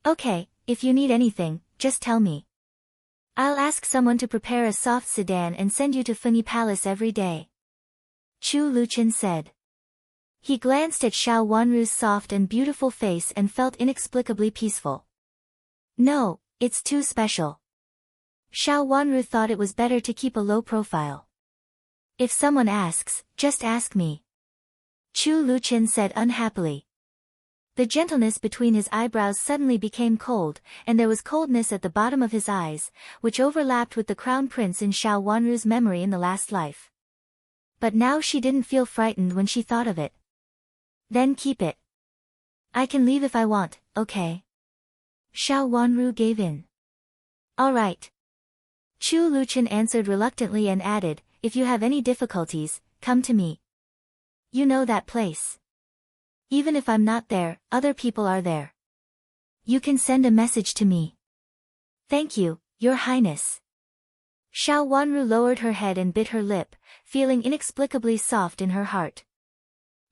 Okay, if you need anything, just tell me. I'll ask someone to prepare a soft sedan and send you to Fengyi Palace every day. Chu Luqian said. He glanced at Xiao Wanru's soft and beautiful face and felt inexplicably peaceful. No, it's too special. Xiao Wanru thought it was better to keep a low profile. If someone asks, just ask me. Chu Luqian said unhappily. The gentleness between his eyebrows suddenly became cold, and there was coldness at the bottom of his eyes, which overlapped with the crown prince in Xiao Wanru's memory in the last life. But now she didn't feel frightened when she thought of it. Then keep it. I can leave if I want, okay? Xiao Wanru gave in. All right. Chu Luqian answered reluctantly and added, if you have any difficulties, come to me. You know that place. Even if I'm not there, other people are there. You can send a message to me. Thank you, Your Highness. Xiao Wanru lowered her head and bit her lip, feeling inexplicably soft in her heart.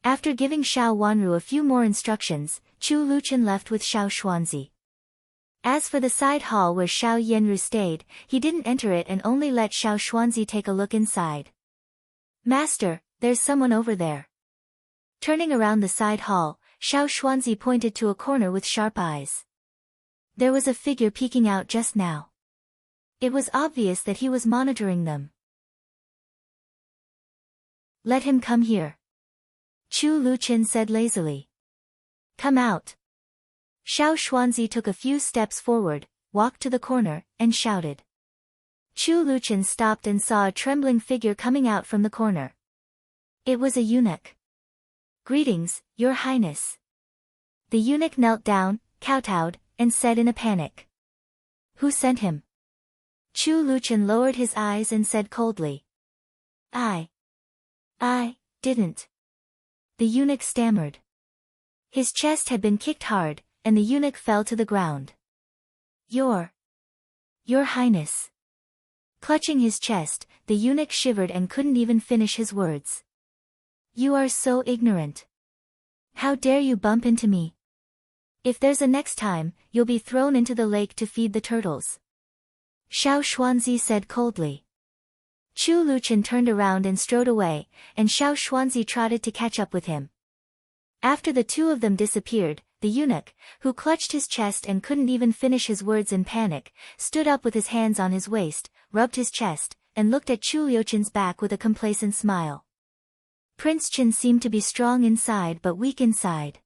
After giving Xiao Wanru a few more instructions, Chu Luqian left with Xiao Xuanzi. As for the side hall where Xiao Yanru stayed, he didn't enter it and only let Xiao Xuanzi take a look inside. Master, there's someone over there. Turning around the side hall, Xiao Xuanzi pointed to a corner with sharp eyes. There was a figure peeking out just now. It was obvious that he was monitoring them. Let him come here. Chu Luqian said lazily. Come out. Xiao Xuanzi took a few steps forward, walked to the corner, and shouted. Chu Luqian stopped and saw a trembling figure coming out from the corner. It was a eunuch. Greetings, Your Highness. The eunuch knelt down, kowtowed, and said in a panic. Who sent him? Chu Luqian lowered his eyes and said coldly. I didn't. The eunuch stammered. His chest had been kicked hard, and the eunuch fell to the ground. Your Highness. Clutching his chest, the eunuch shivered and couldn't even finish his words. You are so ignorant. How dare you bump into me? If there's a next time, you'll be thrown into the lake to feed the turtles. Xiao Xuanzi said coldly. Chu Luqian turned around and strode away, and Xiao Xuanzi trotted to catch up with him. After the two of them disappeared, the eunuch, who clutched his chest and couldn't even finish his words in panic, stood up with his hands on his waist, rubbed his chest, and looked at Chu Luqian's back with a complacent smile. Prince Chen seemed to be strong inside but weak inside.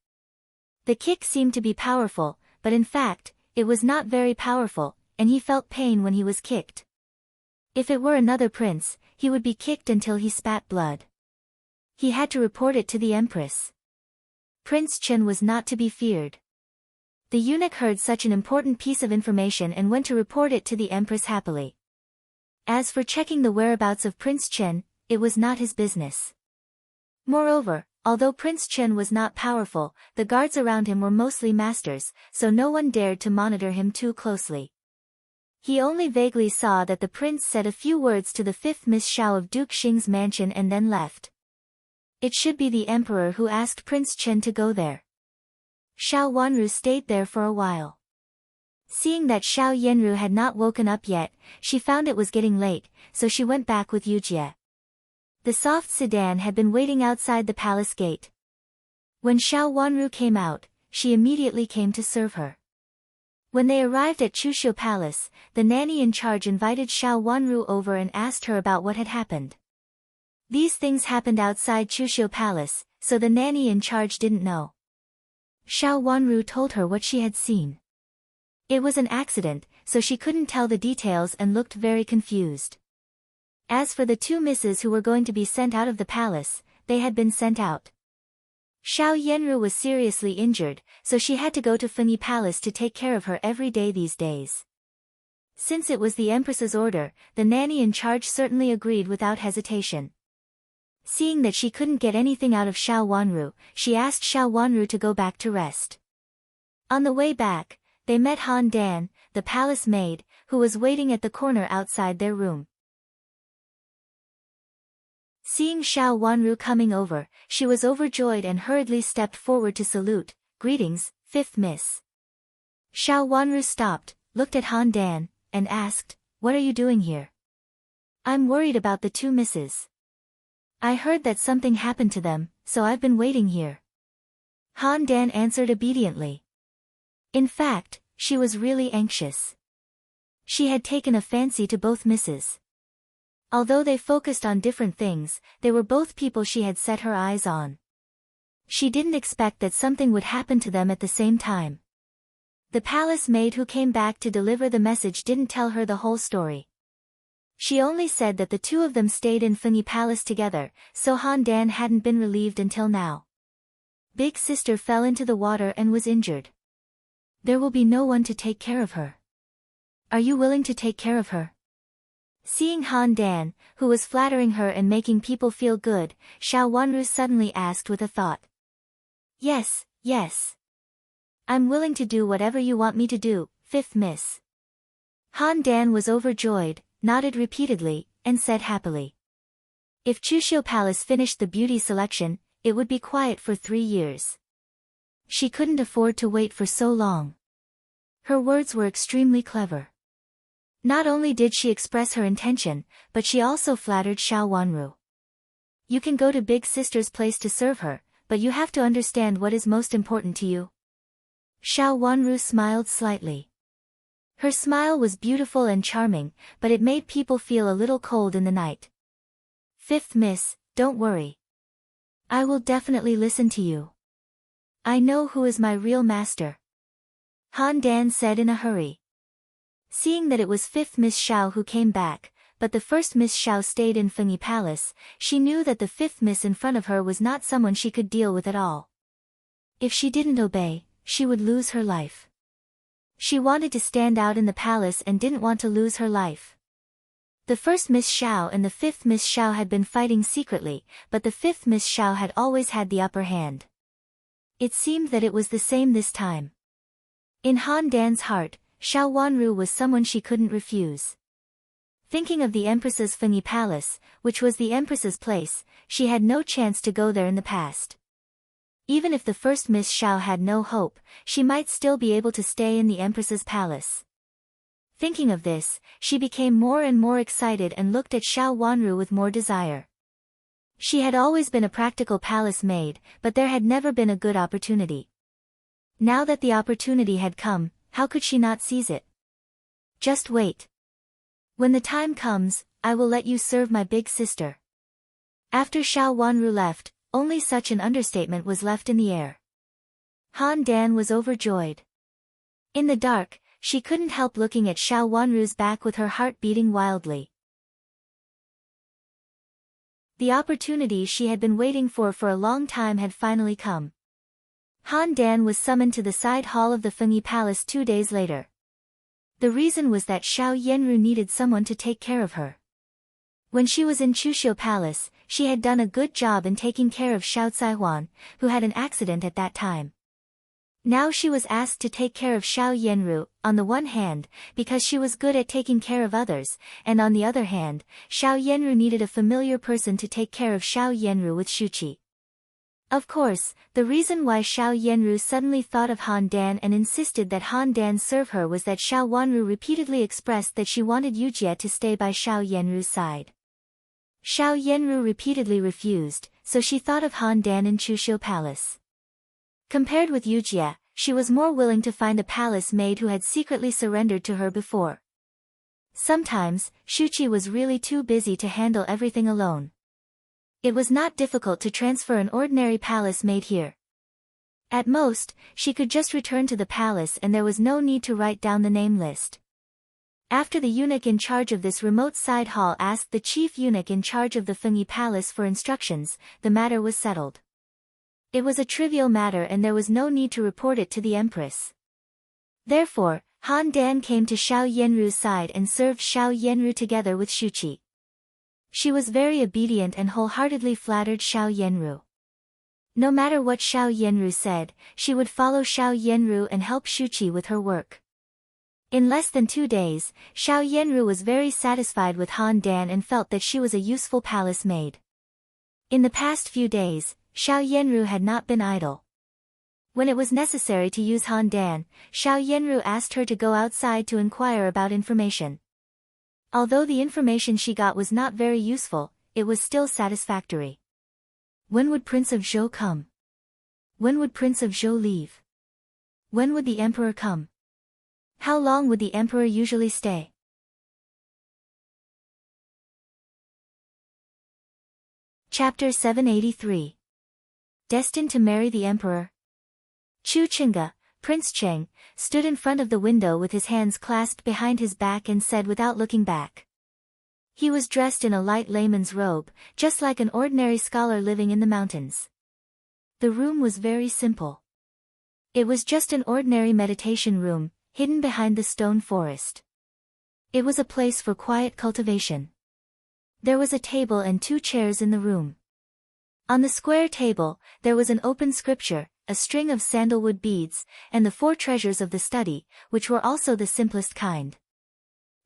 The kick seemed to be powerful, but in fact, it was not very powerful, and he felt pain when he was kicked. If it were another prince, he would be kicked until he spat blood. He had to report it to the Empress. Prince Chen was not to be feared. The eunuch heard such an important piece of information and went to report it to the Empress happily. As for checking the whereabouts of Prince Chen, it was not his business. Moreover, although Prince Chen was not powerful, the guards around him were mostly masters, so no one dared to monitor him too closely. He only vaguely saw that the prince said a few words to the fifth Miss Xiao of Duke Xing's mansion and then left. It should be the emperor who asked Prince Chen to go there. Xiao Wanru stayed there for a while. Seeing that Xiao Yanru had not woken up yet, she found it was getting late, so she went back with Yujie. The soft sedan had been waiting outside the palace gate. When Xiao Wanru came out, she immediately came to serve her. When they arrived at Chuxiu Palace, the nanny in charge invited Xiao Wanru over and asked her about what had happened. These things happened outside Chuxiu Palace, so the nanny in charge didn't know. Xiao Wanru told her what she had seen. It was an accident, so she couldn't tell the details and looked very confused. As for the two misses who were going to be sent out of the palace, they had been sent out. Xiao Yanru was seriously injured, so she had to go to Fengyi Palace to take care of her every day these days. Since it was the Empress's order, the nanny in charge certainly agreed without hesitation. Seeing that she couldn't get anything out of Xiao Wanru, she asked Xiao Wanru to go back to rest. On the way back, they met Han Dan, the palace maid, who was waiting at the corner outside their room. Seeing Xiao Wanru coming over, she was overjoyed and hurriedly stepped forward to salute. "Greetings, fifth miss." Xiao Wanru stopped, looked at Han Dan, and asked, "What are you doing here?" "I'm worried about the two misses. I heard that something happened to them, so I've been waiting here." Han Dan answered obediently. In fact, she was really anxious. She had taken a fancy to both misses. Although they focused on different things, they were both people she had set her eyes on. She didn't expect that something would happen to them at the same time. The palace maid who came back to deliver the message didn't tell her the whole story. She only said that the two of them stayed in Fengyi Palace together, so Han Dan hadn't been relieved until now. Big sister fell into the water and was injured. There will be no one to take care of her. Are you willing to take care of her? Seeing Han Dan, who was flattering her and making people feel good, Xiao Wanru suddenly asked with a thought. Yes, yes. I'm willing to do whatever you want me to do, fifth miss. Han Dan was overjoyed, nodded repeatedly, and said happily. If Chuxiu Palace finished the beauty selection, it would be quiet for 3 years. She couldn't afford to wait for so long. Her words were extremely clever. Not only did she express her intention, but she also flattered Xiao Wanru. You can go to Big Sister's place to serve her, but you have to understand what is most important to you. Xiao Wanru smiled slightly. Her smile was beautiful and charming, but it made people feel a little cold in the night. Fifth miss, don't worry. I will definitely listen to you. I know who is my real master. Han Dan said in a hurry. Seeing that it was fifth Miss Xiao who came back, but the first Miss Xiao stayed in Fengyi Palace, she knew that the fifth miss in front of her was not someone she could deal with at all. If she didn't obey, she would lose her life. She wanted to stand out in the palace and didn't want to lose her life. The first Miss Xiao and the fifth Miss Xiao had been fighting secretly, but the fifth Miss Xiao had always had the upper hand. It seemed that it was the same this time. In Han Dan's heart, Xiao Wanru was someone she couldn't refuse. Thinking of the Empress's Fengyi Palace, which was the Empress's place, she had no chance to go there in the past. Even if the first Miss Xiao had no hope, she might still be able to stay in the Empress's palace. Thinking of this, she became more and more excited and looked at Xiao Wanru with more desire. She had always been a practical palace maid, but there had never been a good opportunity. Now that the opportunity had come, how could she not seize it? Just wait. When the time comes, I will let you serve my big sister. After Xiao Wanru left, only such an understatement was left in the air. Han Dan was overjoyed. In the dark, she couldn't help looking at Xiao Wanru's back with her heart beating wildly. The opportunity she had been waiting for a long time had finally come. Han Dan was summoned to the side hall of the Fengyi Palace 2 days later. The reason was that Xiao Yenru needed someone to take care of her. When she was in Chuxiu Palace, she had done a good job in taking care of Xiao Caihuan, who had an accident at that time. Now she was asked to take care of Xiao Yenru, on the one hand, because she was good at taking care of others, and on the other hand, Xiao Yenru needed a familiar person to take care of Xiao Yenru with Shuqi. Of course, the reason why Xiao Yenru suddenly thought of Han Dan and insisted that Han Dan serve her was that Xiao Wanru repeatedly expressed that she wanted Yujie to stay by Xiao Yenru's side. Xiao Yenru repeatedly refused, so she thought of Han Dan in Chuxiu Palace. Compared with Yujie, she was more willing to find a palace maid who had secretly surrendered to her before. Sometimes, Shuqi was really too busy to handle everything alone. It was not difficult to transfer an ordinary palace maid here. At most, she could just return to the palace and there was no need to write down the name list. After the eunuch in charge of this remote side hall asked the chief eunuch in charge of the Fengyi Palace for instructions, the matter was settled. It was a trivial matter and there was no need to report it to the Empress. Therefore, Han Dan came to Xiao Yenru's side and served Xiao Yenru together with Shuqi. She was very obedient and wholeheartedly flattered Xiao Yenru. No matter what Xiao Yenru said, she would follow Xiao Yenru and help Shuqi with her work. In less than 2 days, Xiao Yenru was very satisfied with Han Dan and felt that she was a useful palace maid. In the past few days, Xiao Yanru had not been idle. When it was necessary to use Han Dan, Xiao Yanru asked her to go outside to inquire about information. Although the information she got was not very useful, it was still satisfactory. When would Prince of Zhou come? When would Prince of Zhou leave? When would the Emperor come? How long would the Emperor usually stay? Chapter 783. Destined to marry the Emperor. Chu Chenga, Prince Cheng, stood in front of the window with his hands clasped behind his back and said without looking back. He was dressed in a light layman's robe, just like an ordinary scholar living in the mountains. The room was very simple. It was just an ordinary meditation room, hidden behind the stone forest. It was a place for quiet cultivation. There was a table and 2 chairs in the room. On the square table, there was an open scripture, a string of sandalwood beads, and the 4 treasures of the study, which were also the simplest kind.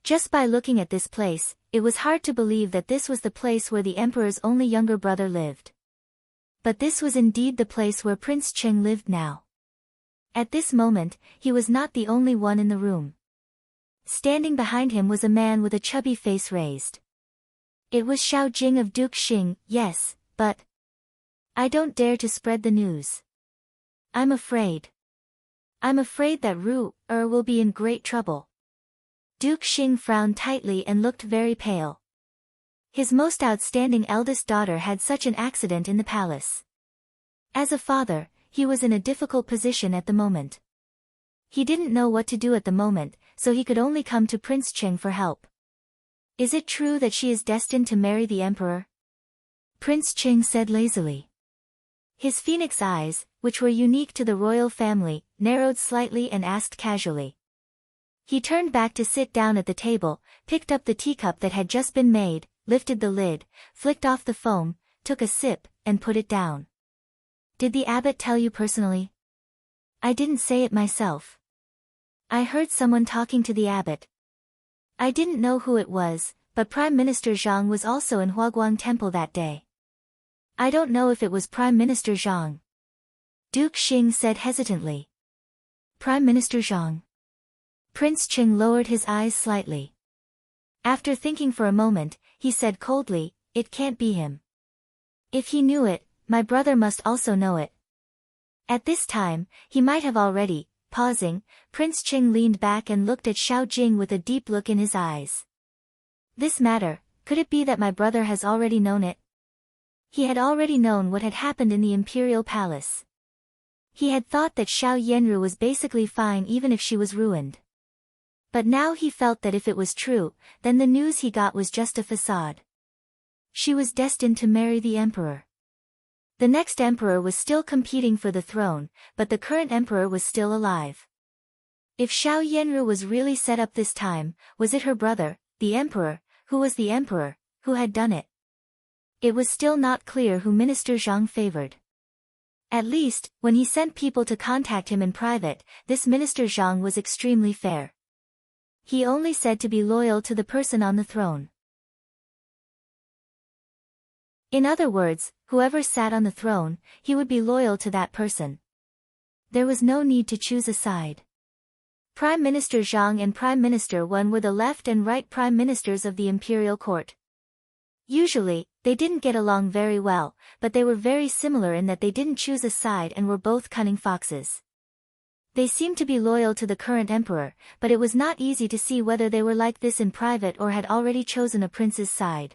Just by looking at this place, it was hard to believe that this was the place where the Emperor's only younger brother lived. But this was indeed the place where Prince Cheng lived now. At this moment, he was not the only one in the room. Standing behind him was a man with a chubby face raised. It was Xiao Jing of Duke Xing, yes, but I don't dare to spread the news. I'm afraid that Ru will be in great trouble. Duke Xing frowned tightly and looked very pale. His most outstanding eldest daughter had such an accident in the palace. As a father, he was in a difficult position at the moment. He didn't know what to do at the moment, so he could only come to Prince Cheng for help. Is it true that she is destined to marry the Emperor? Prince Cheng said lazily. His phoenix eyes, which were unique to the royal family, narrowed slightly and asked casually. He turned back to sit down at the table, picked up the teacup that had just been made, lifted the lid, flicked off the foam, took a sip, and put it down. Did the abbot tell you personally? I didn't say it myself. I heard someone talking to the abbot. I didn't know who it was, but Prime Minister Zhang was also in Huaguang Temple that day. I don't know if it was Prime Minister Zhang. Duke Xing said hesitantly. Prime Minister Zhang. Prince Cheng lowered his eyes slightly. After thinking for a moment, he said coldly, it can't be him. If he knew it, my brother must also know it. At this time, he might have already. Pausing, Prince Cheng leaned back and looked at Xiao Jing with a deep look in his eyes. This matter, could it be that my brother has already known it? He had already known what had happened in the imperial palace. He had thought that Xiao Yanru was basically fine even if she was ruined. But now he felt that if it was true, then the news he got was just a facade. She was destined to marry the Emperor. The next emperor was still competing for the throne, but the current emperor was still alive. If Xiao Yanru was really set up this time, was it her brother, the emperor, who was the emperor, who had done it? It was still not clear who Minister Zhang favored. At least, when he sent people to contact him in private, this Minister Zhang was extremely fair. He only said to be loyal to the person on the throne. In other words, whoever sat on the throne, he would be loyal to that person. There was no need to choose a side. Prime Minister Zhang and Prime Minister Wen were the left and right prime ministers of the imperial court. Usually, they didn't get along very well, but they were very similar in that they didn't choose a side and were both cunning foxes. They seemed to be loyal to the current emperor, but it was not easy to see whether they were like this in private or had already chosen a prince's side.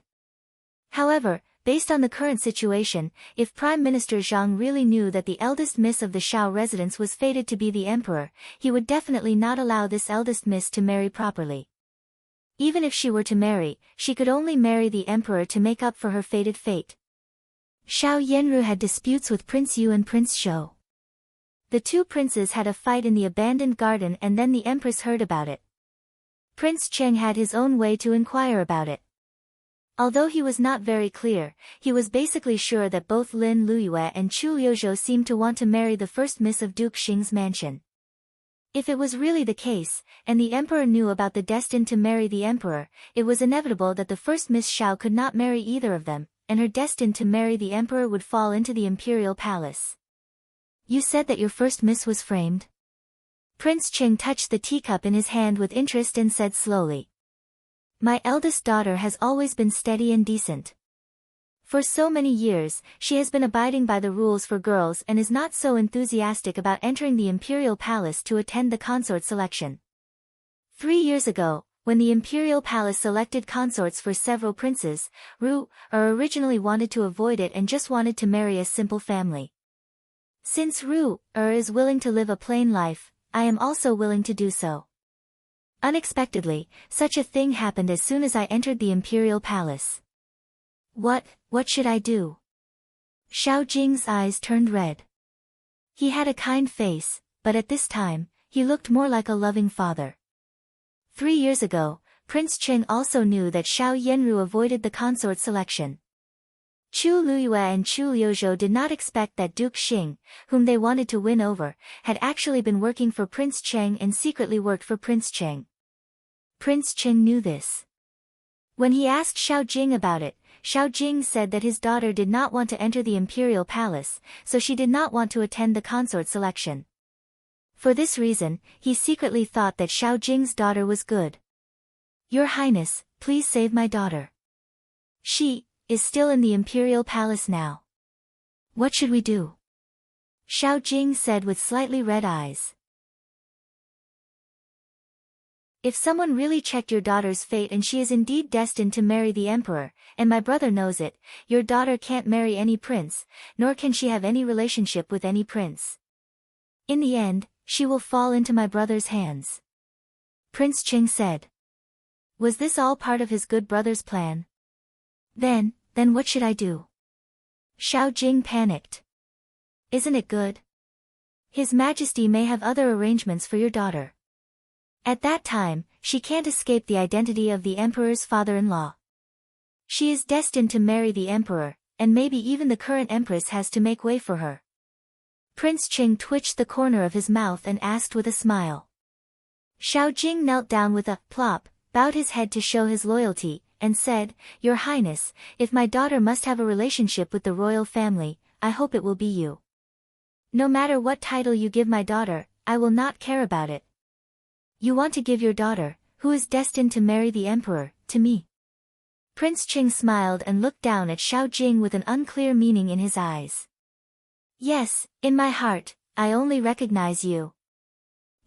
However, based on the current situation, if Prime Minister Zhang really knew that the eldest miss of the Shao residence was fated to be the emperor, he would definitely not allow this eldest miss to marry properly. Even if she were to marry, she could only marry the emperor to make up for her fated fate. Xiao Yanru had disputes with Prince Yu and Prince Zhou. The 2 princes had a fight in the abandoned garden and then the empress heard about it. Prince Cheng had his own way to inquire about it. Although he was not very clear, he was basically sure that both Lin Luyue and Chu Liuzhou seemed to want to marry the first miss of Duke Xing's mansion. If it was really the case, and the emperor knew about the destined to marry the emperor, it was inevitable that the first Miss Xiao could not marry either of them, and her destined to marry the emperor would fall into the imperial palace. You said that your first miss was framed? Prince Ching touched the teacup in his hand with interest and said slowly. My eldest daughter has always been steady and decent. For so many years, she has been abiding by the rules for girls and is not so enthusiastic about entering the imperial palace to attend the consort selection. 3 years ago, when the imperial palace selected consorts for several princes, Ru originally wanted to avoid it and just wanted to marry a simple family. Since Ru is willing to live a plain life, I am also willing to do so. Unexpectedly, such a thing happened as soon as I entered the imperial palace. What should I do? Xiao Jing's eyes turned red. He had a kind face, but at this time, he looked more like a loving father. 3 years ago, Prince Ching also knew that Xiao Yanru avoided the consort selection. Chu Luyue and Chu Liuzhou did not expect that Duke Xing, whom they wanted to win over, had actually been working for Prince Cheng and secretly worked for Prince Cheng. Prince Cheng knew this. When he asked Xiao Jing about it, Xiao Jing said that his daughter did not want to enter the imperial palace, so she did not want to attend the consort selection. For this reason, he secretly thought that Xiao Jing's daughter was good. Your Highness, please save my daughter. She is still in the imperial palace now. What should we do? Xiao Jing said with slightly red eyes. If someone really checked your daughter's fate and she is indeed destined to marry the emperor, and my brother knows it, your daughter can't marry any prince, nor can she have any relationship with any prince. In the end, she will fall into my brother's hands. Prince Ching said. Was this all part of his good brother's plan? Then what should I do? Xiao Jing panicked. Isn't it good? His Majesty may have other arrangements for your daughter. At that time, she can't escape the identity of the emperor's father-in-law. She is destined to marry the emperor, and maybe even the current empress has to make way for her. Prince Ching twitched the corner of his mouth and asked with a smile. Xiao Jing knelt down with a plop, bowed his head to show his loyalty, and said, Your Highness, if my daughter must have a relationship with the royal family, I hope it will be you. No matter what title you give my daughter, I will not care about it. You want to give your daughter, who is destined to marry the emperor, to me. Prince Ching smiled and looked down at Xiao Jing with an unclear meaning in his eyes. Yes, in my heart, I only recognize you.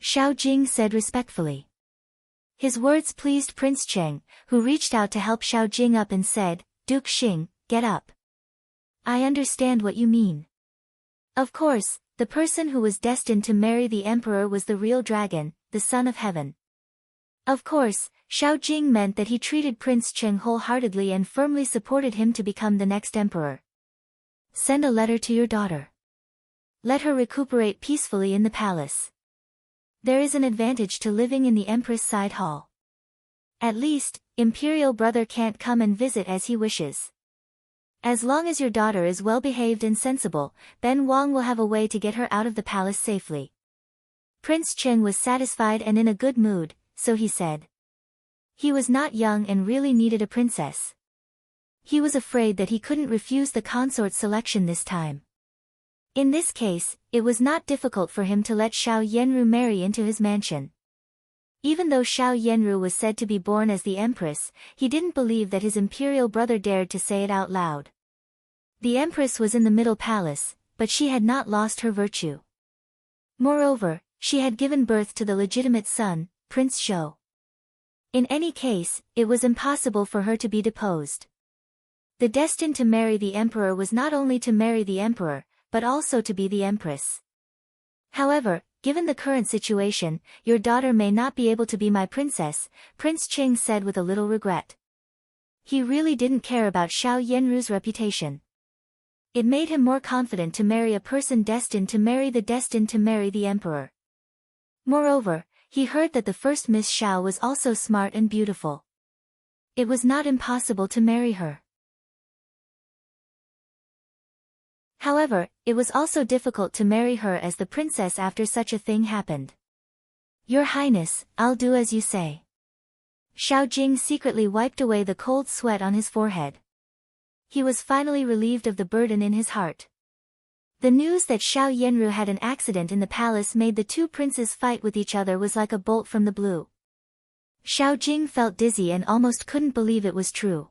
Xiao Jing said respectfully. His words pleased Prince Cheng, who reached out to help Xiao Jing up and said, Duke Xing, get up. I understand what you mean. Of course, the person who was destined to marry the emperor was the real dragon, the son of heaven. Of course, Xiao Jing meant that he treated Prince Cheng wholeheartedly and firmly supported him to become the next emperor. Send a letter to your daughter. Let her recuperate peacefully in the palace. There is an advantage to living in the empress side hall. At least, imperial brother can't come and visit as he wishes. As long as your daughter is well behaved and sensible, Ben Wang will have a way to get her out of the palace safely. Prince Cheng was satisfied and in a good mood, so he said. He was not young and really needed a princess. He was afraid that he couldn't refuse the consort selection this time. In this case, it was not difficult for him to let Xiao Yanru marry into his mansion. Even though Xiao Yanru was said to be born as the empress, he didn't believe that his imperial brother dared to say it out loud. The empress was in the middle palace, but she had not lost her virtue. Moreover, she had given birth to the legitimate son, Prince Zhou. In any case, it was impossible for her to be deposed. The destined to marry the emperor was not only to marry the emperor, but also to be the empress. However, given the current situation, your daughter may not be able to be my princess, Prince Ching said with a little regret. He really didn't care about Xiao Yanru's reputation. It made him more confident to marry a person destined to marry the emperor. Moreover, he heard that the first Miss Xiao was also smart and beautiful. It was not impossible to marry her. However, it was also difficult to marry her as the princess after such a thing happened. Your Highness, I'll do as you say. Xiao Jing secretly wiped away the cold sweat on his forehead. He was finally relieved of the burden in his heart. The news that Xiao Yanru had an accident in the palace made the two princes fight with each other was like a bolt from the blue. Xiao Jing felt dizzy and almost couldn't believe it was true.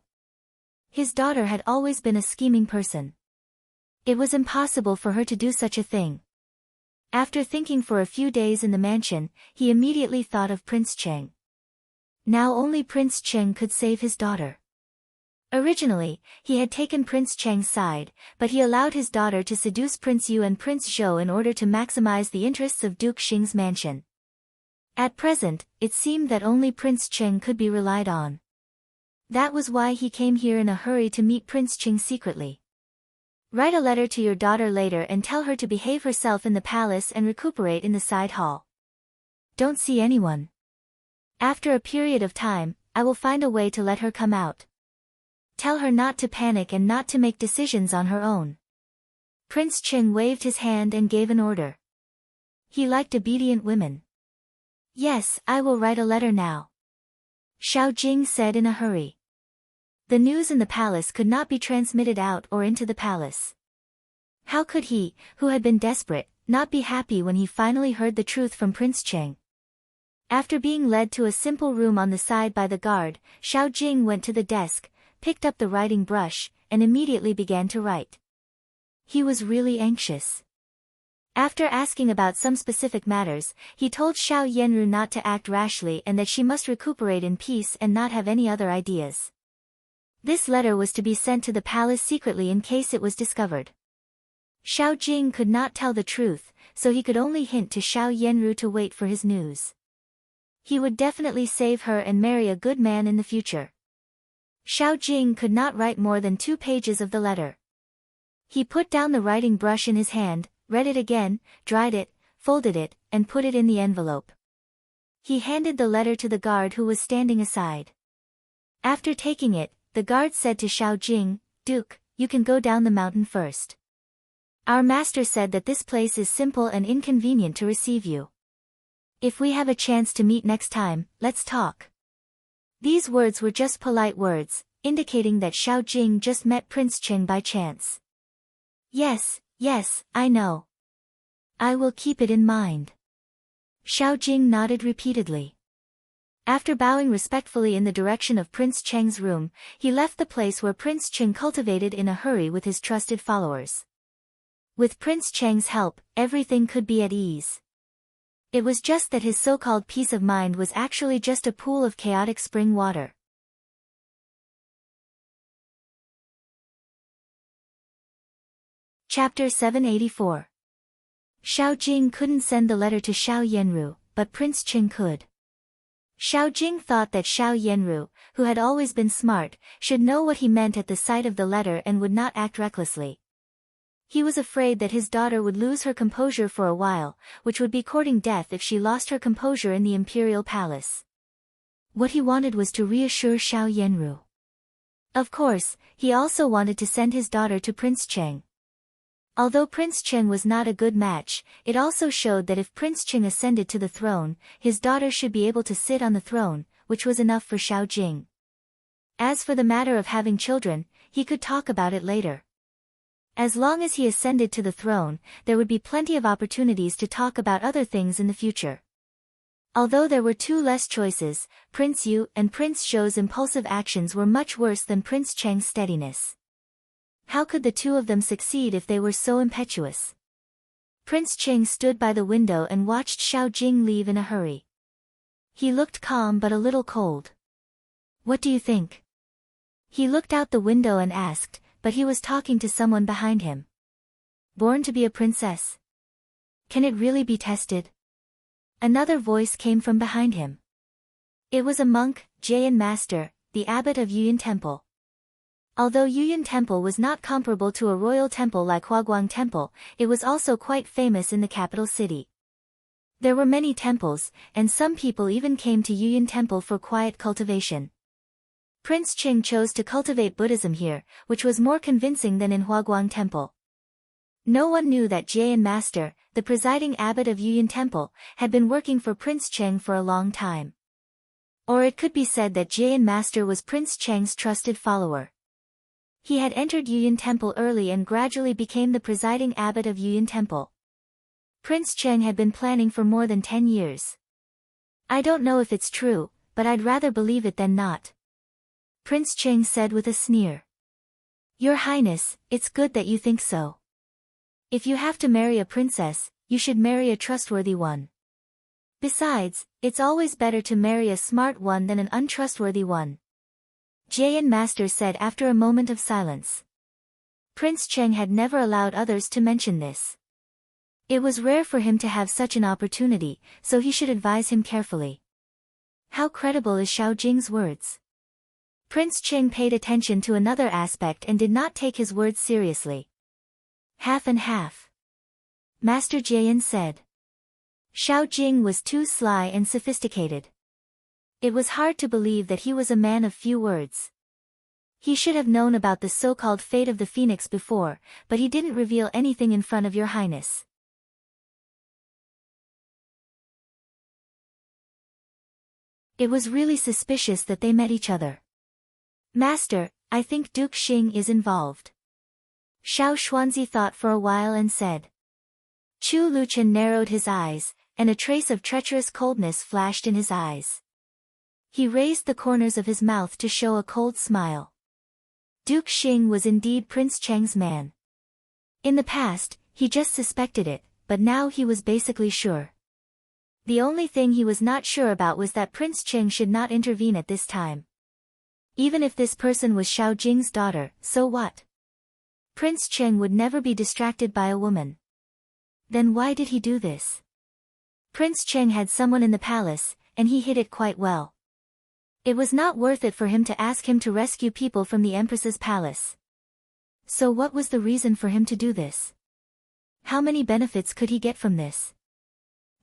His daughter had always been a scheming person. It was impossible for her to do such a thing. After thinking for a few days in the mansion, he immediately thought of Prince Cheng. Now only Prince Cheng could save his daughter. Originally, he had taken Prince Cheng's side, but he allowed his daughter to seduce Prince Yu and Prince Zhou in order to maximize the interests of Duke Xing's mansion. At present, it seemed that only Prince Cheng could be relied on. That was why he came here in a hurry to meet Prince Cheng secretly. Write a letter to your daughter later and tell her to behave herself in the palace and recuperate in the side hall. Don't see anyone. After a period of time, I will find a way to let her come out. Tell her not to panic and not to make decisions on her own. Prince Cheng waved his hand and gave an order. He liked obedient women. Yes, I will write a letter now. Xiao Jing said in a hurry. The news in the palace could not be transmitted out or into the palace. How could he, who had been desperate, not be happy when he finally heard the truth from Prince Cheng? After being led to a simple room on the side by the guard, Xiao Jing went to the desk, picked up the writing brush, and immediately began to write. He was really anxious. After asking about some specific matters, he told Xiao Yanru not to act rashly and that she must recuperate in peace and not have any other ideas. This letter was to be sent to the palace secretly in case it was discovered. Xiao Jing could not tell the truth, so he could only hint to Xiao Yanru to wait for his news. He would definitely save her and marry a good man in the future. Xiao Jing could not write more than 2 pages of the letter. He put down the writing brush in his hand, read it again, dried it, folded it, and put it in the envelope. He handed the letter to the guard who was standing aside. After taking it, the guard said to Xiao Jing, "Duke, you can go down the mountain first. Our master said that this place is simple and inconvenient to receive you. If we have a chance to meet next time, let's talk." These words were just polite words, indicating that Xiao Jing just met Prince Cheng by chance. Yes, I know. I will keep it in mind. Xiao Jing nodded repeatedly. After bowing respectfully in the direction of Prince Cheng's room, he left the place where Prince Cheng cultivated in a hurry with his trusted followers. With Prince Cheng's help, everything could be at ease. It was just that his so-called peace of mind was actually just a pool of chaotic spring water. Chapter 784. Xiao Jing couldn't send the letter to Xiao Yanru, but Prince Cheng could. Xiao Jing thought that Xiao Yanru, who had always been smart, should know what he meant at the sight of the letter and would not act recklessly. He was afraid that his daughter would lose her composure for a while, which would be courting death if she lost her composure in the imperial palace. What he wanted was to reassure Xiao Yanru. Of course, he also wanted to send his daughter to Prince Cheng. Although Prince Cheng was not a good match, it also showed that if Prince Cheng ascended to the throne, his daughter should be able to sit on the throne, which was enough for Xiao Jing. As for the matter of having children, he could talk about it later. As long as he ascended to the throne, there would be plenty of opportunities to talk about other things in the future. Although there were 2 less choices, Prince Yu and Prince Zhou's impulsive actions were much worse than Prince Cheng's steadiness. How could the 2 of them succeed if they were so impetuous? Prince Cheng stood by the window and watched Xiao Jing leave in a hurry. He looked calm but a little cold. "What do you think?" He looked out the window and asked, but he was talking to someone behind him. "Born to be a princess? Can it really be tested?" Another voice came from behind him. It was a monk, Jayan Master, the abbot of Yuyan Temple. Although Yuyan Temple was not comparable to a royal temple like Huaguang Temple, it was also quite famous in the capital city. There were many temples, and some people even came to Yuyan Temple for quiet cultivation. Prince Cheng chose to cultivate Buddhism here, which was more convincing than in Huaguang Temple. No one knew that Jayan Master, the presiding abbot of Yuyan Temple, had been working for Prince Cheng for a long time. Or it could be said that Jayan Master was Prince Cheng's trusted follower. He had entered Yuyan Temple early and gradually became the presiding abbot of Yuyan Temple. Prince Cheng had been planning for more than 10 years. I don't know if it's true, but I'd rather believe it than not. Prince Cheng said with a sneer. Your Highness, it's good that you think so. If you have to marry a princess, you should marry a trustworthy one. Besides, it's always better to marry a smart one than an untrustworthy one. Jayan Master said after a moment of silence. Prince Cheng had never allowed others to mention this. It was rare for him to have such an opportunity, so he should advise him carefully. How credible is Xiao Jing's words? Prince Cheng paid attention to another aspect and did not take his words seriously. Half and half. Master Jayan said. Xiao Jing was too sly and sophisticated. It was hard to believe that he was a man of few words. He should have known about the so-called fate of the phoenix before, but he didn't reveal anything in front of your highness. It was really suspicious that they met each other. Master, I think Duke Xing is involved. Xiao Xuanzi thought for a while and said. Chu Luchen narrowed his eyes, and a trace of treacherous coldness flashed in his eyes. He raised the corners of his mouth to show a cold smile. Duke Xing was indeed Prince Cheng's man. In the past, he just suspected it, but now he was basically sure. The only thing he was not sure about was that Prince Cheng should not intervene at this time. Even if this person was Xiao Jing's daughter, so what? Prince Cheng would never be distracted by a woman. Then why did he do this? Prince Cheng had someone in the palace, and he hid it quite well. It was not worth it for him to ask him to rescue people from the Empress's palace. So what was the reason for him to do this? How many benefits could he get from this?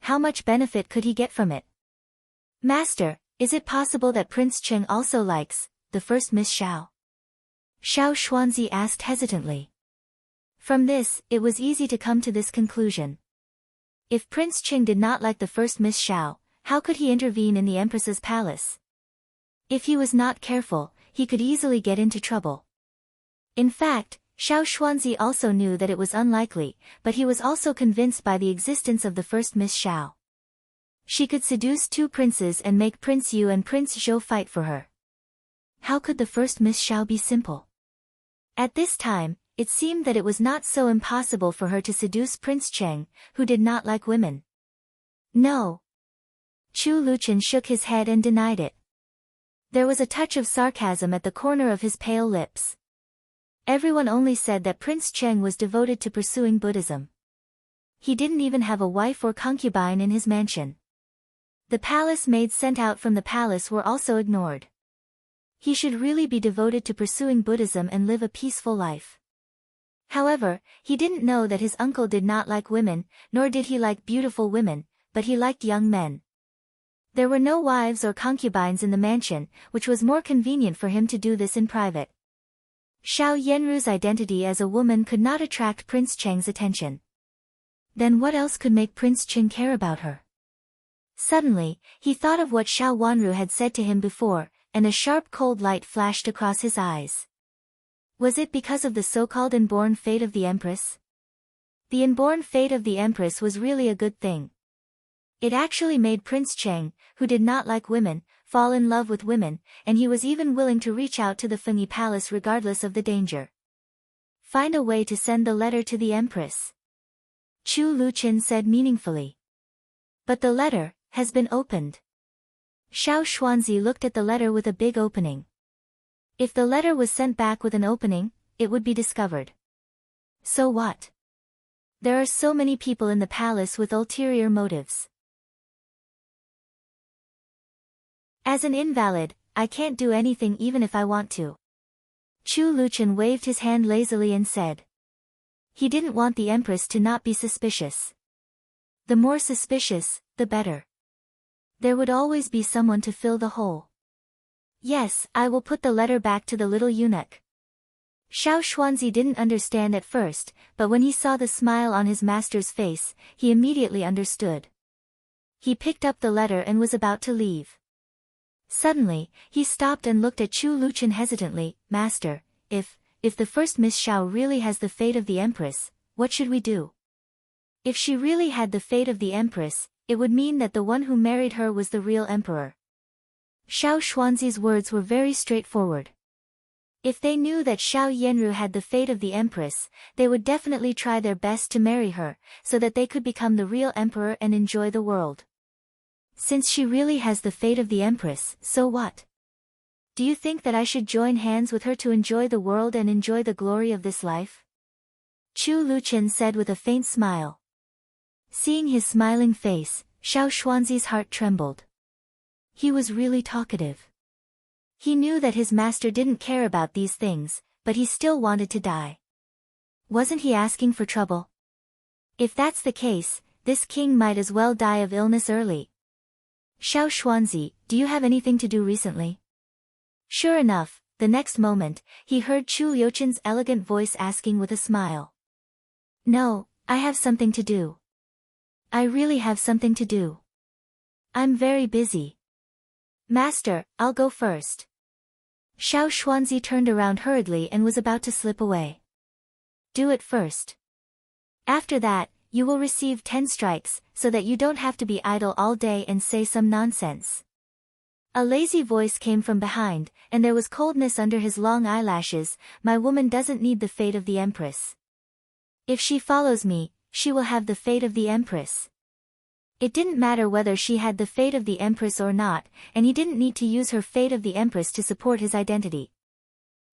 How much benefit could he get from it? Master, is it possible that Prince Cheng also likes the first Miss Xiao? Xiao Xuanzi asked hesitantly. From this, it was easy to come to this conclusion. If Prince Cheng did not like the first Miss Xiao, how could he intervene in the Empress's palace? If he was not careful, he could easily get into trouble. In fact, Xiao Xuanzi also knew that it was unlikely, but he was also convinced by the existence of the first Miss Xiao. She could seduce two princes and make Prince Yu and Prince Zhou fight for her. How could the first Miss Xiao be simple? At this time, it seemed that it was not so impossible for her to seduce Prince Cheng, who did not like women. No. Chu Luchen shook his head and denied it. There was a touch of sarcasm at the corner of his pale lips. Everyone only said that Prince Cheng was devoted to pursuing Buddhism. He didn't even have a wife or concubine in his mansion. The palace maids sent out from the palace were also ignored. He should really be devoted to pursuing Buddhism and live a peaceful life. However, he didn't know that his uncle did not like women, nor did he like beautiful women, but he liked young men. There were no wives or concubines in the mansion, which was more convenient for him to do this in private. Xiao Yenru's identity as a woman could not attract Prince Cheng's attention. Then what else could make Prince Cheng care about her? Suddenly, he thought of what Xiao Wanru had said to him before, and a sharp cold light flashed across his eyes. Was it because of the so-called inborn fate of the Empress? The inborn fate of the Empress was really a good thing. It actually made Prince Cheng, who did not like women, fall in love with women, and he was even willing to reach out to the Fengyi Palace regardless of the danger. Find a way to send the letter to the Empress. Chu Luchen said meaningfully. But the letter has been opened. Xiao Xuanzi looked at the letter with a big opening. If the letter was sent back with an opening, it would be discovered. So what? There are so many people in the palace with ulterior motives. As an invalid, I can't do anything even if I want to. Chu Luchen waved his hand lazily and said. He didn't want the Empress to not be suspicious. The more suspicious, the better. There would always be someone to fill the hole. Yes, I will put the letter back to the little eunuch. Xiao Xuanzi didn't understand at first, but when he saw the smile on his master's face, he immediately understood. He picked up the letter and was about to leave. Suddenly, he stopped and looked at Chu Luchen hesitantly. Master, if if the first Miss Xiao really has the fate of the Empress, what should we do? If she really had the fate of the Empress, it would mean that the one who married her was the real emperor. Xiao Xuanzi's words were very straightforward. If they knew that Xiao Yanru had the fate of the Empress, they would definitely try their best to marry her, so that they could become the real emperor and enjoy the world. Since she really has the fate of the Empress, so what? Do you think that I should join hands with her to enjoy the world and enjoy the glory of this life? Chu Luqian said with a faint smile. Seeing his smiling face, Xiao Xuanzi's heart trembled. He was really talkative. He knew that his master didn't care about these things, but he still wanted to die. Wasn't he asking for trouble? If that's the case, this king might as well die of illness early. Xiao Xuanzi, do you have anything to do recently? Sure enough, the next moment, he heard Chu Liuqian's elegant voice asking with a smile. No, I have something to do. I really have something to do. I'm very busy. Master, I'll go first. Xiao Xuanzi turned around hurriedly and was about to slip away. Do it first. After that, you will receive 10 strikes, so that you don't have to be idle all day and say some nonsense. A lazy voice came from behind, and there was coldness under his long eyelashes. My woman doesn't need the fate of the Empress. If she follows me, she will have the fate of the Empress. It didn't matter whether she had the fate of the Empress or not, and he didn't need to use her fate of the Empress to support his identity.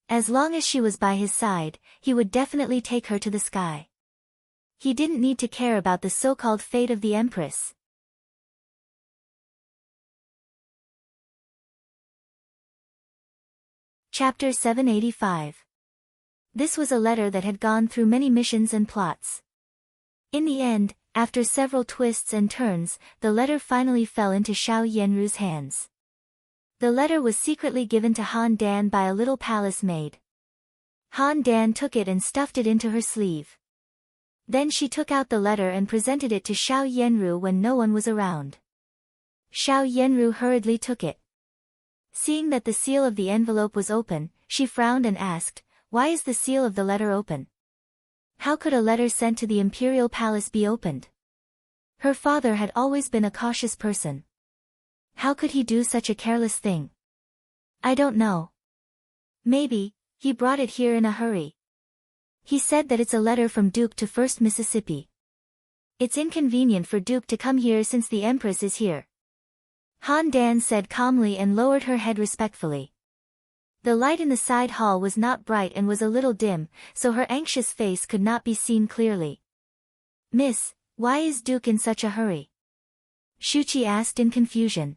As long as she was by his side, he would definitely take her to the sky. He didn't need to care about the so-called fate of the Empress. Chapter 785. This was a letter that had gone through many missions and plots. In the end, after several twists and turns, the letter finally fell into Xiao Yanru's hands. The letter was secretly given to Han Dan by a little palace maid. Han Dan took it and stuffed it into her sleeve. Then she took out the letter and presented it to Xiao Yanru when no one was around. Xiao Yanru hurriedly took it. Seeing that the seal of the envelope was open, she frowned and asked, "Why is the seal of the letter open? How could a letter sent to the imperial palace be opened?" Her father had always been a cautious person. How could he do such a careless thing? I don't know. Maybe, he brought it here in a hurry. He said that it's a letter from Duke to First Mississippi. It's inconvenient for Duke to come here since the Empress is here. Han Dan said calmly and lowered her head respectfully. The light in the side hall was not bright and was a little dim, so her anxious face could not be seen clearly. Miss, why is Duke in such a hurry? Shuqi asked in confusion.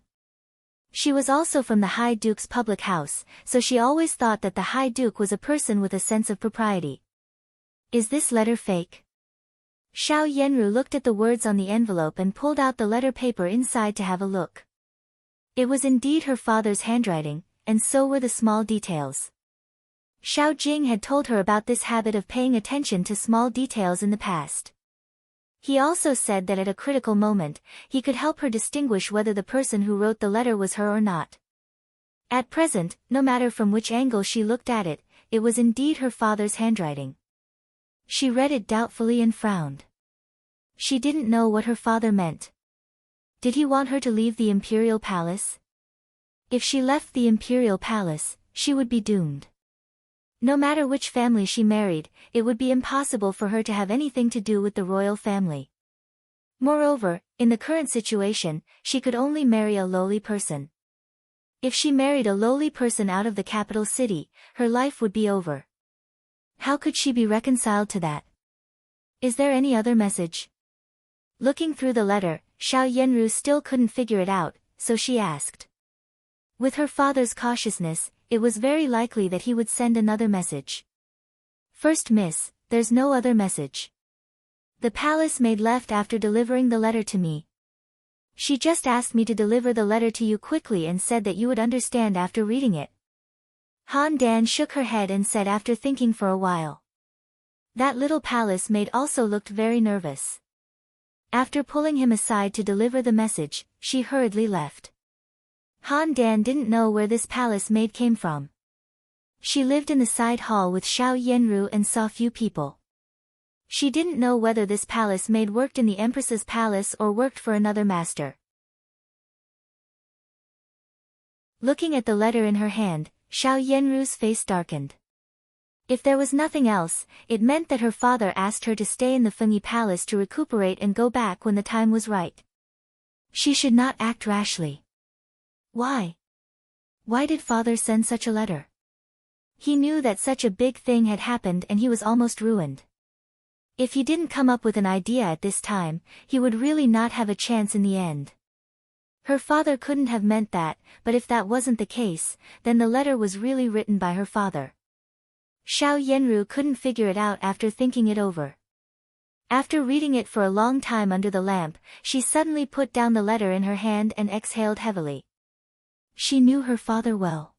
She was also from the High Duke's public house, so she always thought that the High Duke was a person with a sense of propriety. Is this letter fake? Xiao Yanru looked at the words on the envelope and pulled out the letter paper inside to have a look. It was indeed her father's handwriting, and so were the small details. Xiao Jing had told her about this habit of paying attention to small details in the past. He also said that at a critical moment, he could help her distinguish whether the person who wrote the letter was her or not. At present, no matter from which angle she looked at it, it was indeed her father's handwriting. She read it doubtfully and frowned. She didn't know what her father meant. Did he want her to leave the imperial palace? If she left the imperial palace, she would be doomed. No matter which family she married, it would be impossible for her to have anything to do with the royal family. Moreover, in the current situation, she could only marry a lowly person. If she married a lowly person out of the capital city, her life would be over. How could she be reconciled to that? Is there any other message? Looking through the letter, Xiao Yanru still couldn't figure it out, so she asked. With her father's cautiousness, it was very likely that he would send another message. First miss, there's no other message. The palace maid left after delivering the letter to me. She just asked me to deliver the letter to you quickly and said that you would understand after reading it. Han Dan shook her head and said after thinking for a while. That little palace maid also looked very nervous. After pulling him aside to deliver the message, she hurriedly left. Han Dan didn't know where this palace maid came from. She lived in the side hall with Xiao Yenru and saw few people. She didn't know whether this palace maid worked in the Empress's palace or worked for another master. Looking at the letter in her hand, Xiao Yenru's face darkened. If there was nothing else, it meant that her father asked her to stay in the Fengyi Palace to recuperate and go back when the time was right. She should not act rashly. Why? Why did father send such a letter? He knew that such a big thing had happened and he was almost ruined. If he didn't come up with an idea at this time, he would really not have a chance in the end. Her father couldn't have meant that, but if that wasn't the case, then the letter was really written by her father. Xiao Yenru couldn't figure it out after thinking it over. After reading it for a long time under the lamp, she suddenly put down the letter in her hand and exhaled heavily. She knew her father well.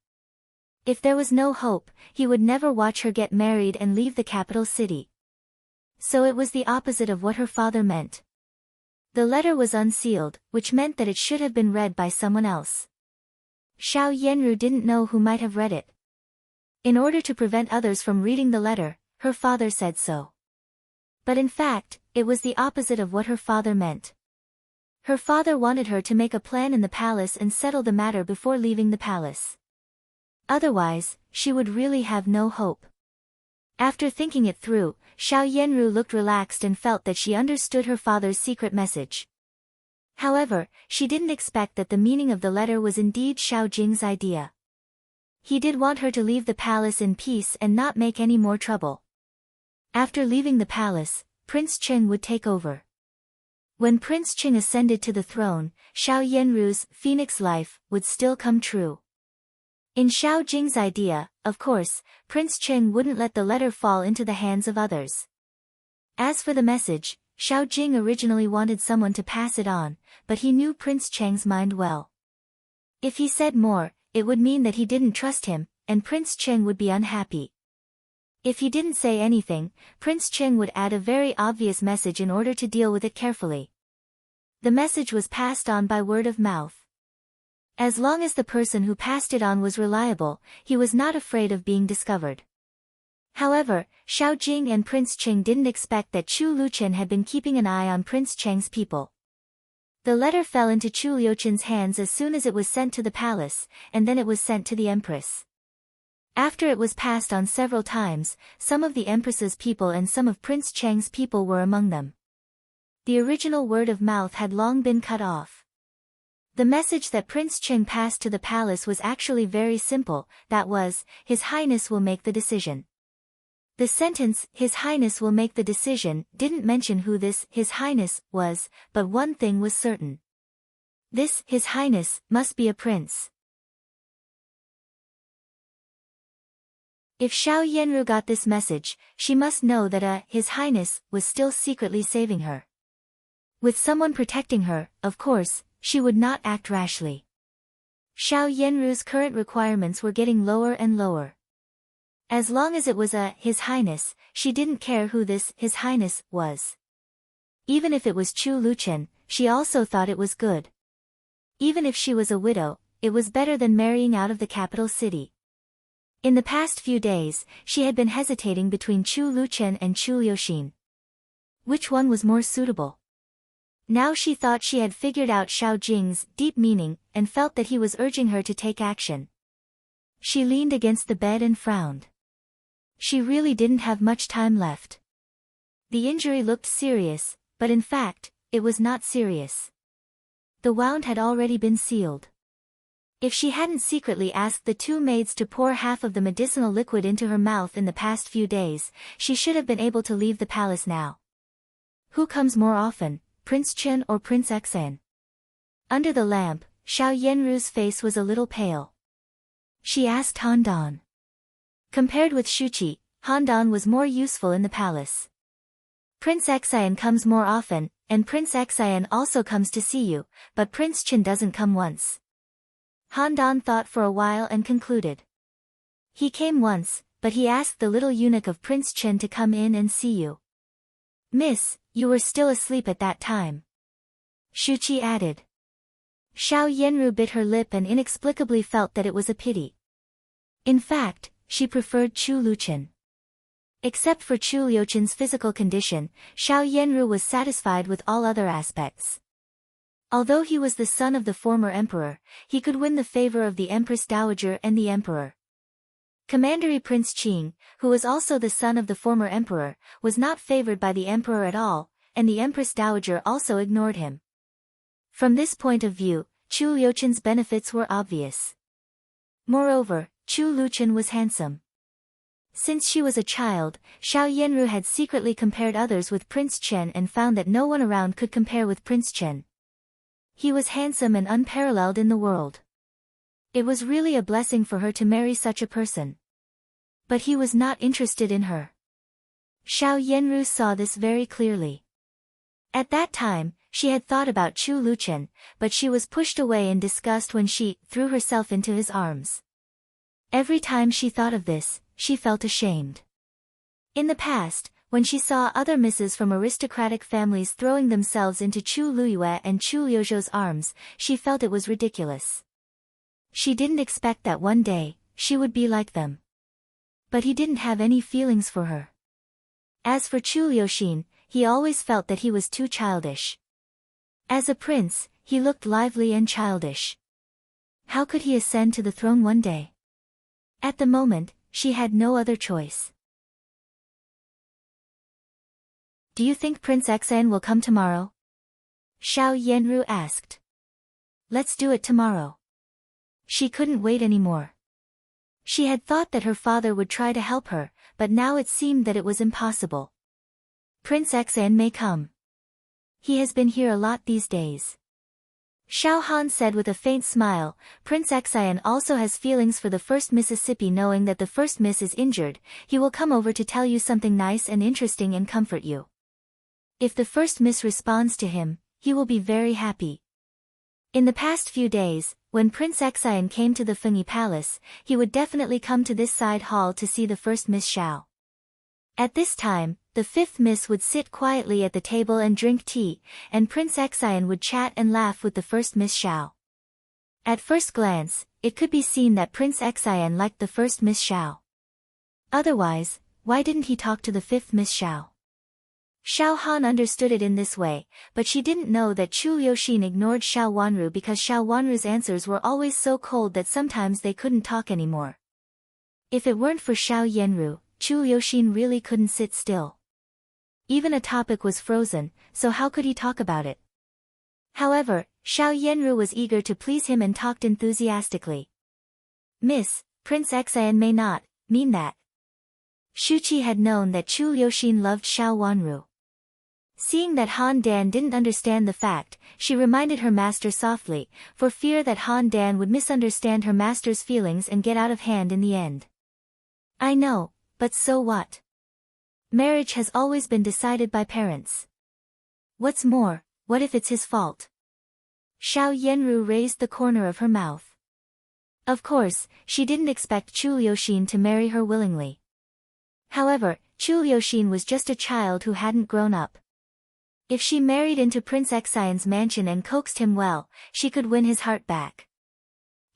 If there was no hope, he would never watch her get married and leave the capital city. So it was the opposite of what her father meant. The letter was unsealed, which meant that it should have been read by someone else. Xiao Yenru didn't know who might have read it. In order to prevent others from reading the letter, her father said so. But in fact, it was the opposite of what her father meant. Her father wanted her to make a plan in the palace and settle the matter before leaving the palace. Otherwise, she would really have no hope. After thinking it through, Xiao Yenru looked relaxed and felt that she understood her father's secret message. However, she didn't expect that the meaning of the letter was indeed Xiao Jing's idea. He did want her to leave the palace in peace and not make any more trouble. After leaving the palace, Prince Cheng would take over. When Prince Cheng ascended to the throne, Xiao Yenru's phoenix life would still come true. In Xiao Jing's idea, of course, Prince Cheng wouldn't let the letter fall into the hands of others. As for the message, Xiao Jing originally wanted someone to pass it on, but he knew Prince Cheng's mind well. If he said more, it would mean that he didn't trust him, and Prince Cheng would be unhappy. If he didn't say anything, Prince Cheng would add a very obvious message in order to deal with it carefully. The message was passed on by word of mouth. As long as the person who passed it on was reliable, he was not afraid of being discovered. However, Xiao Jing and Prince Cheng didn't expect that Chu Luqian had been keeping an eye on Prince Cheng's people. The letter fell into Chu Luqian's hands as soon as it was sent to the palace, and then it was sent to the Empress. After it was passed on several times, some of the Empress's people and some of Prince Cheng's people were among them. The original word of mouth had long been cut off. The message that Prince Cheng passed to the palace was actually very simple, that was, His Highness will make the decision. The sentence, His Highness will make the decision, didn't mention who this His Highness was, but one thing was certain. This His Highness must be a prince. If Xiao Yenru got this message, she must know that His Highness was still secretly saving her. With someone protecting her, of course, she would not act rashly. Xiao Yenru's current requirements were getting lower and lower. As long as it was His Highness, she didn't care who this His Highness was. Even if it was Chu Luqian, she also thought it was good. Even if she was a widow, it was better than marrying out of the capital city. In the past few days, she had been hesitating between Chu Luqian and Chu Liuxin. Which one was more suitable? Now she thought she had figured out Xiao Jing's deep meaning, and felt that he was urging her to take action. She leaned against the bed and frowned. She really didn't have much time left. The injury looked serious, but in fact, it was not serious. The wound had already been sealed. If she hadn't secretly asked the two maids to pour half of the medicinal liquid into her mouth in the past few days, she should have been able to leave the palace now. Who comes more often, Prince Chen or Prince Xan? Under the lamp, Xiao Yenru's face was a little pale. She asked Han Dan. Compared with Shuqi, Han Dan was more useful in the palace. Prince Xan comes more often, and Prince Xan also comes to see you, but Prince Chen doesn't come once. Han Dan thought for a while and concluded. He came once, but he asked the little eunuch of Prince Chen to come in and see you. Miss, you were still asleep at that time. Shuqi added. Xiao Yenru bit her lip and inexplicably felt that it was a pity. In fact, she preferred Chu Luchen. Except for Chu Liuchen's physical condition, Xiao Yanru was satisfied with all other aspects. Although he was the son of the former emperor, he could win the favor of the Empress Dowager and the emperor. Commandery Prince Qing, who was also the son of the former emperor, was not favored by the emperor at all, and the Empress Dowager also ignored him. From this point of view, Chu Liuchen's benefits were obvious. Moreover, Chu Luchen was handsome. Since she was a child, Xiao Yanru had secretly compared others with Prince Chen and found that no one around could compare with Prince Chen. He was handsome and unparalleled in the world. It was really a blessing for her to marry such a person. But he was not interested in her. Xiao Yanru saw this very clearly. At that time, she had thought about Chu Luchen, but she was pushed away in disgust when she threw herself into his arms. Every time she thought of this, she felt ashamed. In the past, when she saw other misses from aristocratic families throwing themselves into Chu Luyue and Chu Liuzhou's arms, she felt it was ridiculous. She didn't expect that one day, she would be like them. But he didn't have any feelings for her. As for Chu Liuxin, he always felt that he was too childish. As a prince, he looked lively and childish. How could he ascend to the throne one day? At the moment, she had no other choice. Do you think Prince Xan will come tomorrow? Xiao Yanru asked. Let's do it tomorrow. She couldn't wait anymore. She had thought that her father would try to help her, but now it seemed that it was impossible. Prince Xan may come. He has been here a lot these days. Xiao Han said with a faint smile. Prince Xan also has feelings for the first Mississippi. Knowing that the first Miss is injured, he will come over to tell you something nice and interesting and comfort you. If the first Miss responds to him, he will be very happy. In the past few days, when Prince Xan came to the Fengyi Palace, he would definitely come to this side hall to see the first Miss Xiao. At this time, the fifth Miss would sit quietly at the table and drink tea, and Prince Xan would chat and laugh with the first Miss Xiao. At first glance, it could be seen that Prince Xan liked the first Miss Xiao. Otherwise, why didn't he talk to the fifth Miss Xiao? Xiao Han understood it in this way, but she didn't know that Chu Liuxin ignored Xiao Wanru because Xiao Wanru's answers were always so cold that sometimes they couldn't talk anymore. If it weren't for Xiao Yanru, Chu Liuxin really couldn't sit still. Even a topic was frozen, so how could he talk about it? However, Xiao Yanru was eager to please him and talked enthusiastically. Miss, Prince Xan may not mean that. Shuqi had known that Chu Liuxin loved Xiao Wanru. Seeing that Han Dan didn't understand the fact, she reminded her master softly, for fear that Han Dan would misunderstand her master's feelings and get out of hand in the end. I know, but so what? Marriage has always been decided by parents. What's more, what if it's his fault? Xiao Yanru raised the corner of her mouth. Of course, she didn't expect Chu Liuxin to marry her willingly. However, Chu Liuxin was just a child who hadn't grown up. If she married into Prince Xan's mansion and coaxed him well, she could win his heart back.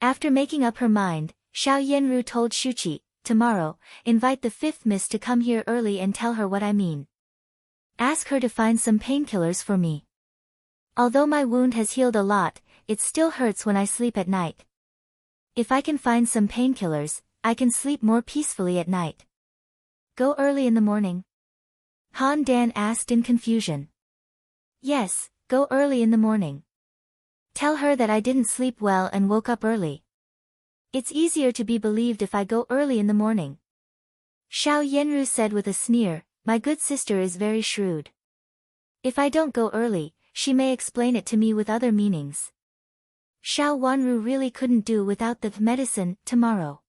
After making up her mind, Xiao Yanru told Shuqi, tomorrow, invite the fifth Miss to come here early and tell her what I mean. Ask her to find some painkillers for me. Although my wound has healed a lot, it still hurts when I sleep at night. If I can find some painkillers, I can sleep more peacefully at night. Go early in the morning? Han Dan asked in confusion. Yes, go early in the morning. Tell her that I didn't sleep well and woke up early. It's easier to be believed if I go early in the morning. Xiao Yanru said with a sneer, my good sister is very shrewd. If I don't go early, she may explain it to me with other meanings. Xiao Wanru really couldn't do without the medicine tomorrow.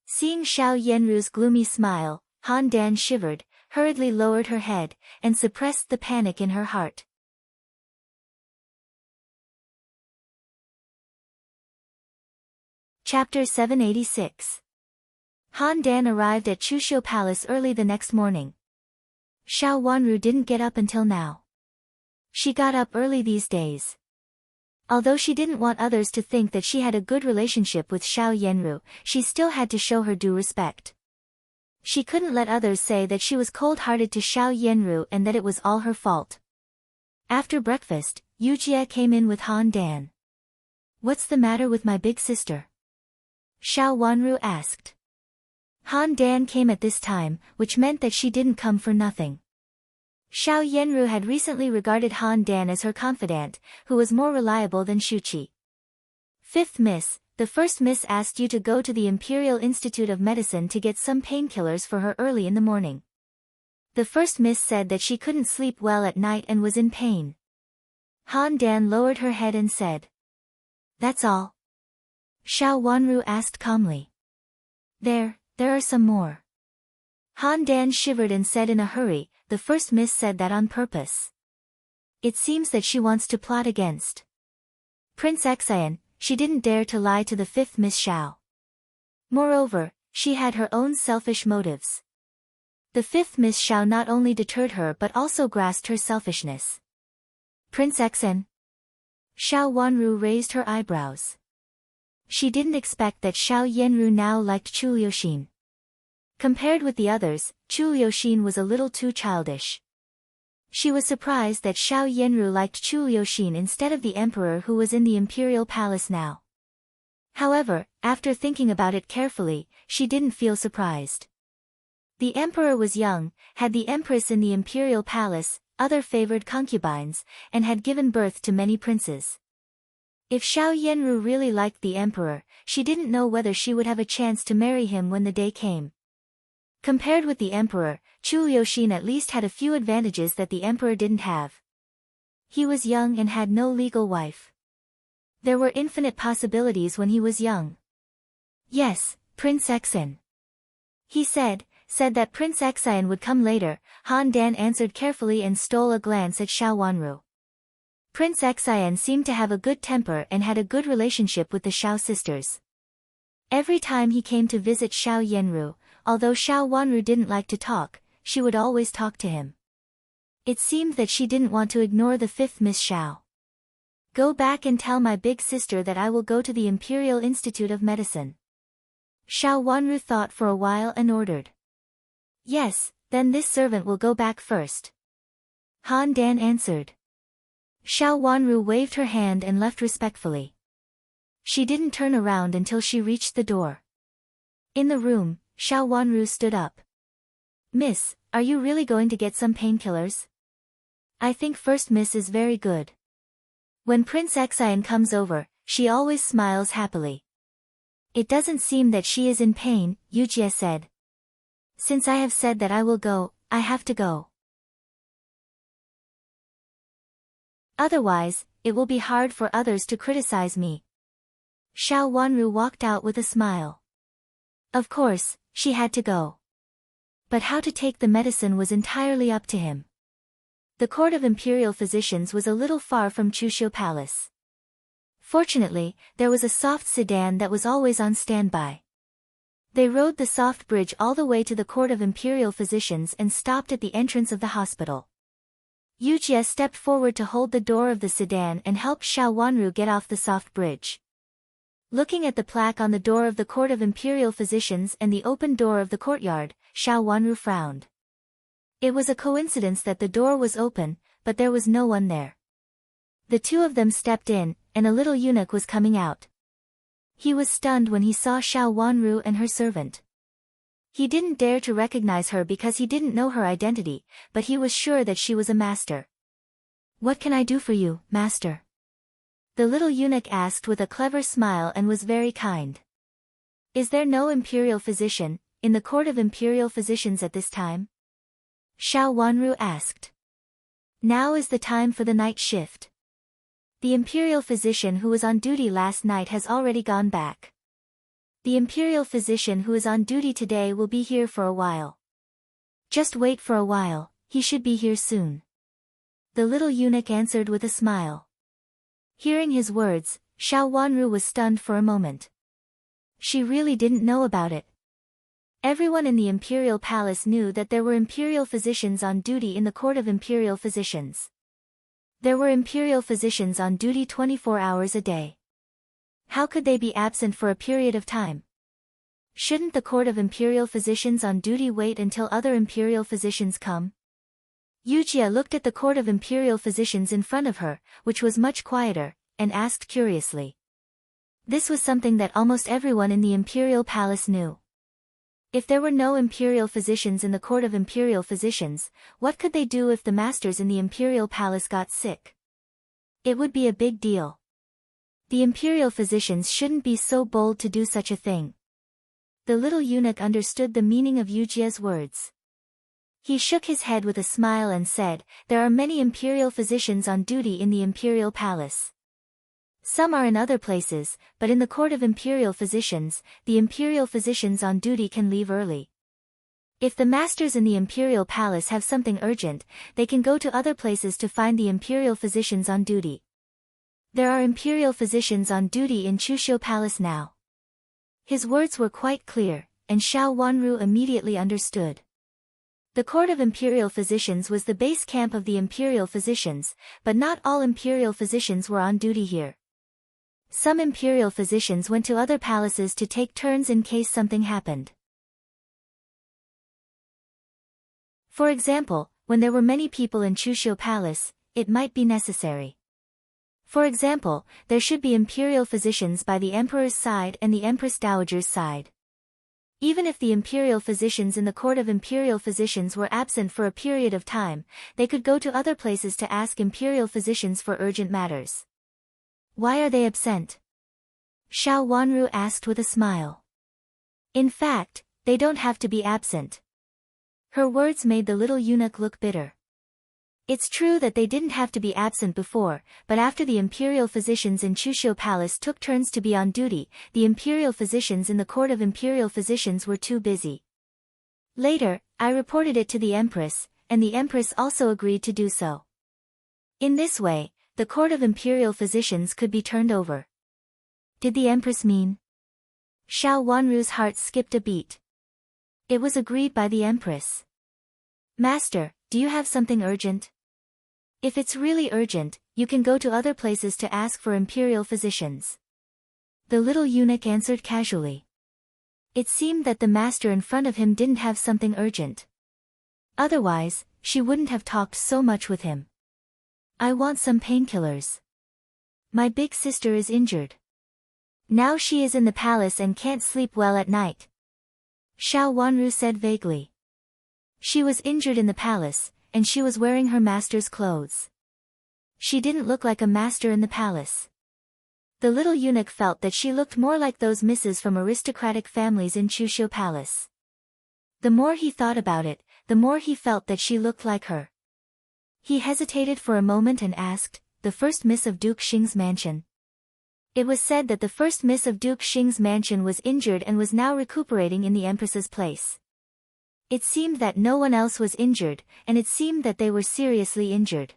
Seeing Xiao Yanru's gloomy smile, Han Dan shivered, hurriedly lowered her head, and suppressed the panic in her heart. Chapter 786. Han Dan arrived at Chuxiu Palace early the next morning. Xiao Wanru didn't get up until now. She got up early these days. Although she didn't want others to think that she had a good relationship with Xiao Yenru, she still had to show her due respect. She couldn't let others say that she was cold-hearted to Xiao Yenru and that it was all her fault. After breakfast, Yujie came in with Han Dan. "What's the matter with my big sister?" Xiao Wanru asked. Han Dan came at this time, which meant that she didn't come for nothing. Xiao Yenru had recently regarded Han Dan as her confidant, who was more reliable than Shuqi. "Fifth Miss, the first miss asked you to go to the Imperial Institute of Medicine to get some painkillers for her early in the morning. The first miss said that she couldn't sleep well at night and was in pain." Han Dan lowered her head and said. "That's all?" Xiao Wanru asked calmly. There are some more." Han Dan shivered and said in a hurry, "The first miss said that on purpose. It seems that she wants to plot against Prince Xian. She didn't dare to lie to the fifth Miss Xiao. Moreover, she had her own selfish motives. The fifth Miss Xiao not only deterred her but also grasped her selfishness." "Prince Xian?" Xiao Wanru raised her eyebrows. She didn't expect that Xiao Yenru now liked Chu Liuxin. Compared with the others, Chu Liuxin was a little too childish. She was surprised that Xiao Yenru liked Chu Liuxin instead of the emperor who was in the imperial palace now. However, after thinking about it carefully, she didn't feel surprised. The emperor was young, had the empress in the imperial palace, other favored concubines, and had given birth to many princes. If Xiao Yenru really liked the emperor, she didn't know whether she would have a chance to marry him when the day came. Compared with the emperor, Chu Liuxin at least had a few advantages that the emperor didn't have. He was young and had no legal wife. There were infinite possibilities when he was young. "Yes, Prince Xian." He said that Prince Xian would come later. Han Dan answered carefully and stole a glance at Xiao Wanru. Prince Xian seemed to have a good temper and had a good relationship with the Xiao sisters. Every time he came to visit Xiao Yenru, although Xiao Wanru didn't like to talk, she would always talk to him. It seemed that she didn't want to ignore the fifth Miss Xiao. "Go back and tell my big sister that I will go to the Imperial Institute of Medicine." Xiao Wanru thought for a while and ordered. "Yes, then this servant will go back first." Han Dan answered. Xiao Wanru waved her hand and left respectfully. She didn't turn around until she reached the door. In the room, Xiao Wanru stood up. "Miss, are you really going to get some painkillers? I think First Miss is very good. When Prince Xian comes over, she always smiles happily." "It doesn't seem that she is in pain," Yujie said. "Since I have said that I will go, I have to go. Otherwise, it will be hard for others to criticize me." Xiao Wanru walked out with a smile. Of course, she had to go. But how to take the medicine was entirely up to him. The court of imperial physicians was a little far from Chuxiu Palace. Fortunately, there was a soft sedan that was always on standby. They rode the soft bridge all the way to the court of imperial physicians and stopped at the entrance of the hospital. Yujie stepped forward to hold the door of the sedan and help Xiao Wanru get off the soft bridge. Looking at the plaque on the door of the court of imperial physicians and the open door of the courtyard, Xiao Wanru frowned. It was a coincidence that the door was open, but there was no one there. The two of them stepped in, and a little eunuch was coming out. He was stunned when he saw Xiao Wanru and her servant. He didn't dare to recognize her because he didn't know her identity, but he was sure that she was a master. "What can I do for you, master?" The little eunuch asked with a clever smile and was very kind. "Is there no imperial physician in the court of imperial physicians at this time?" Xiao Wanru asked. "Now is the time for the night shift. The imperial physician who was on duty last night has already gone back. The imperial physician who is on duty today will be here for a while. Just wait for a while, he should be here soon." The little eunuch answered with a smile. Hearing his words, Xiao Wanru was stunned for a moment. She really didn't know about it. Everyone in the imperial palace knew that there were imperial physicians on duty in the court of imperial physicians. There were imperial physicians on duty 24 hours a day. How could they be absent for a period of time? Shouldn't the court of imperial physicians on duty wait until other imperial physicians come? Yujia looked at the court of imperial physicians in front of her, which was much quieter, and asked curiously. This was something that almost everyone in the imperial palace knew. If there were no imperial physicians in the court of imperial physicians, what could they do if the masters in the imperial palace got sick? It would be a big deal. The imperial physicians shouldn't be so bold to do such a thing. The little eunuch understood the meaning of Yujia's words. He shook his head with a smile and said, "There are many imperial physicians on duty in the imperial palace. Some are in other places, but in the court of imperial physicians, the imperial physicians on duty can leave early. If the masters in the imperial palace have something urgent, they can go to other places to find the imperial physicians on duty. There are imperial physicians on duty in Chushio Palace now." His words were quite clear, and Xiao Wanru immediately understood. The court of imperial physicians was the base camp of the imperial physicians, but not all imperial physicians were on duty here. Some imperial physicians went to other palaces to take turns in case something happened. For example, when there were many people in Chushio Palace, it might be necessary. For example, there should be imperial physicians by the emperor's side and the empress dowager's side. Even if the imperial physicians in the court of imperial physicians were absent for a period of time, they could go to other places to ask imperial physicians for urgent matters. Why are they absent? Xiao Wanru asked with a smile. In fact, they don't have to be absent. Her words made the little eunuch look bitter. It's true that they didn't have to be absent before, but after the imperial physicians in Chushio Palace took turns to be on duty, the imperial physicians in the court of imperial physicians were too busy. Later, I reported it to the empress, and the empress also agreed to do so. In this way, the court of imperial physicians could be turned over. Did the empress mean? Xiao Wanru's heart skipped a beat. It was agreed by the empress. Master, do you have something urgent? If it's really urgent, you can go to other places to ask for imperial physicians. The little eunuch answered casually. It seemed that the master in front of him didn't have something urgent. Otherwise, she wouldn't have talked so much with him. I want some painkillers. My big sister is injured. Now she is in the palace and can't sleep well at night. Xiao Wanru said vaguely. She was injured in the palace, and she was wearing her master's clothes. She didn't look like a master in the palace. The little eunuch felt that she looked more like those misses from aristocratic families in Chushio Palace. The more he thought about it, the more he felt that she looked like her. He hesitated for a moment and asked, "The first miss of Duke Xing's mansion?" It was said that the first miss of Duke Xing's mansion was injured and was now recuperating in the empress's place. It seemed that no one else was injured, and it seemed that they were seriously injured.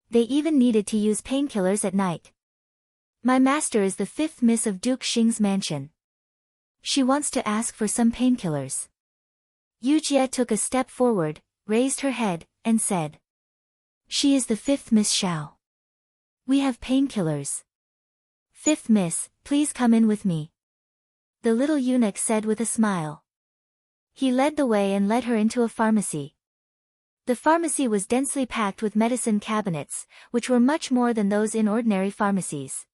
They even needed to use painkillers at night. My master is the fifth miss of Duke Xing's mansion. She wants to ask for some painkillers. Yujia took a step forward, raised her head, and said. She is the fifth Miss Xiao. We have painkillers. Fifth Miss, please come in with me. The little eunuch said with a smile. He led the way and led her into a pharmacy. The pharmacy was densely packed with medicine cabinets, which were much more than those in ordinary pharmacies.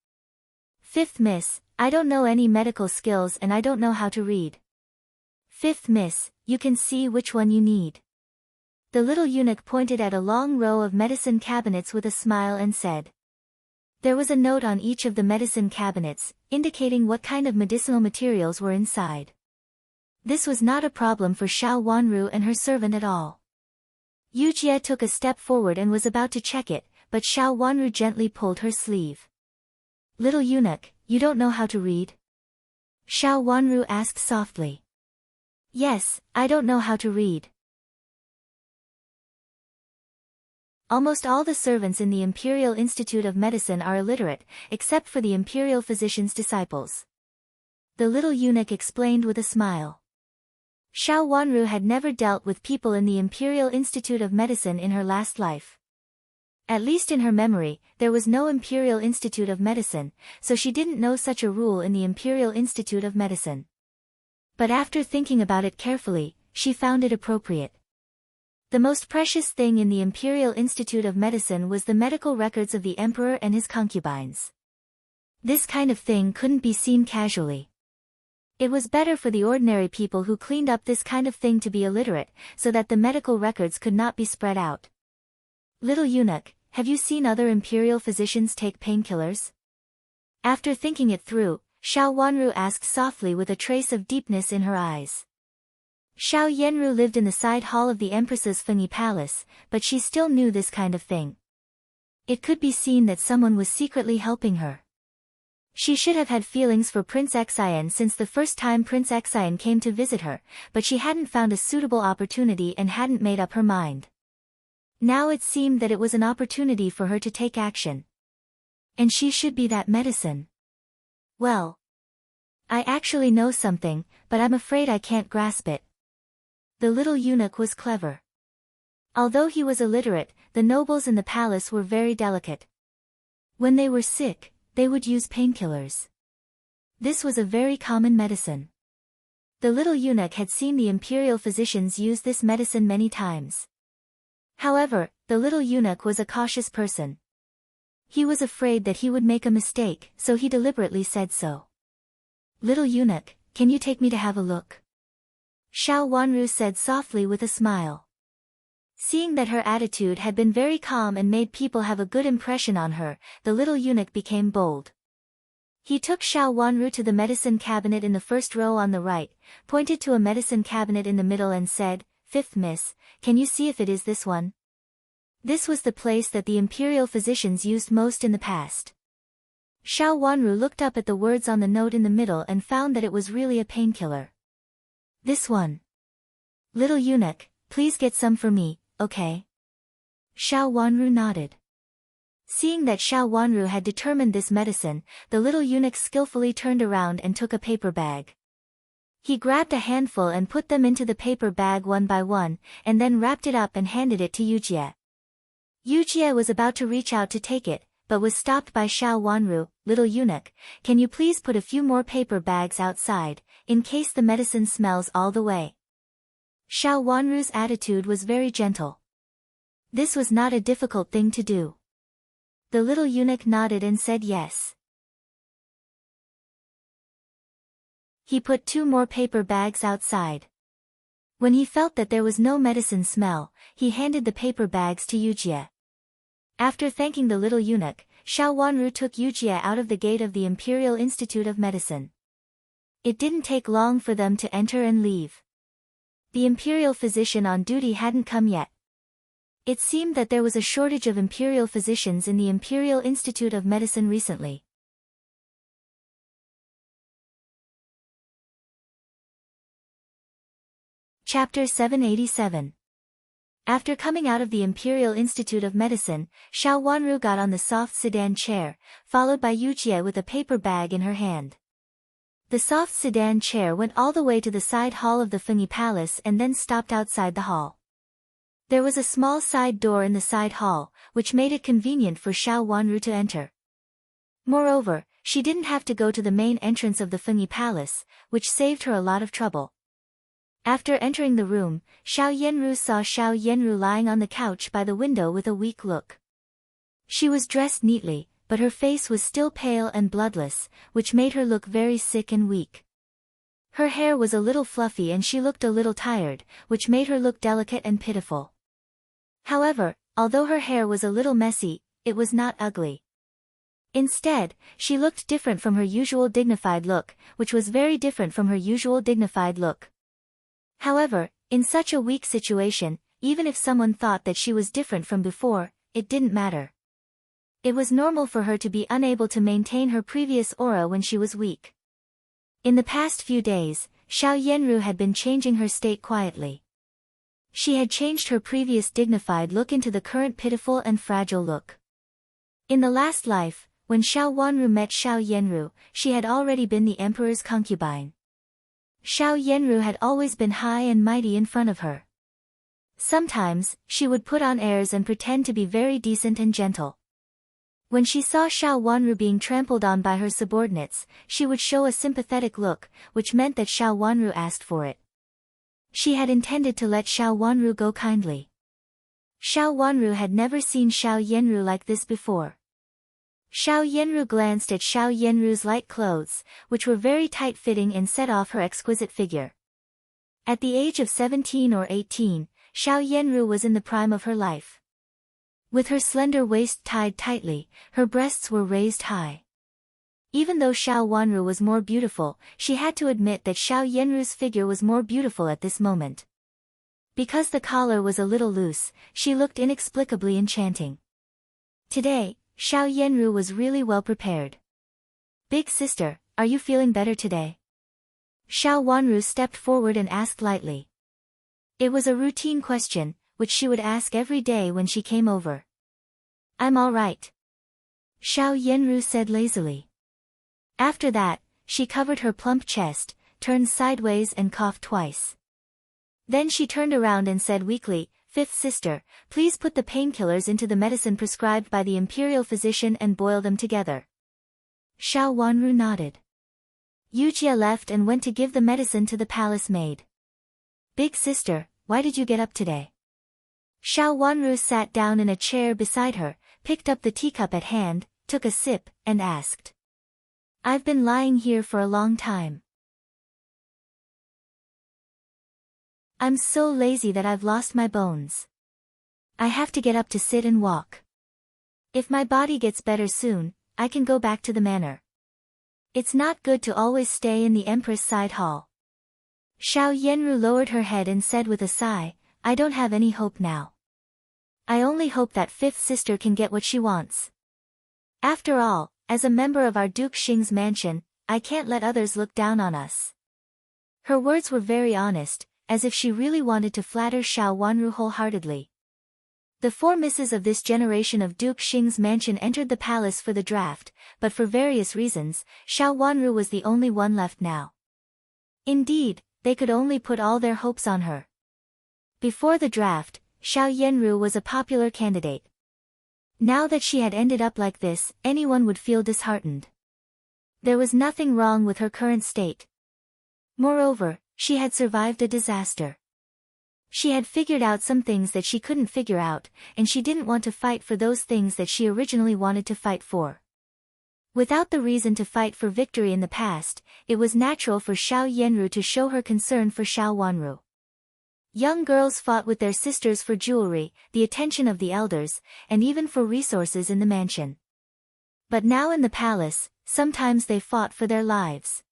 Fifth Miss, I don't know any medical skills and I don't know how to read. Fifth Miss, you can see which one you need. The little eunuch pointed at a long row of medicine cabinets with a smile and said. There was a note on each of the medicine cabinets, indicating what kind of medicinal materials were inside. This was not a problem for Xiao Wanru and her servant at all. Yujie took a step forward and was about to check it, but Xiao Wanru gently pulled her sleeve. Little eunuch, you don't know how to read? Xiao Wanru asked softly. Yes, I don't know how to read. Almost all the servants in the Imperial Institute of Medicine are illiterate, except for the Imperial physician's disciples. The little eunuch explained with a smile. Xiao Wanru had never dealt with people in the Imperial Institute of Medicine in her last life. At least in her memory, there was no Imperial Institute of Medicine, so she didn't know such a rule in the Imperial Institute of Medicine. But after thinking about it carefully, she found it appropriate. The most precious thing in the Imperial Institute of Medicine was the medical records of the emperor and his concubines. This kind of thing couldn't be seen casually. It was better for the ordinary people who cleaned up this kind of thing to be illiterate, so that the medical records could not be spread out. Little eunuch, have you seen other imperial physicians take painkillers? After thinking it through, Xiao Wanru asked softly with a trace of deepness in her eyes. Xiao Yenru lived in the side hall of the Empress's Fengyi Palace, but she still knew this kind of thing. It could be seen that someone was secretly helping her. She should have had feelings for Prince Xian since the first time Prince Xian came to visit her, but she hadn't found a suitable opportunity and hadn't made up her mind. Now it seemed that it was an opportunity for her to take action. And she should be that medicine. Well, I actually know something, but I'm afraid I can't grasp it. The little eunuch was clever. Although he was illiterate, the nobles in the palace were very delicate. When they were sick, they would use painkillers. This was a very common medicine. The little eunuch had seen the imperial physicians use this medicine many times. However, the little eunuch was a cautious person. He was afraid that he would make a mistake, so he deliberately said so. Little eunuch, can you take me to have a look? Xiao Wanru said softly with a smile. Seeing that her attitude had been very calm and made people have a good impression on her, the little eunuch became bold. He took Xiao Wanru to the medicine cabinet in the first row on the right, pointed to a medicine cabinet in the middle and said, "Fifth miss, can you see if it is this one?" This was the place that the imperial physicians used most in the past. Xiao Wanru looked up at the words on the note in the middle and found that it was really a painkiller. This one. Little eunuch, please get some for me, okay? Xiao Wanru nodded. Seeing that Xiao Wanru had determined this medicine, the little eunuch skillfully turned around and took a paper bag. He grabbed a handful and put them into the paper bag one by one, and then wrapped it up and handed it to Yujie. Yujie was about to reach out to take it, but was stopped by Xiao Wanru. Little eunuch, can you please put a few more paper bags outside, in case the medicine smells all the way? Xiao Wanru's attitude was very gentle. This was not a difficult thing to do. The little eunuch nodded and said yes. He put 2 more paper bags outside. When he felt that there was no medicine smell, he handed the paper bags to Yujie. After thanking the little eunuch, Xiao Wanru took Yujie out of the gate of the Imperial Institute of Medicine. It didn't take long for them to enter and leave. The imperial physician on duty hadn't come yet. It seemed that there was a shortage of imperial physicians in the Imperial Institute of Medicine recently. Chapter 787. After coming out of the Imperial Institute of Medicine, Xiao Wanru got on the soft sedan chair, followed by Yujie with a paper bag in her hand. The soft sedan chair went all the way to the side hall of the Fengyi Palace and then stopped outside the hall. There was a small side door in the side hall, which made it convenient for Xiao Wanru to enter. Moreover, she didn't have to go to the main entrance of the Fengyi Palace, which saved her a lot of trouble. After entering the room, Xiao Yenru saw Xiao Yenru lying on the couch by the window with a weak look. She was dressed neatly, but her face was still pale and bloodless, which made her look very sick and weak. Her hair was a little fluffy and she looked a little tired, which made her look delicate and pitiful. However, although her hair was a little messy, it was not ugly. Instead, she looked different from her usual dignified look, which was very different from her usual dignified look. However, in such a weak situation, even if someone thought that she was different from before, it didn't matter. It was normal for her to be unable to maintain her previous aura when she was weak. In the past few days, Xiao Yenru had been changing her state quietly. She had changed her previous dignified look into the current pitiful and fragile look. In the last life, when Xiao Wanru met Xiao Yenru, she had already been the emperor's concubine. Xiao Yenru had always been high and mighty in front of her. Sometimes, she would put on airs and pretend to be very decent and gentle. When she saw Xiao Wanru being trampled on by her subordinates, she would show a sympathetic look, which meant that Xiao Wanru asked for it. She had intended to let Xiao Wanru go kindly. Xiao Wanru had never seen Xiao Yanru like this before. Xiao Yanru glanced at Xiao Yanru's light clothes, which were very tight-fitting and set off her exquisite figure. At the age of 17 or 18, Xiao Yanru was in the prime of her life. With her slender waist tied tightly, her breasts were raised high. Even though Xiao Wanru was more beautiful, she had to admit that Xiao Yanru's figure was more beautiful at this moment. Because the collar was a little loose, she looked inexplicably enchanting. Today, Xiao Yanru was really well prepared. "Big sister, are you feeling better today?" Xiao Wanru stepped forward and asked lightly. It was a routine question, which she would ask every day when she came over. "I'm all right," Xiao Yanru said lazily. After that, she covered her plump chest, turned sideways and coughed twice. Then she turned around and said weakly, "Fifth sister, please put the painkillers into the medicine prescribed by the imperial physician and boil them together." Xiao Wanru nodded. Yujia left and went to give the medicine to the palace maid. "Big sister, why did you get up today?" Xiao Wanru sat down in a chair beside her, picked up the teacup at hand, took a sip, and asked. "I've been lying here for a long time. I'm so lazy that I've lost my bones. I have to get up to sit and walk. If my body gets better soon, I can go back to the manor. It's not good to always stay in the Empress side hall." Xiao Yanru lowered her head and said with a sigh, "I don't have any hope now. I only hope that fifth sister can get what she wants. After all, as a member of our Duke Xing's mansion, I can't let others look down on us." Her words were very honest, as if she really wanted to flatter Xiao Wanru wholeheartedly. The four misses of this generation of Duke Xing's mansion entered the palace for the draft, but for various reasons, Xiao Wanru was the only one left now. Indeed, they could only put all their hopes on her. Before the draft, Xiao Yanru was a popular candidate. Now that she had ended up like this, anyone would feel disheartened. There was nothing wrong with her current state. Moreover, she had survived a disaster. She had figured out some things that she couldn't figure out, and she didn't want to fight for those things that she originally wanted to fight for. Without the reason to fight for victory in the past, it was natural for Xiao Yanru to show her concern for Xiao Wanru. Young girls fought with their sisters for jewelry, the attention of the elders, and even for resources in the mansion. But now in the palace, sometimes they fought for their lives.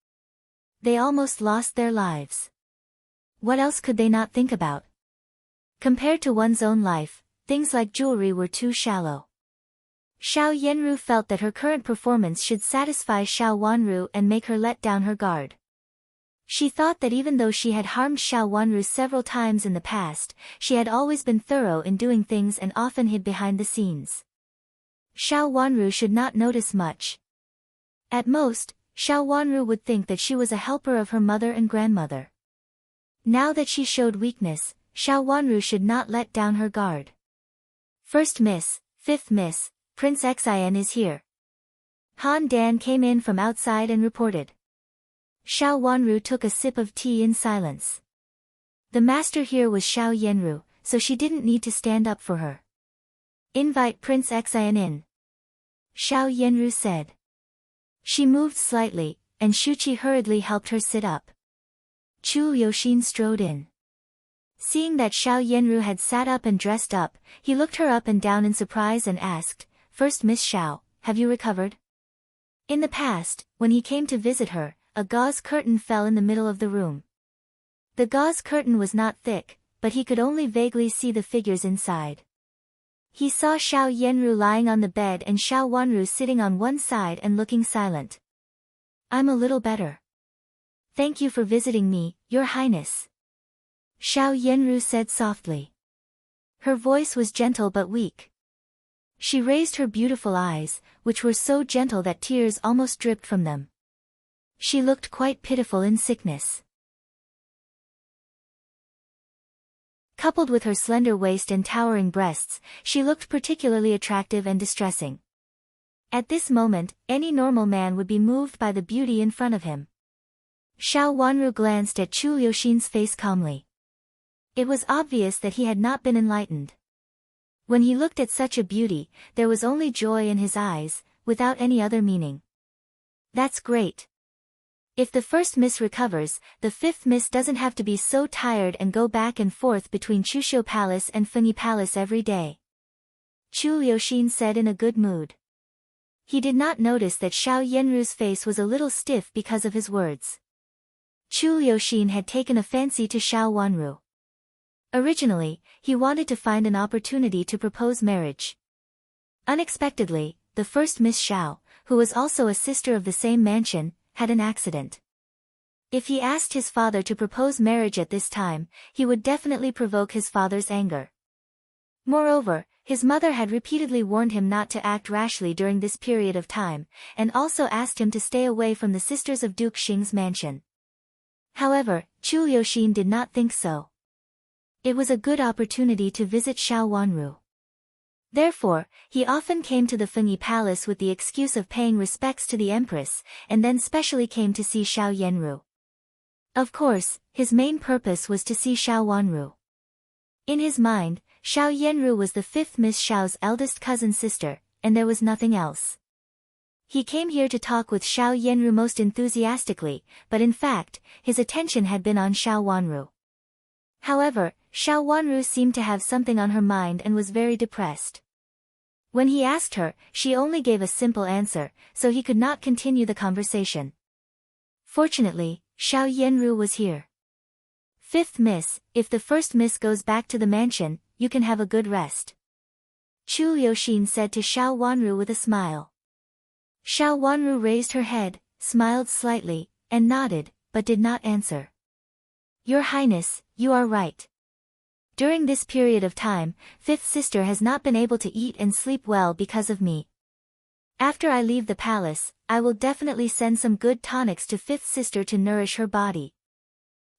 They almost lost their lives. What else could they not think about? Compared to one's own life, things like jewelry were too shallow. Xiao Yanru felt that her current performance should satisfy Xiao Wanru and make her let down her guard. She thought that even though she had harmed Xiao Wanru several times in the past, she had always been thorough in doing things and often hid behind the scenes. Xiao Wanru should not notice much. At most, Xiao Wanru would think that she was a helper of her mother and grandmother. Now that she showed weakness, Xiao Wanru should not let down her guard. "First miss, fifth miss, Prince Xian is here." Han Dan came in from outside and reported. Xiao Wanru took a sip of tea in silence. The master here was Xiao Yanru, so she didn't need to stand up for her. "Invite Prince Xian in," Xiao Yanru said. She moved slightly, and Shuqi hurriedly helped her sit up. Chu Yoxin strode in. Seeing that Xiao Yanru had sat up and dressed up, he looked her up and down in surprise and asked, "First Miss Xiao, have you recovered?" In the past, when he came to visit her, a gauze curtain fell in the middle of the room. The gauze curtain was not thick, but he could only vaguely see the figures inside. He saw Xiao Yanru lying on the bed and Xiao Wanru sitting on one side and looking silent. "I'm a little better. Thank you for visiting me, Your Highness," Xiao Yanru said softly. Her voice was gentle but weak. She raised her beautiful eyes, which were so gentle that tears almost dripped from them. She looked quite pitiful in sickness. Coupled with her slender waist and towering breasts, she looked particularly attractive and distressing. At this moment, any normal man would be moved by the beauty in front of him. Xiao Wanru glanced at Chu Liuxin's face calmly. It was obvious that he had not been enlightened. When he looked at such a beauty, there was only joy in his eyes, without any other meaning. That's great. If the first miss recovers, the fifth miss doesn't have to be so tired and go back and forth between Chuxiu Palace and Fengyi Palace every day. Chu Liuxin said in a good mood. He did not notice that Xiao Yanru's face was a little stiff because of his words. Chu Liuxin had taken a fancy to Xiao Wanru. Originally, he wanted to find an opportunity to propose marriage. Unexpectedly, the first Miss Xiao, who was also a sister of the same mansion, had an accident. If he asked his father to propose marriage at this time, he would definitely provoke his father's anger. Moreover, his mother had repeatedly warned him not to act rashly during this period of time, and also asked him to stay away from the sisters of Duke Xing's mansion. However, Chu Liuxin did not think so. It was a good opportunity to visit Xiao Wanru. Therefore, he often came to the Fengyi Palace with the excuse of paying respects to the Empress, and then specially came to see Xiao Yanru. Of course, his main purpose was to see Xiao Wanru. In his mind, Xiao Yanru was the fifth Miss Xiao's eldest cousin sister, and there was nothing else. He came here to talk with Xiao Yanru most enthusiastically, but in fact, his attention had been on Xiao Wanru. However, Xiao Wanru seemed to have something on her mind and was very depressed. When he asked her, she only gave a simple answer, so he could not continue the conversation. Fortunately, Xiao Yanru was here. Fifth Miss, if the first Miss goes back to the mansion, you can have a good rest. Chu Liuxin said to Xiao Wanru with a smile. Xiao Wanru raised her head, smiled slightly, and nodded, but did not answer. Your Highness, you are right. During this period of time, fifth sister has not been able to eat and sleep well because of me. After I leave the palace, I will definitely send some good tonics to fifth sister to nourish her body.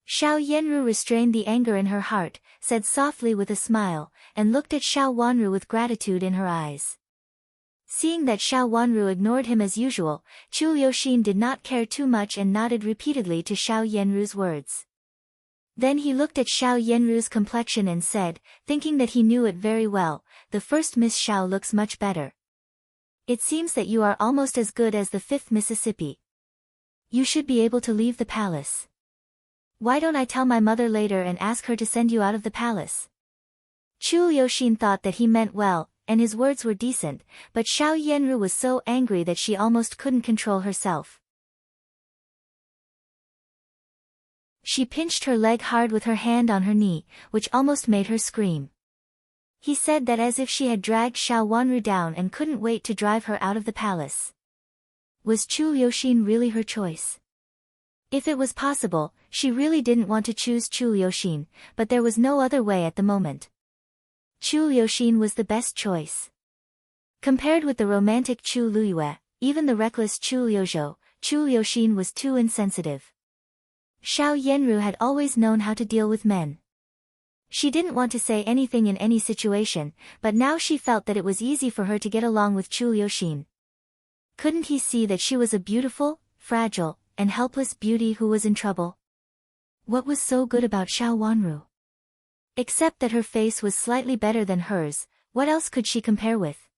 Xiao Yanru restrained the anger in her heart, said softly with a smile, and looked at Xiao Wanru with gratitude in her eyes. Seeing that Xiao Wanru ignored him as usual, Chu Liuxin did not care too much and nodded repeatedly to Xiao Yanru's words. Then he looked at Xiao Yanru's complexion and said, thinking that he knew it very well, the first Miss Xiao looks much better. It seems that you are almost as good as the fifth Mississippi. You should be able to leave the palace. Why don't I tell my mother later and ask her to send you out of the palace? Chu Liuxin thought that he meant well, and his words were decent, but Xiao Yanru was so angry that she almost couldn't control herself. She pinched her leg hard with her hand on her knee, which almost made her scream. He said that as if she had dragged Xiao Wanru down and couldn't wait to drive her out of the palace. Was Chu Liuxin really her choice? If it was possible, she really didn't want to choose Chu Liuxin, but there was no other way at the moment. Chu Liuxin was the best choice. Compared with the romantic Chu Luyue, even the reckless Chu Liuzhou, Chu Liuxin was too insensitive. Xiao Yanru had always known how to deal with men. She didn't want to say anything in any situation, but now she felt that it was easy for her to get along with Chu Liuxin. Couldn't he see that she was a beautiful, fragile, and helpless beauty who was in trouble? What was so good about Xiao Wanru? Except that her face was slightly better than hers, what else could she compare with?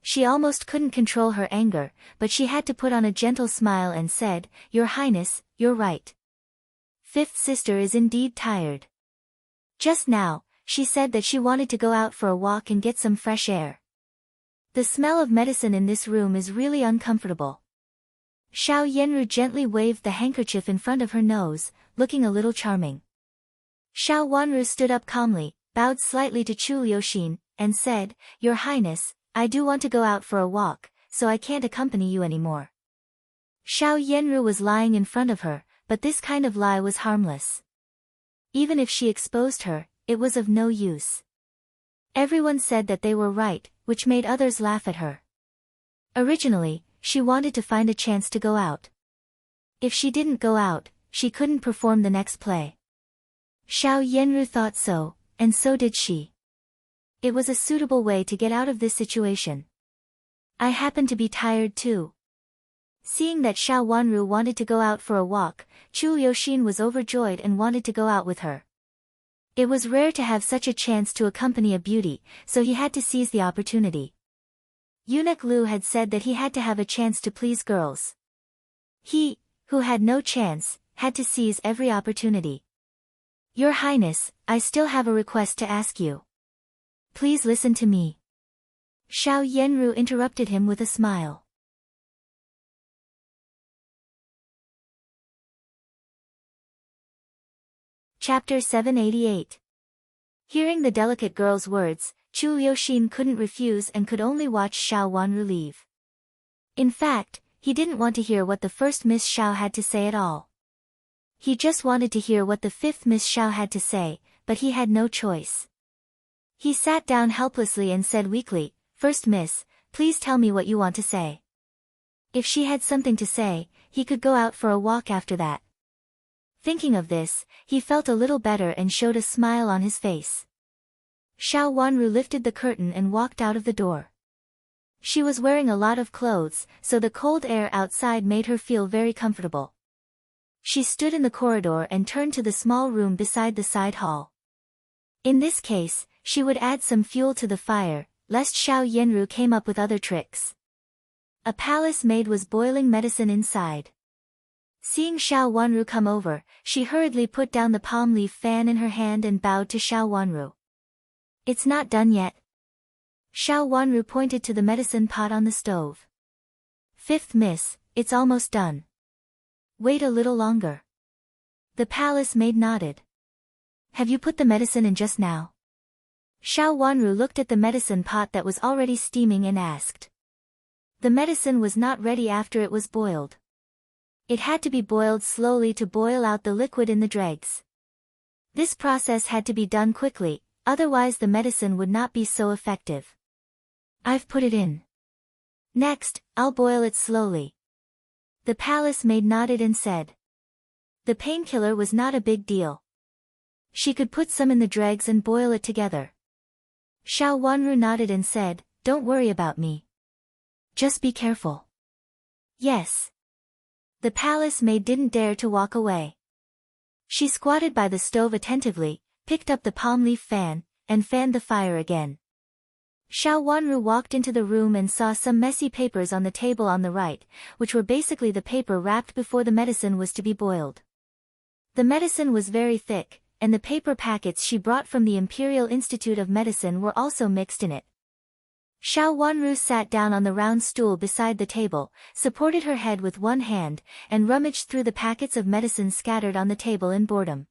She almost couldn't control her anger, but she had to put on a gentle smile and said, Your Highness, you're right. Fifth sister is indeed tired. Just now, she said that she wanted to go out for a walk and get some fresh air. The smell of medicine in this room is really uncomfortable. Xiao Yanru gently waved the handkerchief in front of her nose, looking a little charming. Xiao Wanru stood up calmly, bowed slightly to Chu Liuxin, and said, Your Highness, I do want to go out for a walk, so I can't accompany you anymore. Xiao Yanru was lying in front of her, but this kind of lie was harmless. Even if she exposed her, it was of no use. Everyone said that they were right, which made others laugh at her. Originally, she wanted to find a chance to go out. If she didn't go out, she couldn't perform the next play. Xiao Yanru thought so, and so did she. It was a suitable way to get out of this situation. I happen to be tired too. Seeing that Xiao Wanru wanted to go out for a walk, Chu Liuxin was overjoyed and wanted to go out with her. It was rare to have such a chance to accompany a beauty, so he had to seize the opportunity. Eunuch Lu had said that he had to have a chance to please girls. He, who had no chance, had to seize every opportunity. Your Highness, I still have a request to ask you. Please listen to me. Xiao Yanru interrupted him with a smile. Chapter 788. Hearing the delicate girl's words, Chu Liuxin couldn't refuse and could only watch Xiao Wanru leave. In fact, he didn't want to hear what the first Miss Xiao had to say at all. He just wanted to hear what the fifth Miss Xiao had to say, but he had no choice. He sat down helplessly and said weakly, "First Miss, please tell me what you want to say." If she had something to say, he could go out for a walk after that. Thinking of this, he felt a little better and showed a smile on his face. Xiao Wanru lifted the curtain and walked out of the door. She was wearing a lot of clothes, so the cold air outside made her feel very comfortable. She stood in the corridor and turned to the small room beside the side hall. In this case, she would add some fuel to the fire, lest Xiao Yanru came up with other tricks. A palace maid was boiling medicine inside. Seeing Xiao Wanru come over, she hurriedly put down the palm leaf fan in her hand and bowed to Xiao Wanru. "It's not done yet." Xiao Wanru pointed to the medicine pot on the stove. "Fifth Miss, it's almost done. Wait a little longer." The palace maid nodded. "Have you put the medicine in just now?" Xiao Wanru looked at the medicine pot that was already steaming and asked. The medicine was not ready after it was boiled. It had to be boiled slowly to boil out the liquid in the dregs. This process had to be done quickly, otherwise the medicine would not be so effective. "I've put it in. Next, I'll boil it slowly." The palace maid nodded and said. The painkiller was not a big deal. She could put some in the dregs and boil it together. Xiao Wanru nodded and said, "Don't worry about me. Just be careful." "Yes." The palace maid didn't dare to walk away. She squatted by the stove attentively, picked up the palm leaf fan, and fanned the fire again. Xiao Wanru walked into the room and saw some messy papers on the table on the right, which were basically the paper wrapped before the medicine was to be boiled. The medicine was very thick, and the paper packets she brought from the Imperial Institute of Medicine were also mixed in it. Xiao Wanru sat down on the round stool beside the table, supported her head with one hand, and rummaged through the packets of medicine scattered on the table in boredom.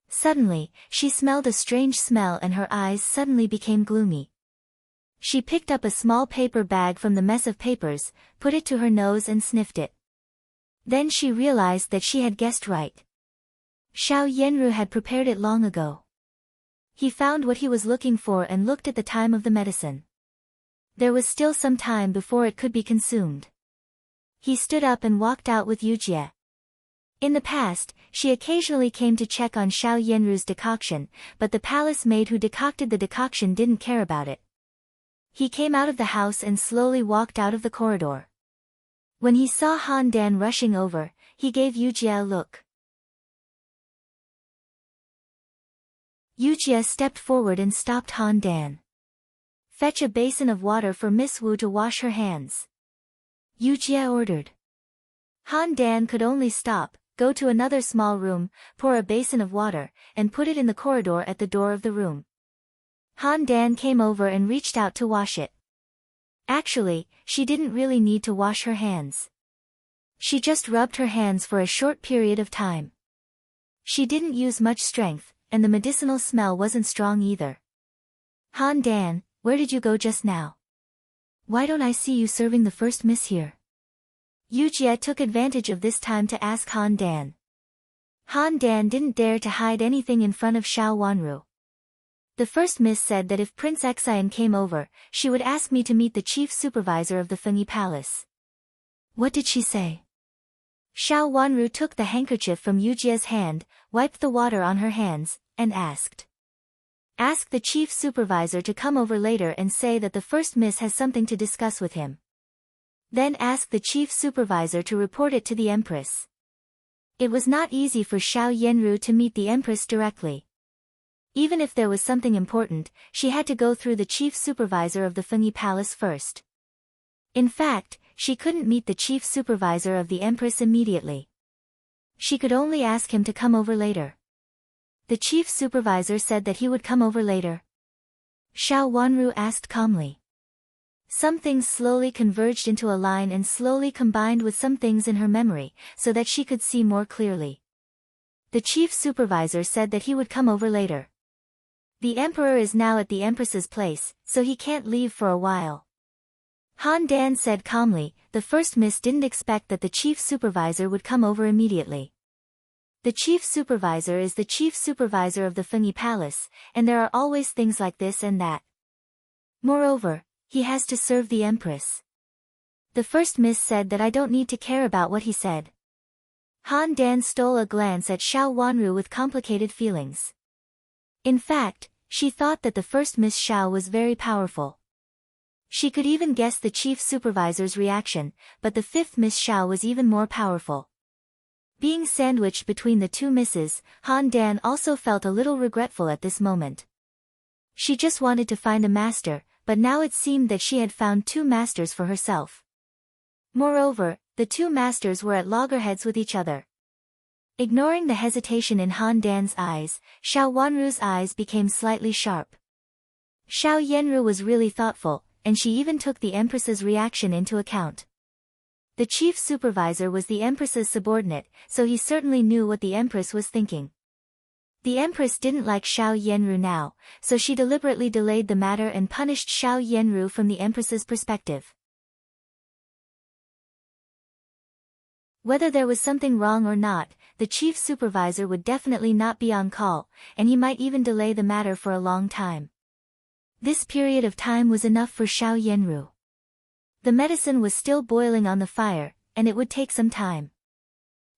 Suddenly, she smelled a strange smell and her eyes suddenly became gloomy. She picked up a small paper bag from the mess of papers, put it to her nose and sniffed it. Then she realized that she had guessed right. Xiao Yanru had prepared it long ago. He found what he was looking for and looked at the time of the medicine. There was still some time before it could be consumed. He stood up and walked out with Yujie. In the past, she occasionally came to check on Xiao Yanru's decoction, but the palace maid who decocted the decoction didn't care about it. He came out of the house and slowly walked out of the corridor. When he saw Han Dan rushing over, he gave Yujie a look. Yujie stepped forward and stopped Han Dan. "Fetch a basin of water for Miss Wu to wash her hands," Yujie ordered. Han Dan could only stop, go to another small room, pour a basin of water, and put it in the corridor at the door of the room. Han Dan came over and reached out to wash it. Actually, she didn't really need to wash her hands. She just rubbed her hands for a short period of time. She didn't use much strength, and the medicinal smell wasn't strong either. "Han Dan, where did you go just now? Why don't I see you serving the first miss here?" Yujie took advantage of this time to ask Han Dan. Han Dan didn't dare to hide anything in front of Xiao Wanru. "The first miss said that if Prince Xian came over, she would ask me to meet the chief supervisor of the Fengyi Palace." "What did she say?" Xiao Wanru took the handkerchief from Yujie's hand, wiped the water on her hands, and asked. Ask the chief supervisor to come over later and say that the first miss has something to discuss with him. Then ask the chief supervisor to report it to the Empress. It was not easy for Xiao Yanru to meet the Empress directly. Even if there was something important, she had to go through the chief supervisor of the Fengyi Palace first. In fact, she couldn't meet the chief supervisor of the Empress immediately. She could only ask him to come over later. The chief supervisor said that he would come over later. Xiao Wanru asked calmly. Some things slowly converged into a line and slowly combined with some things in her memory, so that she could see more clearly. The chief supervisor said that he would come over later. The emperor is now at the Empress's place, so he can't leave for a while. Han Dan said calmly. The first miss didn't expect that the chief supervisor would come over immediately. The chief supervisor is the chief supervisor of the Fengyi Palace, and there are always things like this and that. Moreover, he has to serve the Empress. The first miss said that I don't need to care about what he said. Han Dan stole a glance at Xiao Wanru with complicated feelings. In fact, she thought that the first Miss Xiao was very powerful. She could even guess the chief supervisor's reaction, but the fifth Miss Xiao was even more powerful. Being sandwiched between the two misses, Han Dan also felt a little regretful at this moment. She just wanted to find a master, but now it seemed that she had found two masters for herself. Moreover, the two masters were at loggerheads with each other. Ignoring the hesitation in Han Dan's eyes, Xiao Wanru's eyes became slightly sharp. Xiao Yanru was really thoughtful, and she even took the Empress's reaction into account. The chief supervisor was the Empress's subordinate, so he certainly knew what the Empress was thinking. The Empress didn't like Xiao Yanru now, so she deliberately delayed the matter and punished Xiao Yanru from the Empress's perspective. Whether there was something wrong or not, the chief supervisor would definitely not be on call, and he might even delay the matter for a long time. This period of time was enough for Xiao Yanru. The medicine was still boiling on the fire, and it would take some time.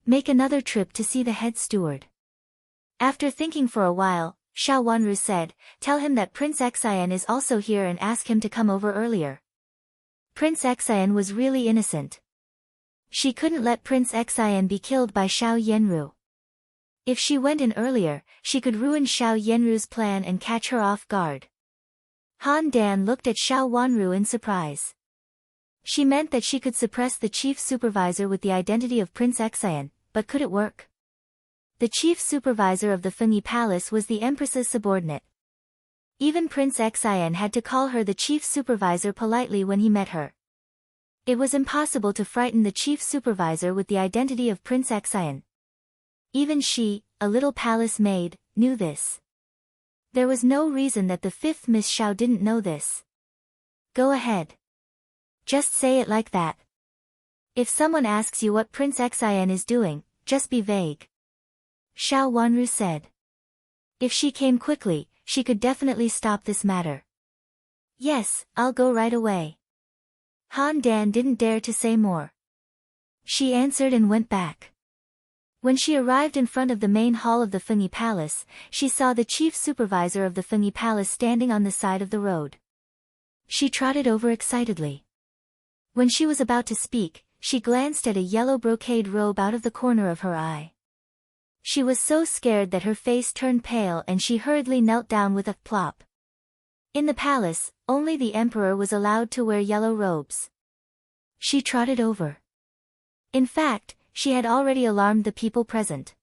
Make another trip to see the head steward. After thinking for a while, Xiao Wanru said, tell him that Prince Xian is also here and ask him to come over earlier. Prince Xian was really innocent. She couldn't let Prince Xian be killed by Xiao Yanru. If she went in earlier, she could ruin Xiao Yanru's plan and catch her off guard. Han Dan looked at Xiao Wanru in surprise. She meant that she could suppress the chief supervisor with the identity of Prince Xian, but could it work? The chief supervisor of the Fengyi Palace was the Empress's subordinate. Even Prince Xian had to call her the chief supervisor politely when he met her. It was impossible to frighten the chief supervisor with the identity of Prince Xian. Even she, a little palace maid, knew this. There was no reason that the fifth Miss Xiao didn't know this. Go ahead. Just say it like that. If someone asks you what Prince Xian is doing, just be vague. Xiao Wanru said. If she came quickly, she could definitely stop this matter. Yes, I'll go right away. Han Dan didn't dare to say more. She answered and went back. When she arrived in front of the main hall of the Fengyi Palace, she saw the chief supervisor of the Fengyi Palace standing on the side of the road. She trotted over excitedly. When she was about to speak, she glanced at a yellow brocade robe out of the corner of her eye. She was so scared that her face turned pale and she hurriedly knelt down with a plop. In the palace, only the emperor was allowed to wear yellow robes. She trotted over. In fact, she had already alarmed the people present.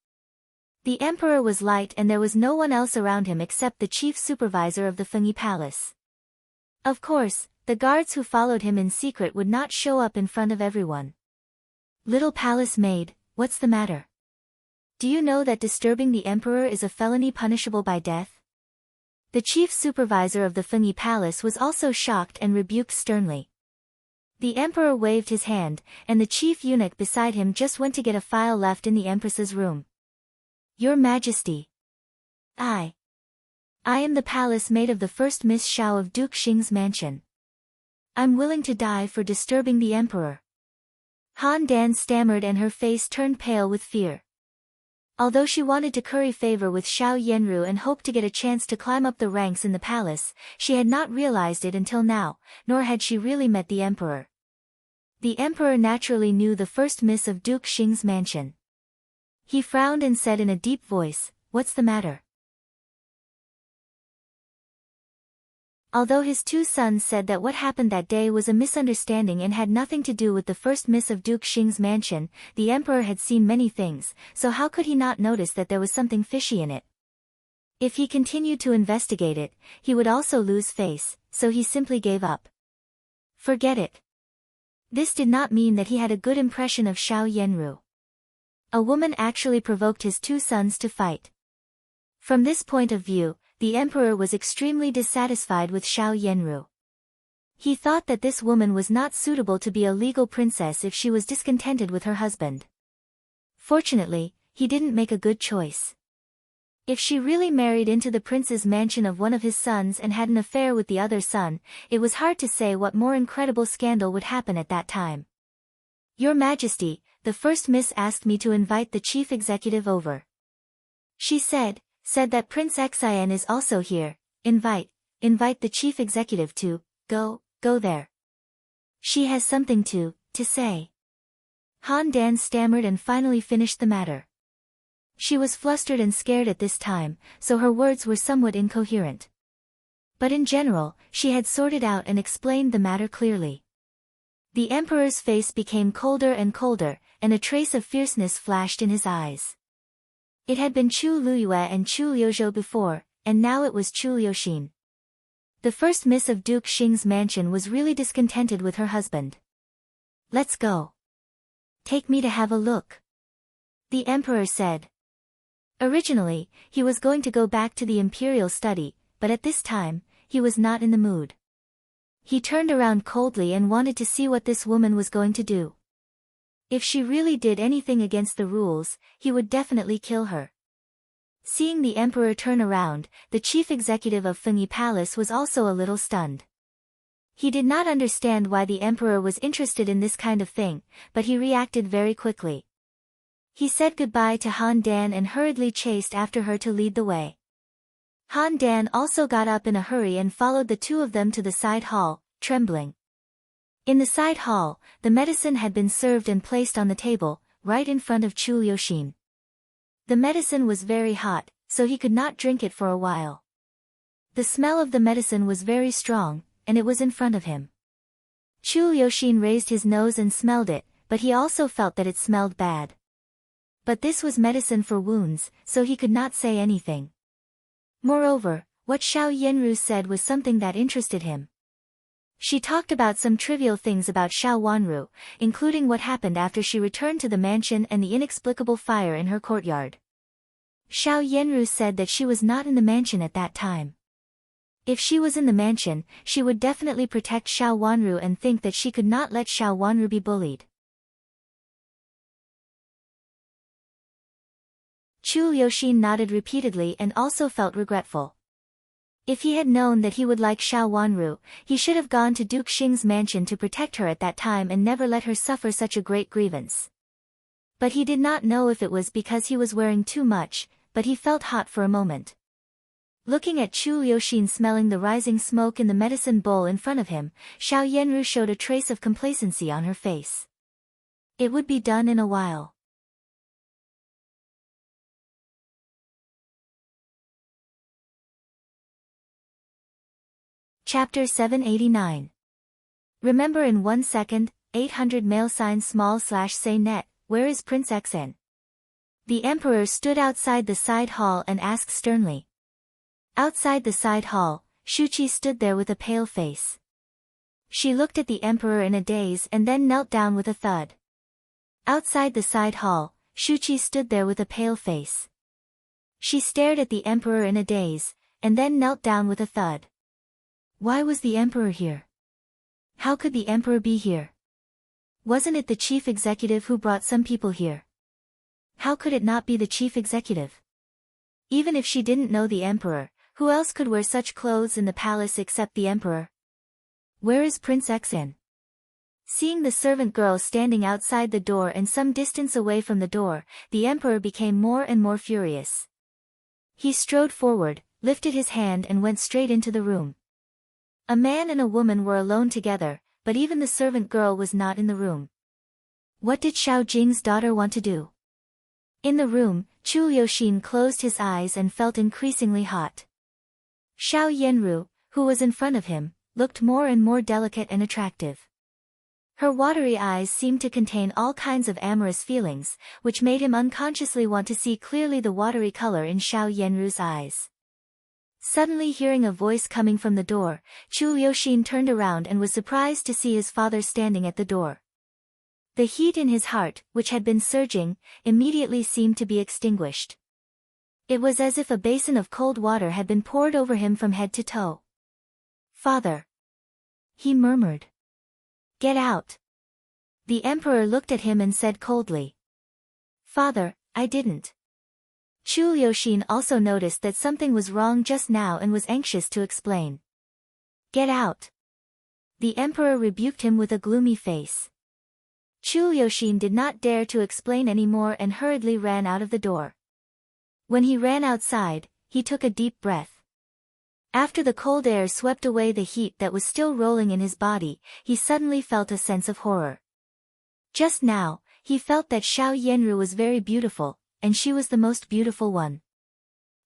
The emperor was light and there was no one else around him except the chief supervisor of the Fengyi Palace. Of course, the guards who followed him in secret would not show up in front of everyone. Little palace maid, what's the matter? Do you know that disturbing the emperor is a felony punishable by death? The chief supervisor of the Fengyi Palace was also shocked and rebuked sternly. The emperor waved his hand, and the chief eunuch beside him just went to get a file left in the empress's room. Your Majesty. I am the palace maid of the first Miss Xiao of Duke Xing's mansion. I'm willing to die for disturbing the emperor. Han Dan stammered and her face turned pale with fear. Although she wanted to curry favor with Xiao Yanru and hoped to get a chance to climb up the ranks in the palace, she had not realized it until now, nor had she really met the emperor. The emperor naturally knew the first miss of Duke Xing's mansion. He frowned and said in a deep voice, "What's the matter?" Although his two sons said that what happened that day was a misunderstanding and had nothing to do with the first miss of Duke Xing's mansion, the emperor had seen many things, so how could he not notice that there was something fishy in it? If he continued to investigate it, he would also lose face, so he simply gave up. Forget it. This did not mean that he had a good impression of Xiao Yanru. A woman actually provoked his two sons to fight. From this point of view, the emperor was extremely dissatisfied with Xiao Yanru. He thought that this woman was not suitable to be a legal princess if she was discontented with her husband. Fortunately, he didn't make a good choice. If she really married into the prince's mansion of one of his sons and had an affair with the other son, it was hard to say what more incredible scandal would happen at that time. "Your Majesty, the first miss asked me to invite the chief executive over. She said that Prince Xian is also here. Invite the chief executive to go there. She has something to say." Han Dan stammered and finally finished the matter. She was flustered and scared at this time, so her words were somewhat incoherent. But in general, she had sorted out and explained the matter clearly. The emperor's face became colder and colder, and a trace of fierceness flashed in his eyes. It had been Chu Luyue and Chu Liuzhou before, and now it was Chu Liuxin. The first miss of Duke Xing's mansion was really discontented with her husband. "Let's go. Take me to have a look," the emperor said. Originally, he was going to go back to the imperial study, but at this time, he was not in the mood. He turned around coldly and wanted to see what this woman was going to do. If she really did anything against the rules, he would definitely kill her. Seeing the emperor turn around, the chief executive of Fengyi Palace was also a little stunned. He did not understand why the emperor was interested in this kind of thing, but he reacted very quickly. He said goodbye to Han Dan and hurriedly chased after her to lead the way. Han Dan also got up in a hurry and followed the two of them to the side hall, trembling. In the side hall, the medicine had been served and placed on the table, right in front of Chu Liuxin. The medicine was very hot, so he could not drink it for a while. The smell of the medicine was very strong, and it was in front of him. Chu Liuxin raised his nose and smelled it, but he also felt that it smelled bad. But this was medicine for wounds, so he could not say anything. Moreover, what Xiao Yanru said was something that interested him. She talked about some trivial things about Xiao Wanru, including what happened after she returned to the mansion and the inexplicable fire in her courtyard. Xiao Yanru said that she was not in the mansion at that time. If she was in the mansion, she would definitely protect Xiao Wanru and think that she could not let Xiao Wanru be bullied. Chu Liuxin nodded repeatedly and also felt regretful. If he had known that he would like Xiao Wanru, he should have gone to Duke Xing's mansion to protect her at that time and never let her suffer such a great grievance. But he did not know if it was because he was wearing too much, but he felt hot for a moment. Looking at Chu Liuxin smelling the rising smoke in the medicine bowl in front of him, Xiao Yanru showed a trace of complacency on her face. It would be done in a while. Chapter 789. Remember in 1 second, 800 mail sign /say net, where is Prince Xian? The emperor stood outside the side hall and asked sternly. Outside the side hall, Shuqi stood there with a pale face. She looked at the emperor in a daze and then knelt down with a thud. Outside the side hall, Shuqi stood there with a pale face. She stared at the emperor in a daze, and then knelt down with a thud. Why was the emperor here? How could the emperor be here? Wasn't it the chief executive who brought some people here? How could it not be the chief executive? Even if she didn't know the emperor, who else could wear such clothes in the palace except the emperor? Where is Prince Xian? Seeing the servant girl standing outside the door and some distance away from the door, the emperor became more and more furious. He strode forward, lifted his hand and went straight into the room. A man and a woman were alone together, but even the servant girl was not in the room. What did Xiao Jing's daughter want to do? In the room, Chu Liuxin closed his eyes and felt increasingly hot. Xiao Yanru, who was in front of him, looked more and more delicate and attractive. Her watery eyes seemed to contain all kinds of amorous feelings, which made him unconsciously want to see clearly the watery color in Xiao Yanru's eyes. Suddenly hearing a voice coming from the door, Chu Liuxin turned around and was surprised to see his father standing at the door. The heat in his heart, which had been surging, immediately seemed to be extinguished. It was as if a basin of cold water had been poured over him from head to toe. "Father," he murmured. "Get out." The emperor looked at him and said coldly, "Father, I didn't." Chu Liuxin also noticed that something was wrong just now and was anxious to explain. "Get out." The emperor rebuked him with a gloomy face. Chu Liuxin did not dare to explain any more and hurriedly ran out of the door. When he ran outside, he took a deep breath. After the cold air swept away the heat that was still rolling in his body, he suddenly felt a sense of horror. Just now, he felt that Xiao Yanru was very beautiful, and she was the most beautiful one.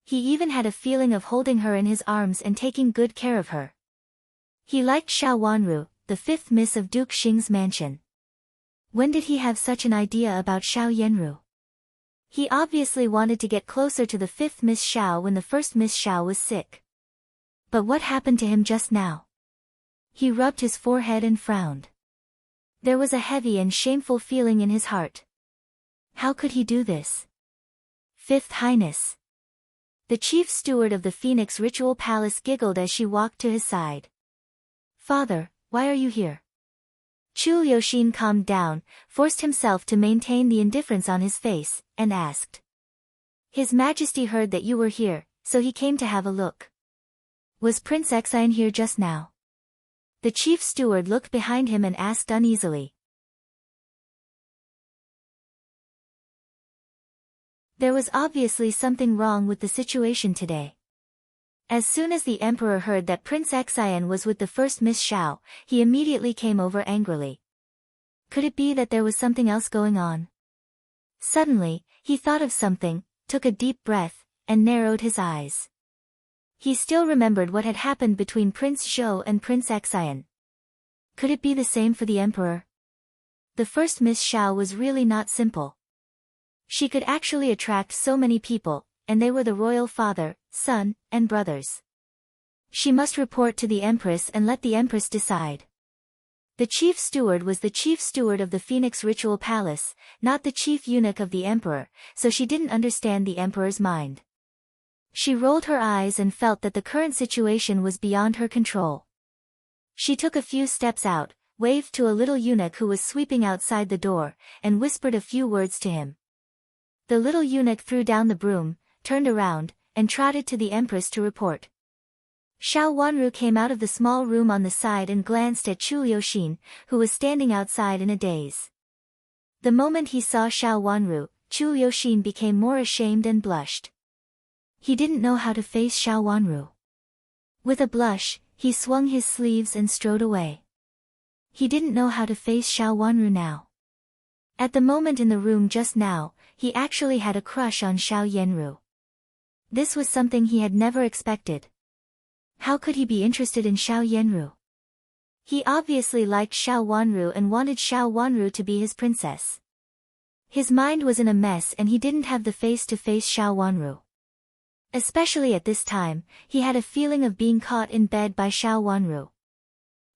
He even had a feeling of holding her in his arms and taking good care of her. He liked Xiao Wanru, the fifth miss of Duke Xing's mansion. When did he have such an idea about Xiao Yanru? He obviously wanted to get closer to the fifth Miss Xiao when the first Miss Xiao was sick. But what happened to him just now? He rubbed his forehead and frowned. There was a heavy and shameful feeling in his heart. How could he do this? Fifth Highness. The chief steward of the Phoenix Ritual Palace giggled as she walked to his side. "Father, why are you here?" Chu Liuxin calmed down, forced himself to maintain the indifference on his face, and asked. "His Majesty heard that you were here, so he came to have a look." "Was Prince Exine here just now?" The chief steward looked behind him and asked uneasily. There was obviously something wrong with the situation today. As soon as the emperor heard that Prince Exine was with the first Miss Xiao, he immediately came over angrily. Could it be that there was something else going on? Suddenly, he thought of something, took a deep breath, and narrowed his eyes. He still remembered what had happened between Prince Zhou and Prince Exine. Could it be the same for the emperor? The first Miss Xiao was really not simple. She could actually attract so many people, and they were the royal father, son, and brothers. She must report to the empress and let the empress decide. The chief steward was the chief steward of the Phoenix Ritual Palace, not the chief eunuch of the emperor, so she didn't understand the emperor's mind. She rolled her eyes and felt that the current situation was beyond her control. She took a few steps out, waved to a little eunuch who was sweeping outside the door, and whispered a few words to him. The little eunuch threw down the broom, turned around, and trotted to the empress to report. Xiao Wanru came out of the small room on the side and glanced at Chu Liuxin, who was standing outside in a daze. The moment he saw Xiao Wanru, Chu Liuxin became more ashamed and blushed. He didn't know how to face Xiao Wanru. With a blush, he swung his sleeves and strode away. He didn't know how to face Xiao Wanru now. At the moment in the room just now, he actually had a crush on Xiao Yanru. This was something he had never expected. How could he be interested in Xiao Yanru? He obviously liked Xiao Wanru and wanted Xiao Wanru to be his princess. His mind was in a mess and he didn't have the face to face Xiao Wanru. Especially at this time, he had a feeling of being caught in bed by Xiao Wanru.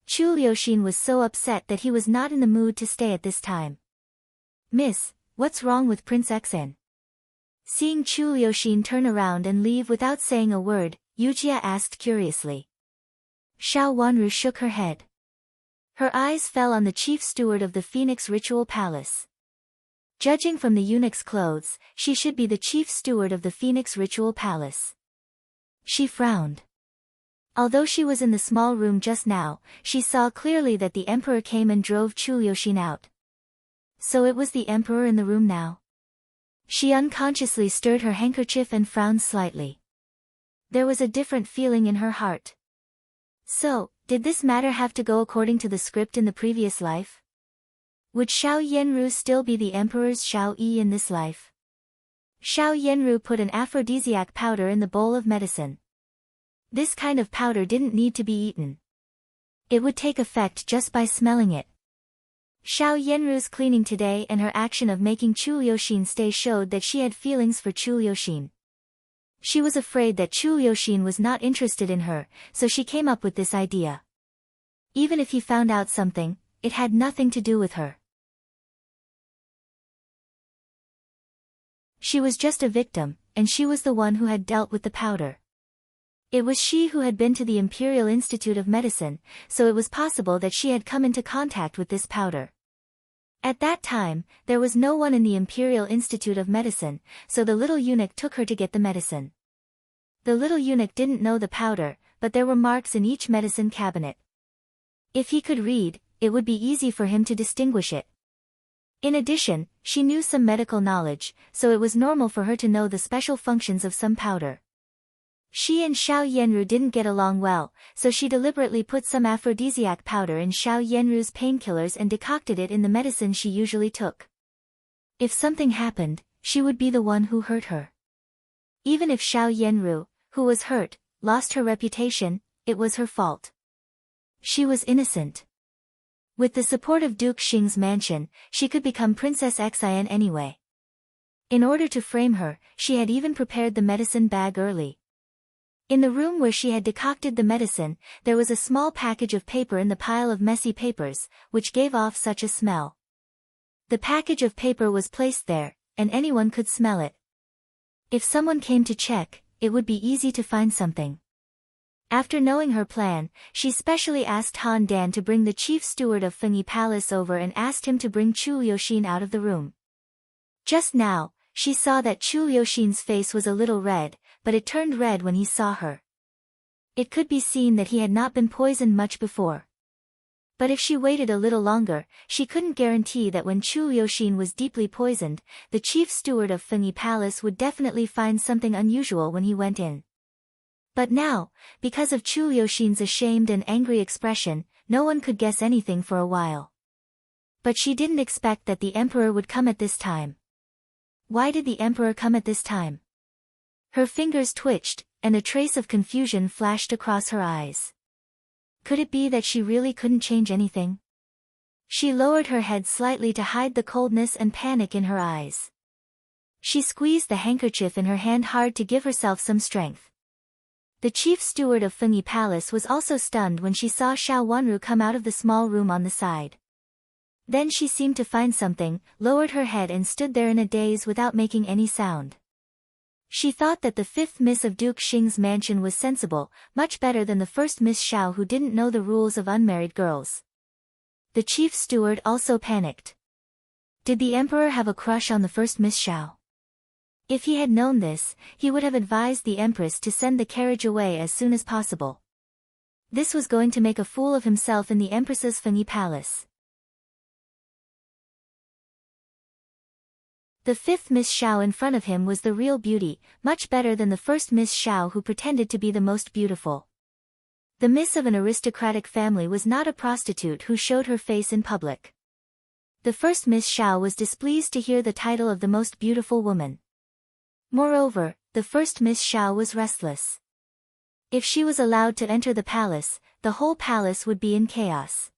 Chu Liuxin was so upset that he was not in the mood to stay at this time. "Miss, what's wrong with Prince Exin?" Seeing Chu Liuxin turn around and leave without saying a word, Yujia asked curiously. Xiao Wanru shook her head. Her eyes fell on the chief steward of the Phoenix Ritual Palace. Judging from the eunuch's clothes, she should be the chief steward of the Phoenix Ritual Palace. She frowned. Although she was in the small room just now, she saw clearly that the emperor came and drove Chulyoshin out. So it was the emperor in the room now. She unconsciously stirred her handkerchief and frowned slightly. There was a different feeling in her heart. So, did this matter have to go according to the script in the previous life? Would Xiao Yanru still be the emperor's Xiao Yi in this life? Xiao Yanru put an aphrodisiac powder in the bowl of medicine. This kind of powder didn't need to be eaten. It would take effect just by smelling it. Xiao Yanru's cleaning today and her action of making Chulyoshin stay showed that she had feelings for Chulyoshin. She was afraid that Chulyoshin was not interested in her, so she came up with this idea. Even if he found out something, it had nothing to do with her. She was just a victim, and she was the one who had dealt with the powder. It was she who had been to the Imperial Institute of Medicine, so it was possible that she had come into contact with this powder. At that time, there was no one in the Imperial Institute of Medicine, so the little eunuch took her to get the medicine. The little eunuch didn't know the powder, but there were marks in each medicine cabinet. If he could read, it would be easy for him to distinguish it. In addition, she knew some medical knowledge, so it was normal for her to know the special functions of some powder. She and Xiao Yanru didn't get along well, so she deliberately put some aphrodisiac powder in Xiao Yanru's painkillers and decocted it in the medicine she usually took. If something happened, she would be the one who hurt her. Even if Xiao Yanru, who was hurt, lost her reputation, it was her fault. She was innocent. With the support of Duke Xing's mansion, she could become Princess Xian anyway. In order to frame her, she had even prepared the medicine bag early. In the room where she had decocted the medicine, there was a small package of paper in the pile of messy papers, which gave off such a smell. The package of paper was placed there, and anyone could smell it. If someone came to check, it would be easy to find something. After knowing her plan, she specially asked Han Dan to bring the chief steward of Fengyi Palace over and asked him to bring Chulyoshin out of the room. Just now, she saw that Chulyoshin's face was a little red, but it turned red when he saw her. It could be seen that he had not been poisoned much before. But if she waited a little longer, she couldn't guarantee that when Chulyoshin was deeply poisoned, the chief steward of Fengyi Palace would definitely find something unusual when he went in. But now, because of Chulyoshin's ashamed and angry expression, no one could guess anything for a while. But she didn't expect that the emperor would come at this time. Why did the emperor come at this time? Her fingers twitched, and a trace of confusion flashed across her eyes. Could it be that she really couldn't change anything? She lowered her head slightly to hide the coldness and panic in her eyes. She squeezed the handkerchief in her hand hard to give herself some strength. The chief steward of Fengyi Palace was also stunned when she saw Xiao Wanru come out of the small room on the side. Then she seemed to find something, lowered her head and stood there in a daze without making any sound. She thought that the fifth Miss of Duke Xing's mansion was sensible, much better than the first Miss Xiao who didn't know the rules of unmarried girls. The chief steward also panicked. Did the emperor have a crush on the first Miss Xiao? If he had known this, he would have advised the empress to send the carriage away as soon as possible. This was going to make a fool of himself in the empress's Fengyi Palace. The fifth Miss Xiao in front of him was the real beauty, much better than the first Miss Xiao who pretended to be the most beautiful. The miss of an aristocratic family was not a prostitute who showed her face in public. The first Miss Xiao was displeased to hear the title of the most beautiful woman. Moreover, the first Miss Xiao was restless. If she was allowed to enter the palace, the whole palace would be in chaos.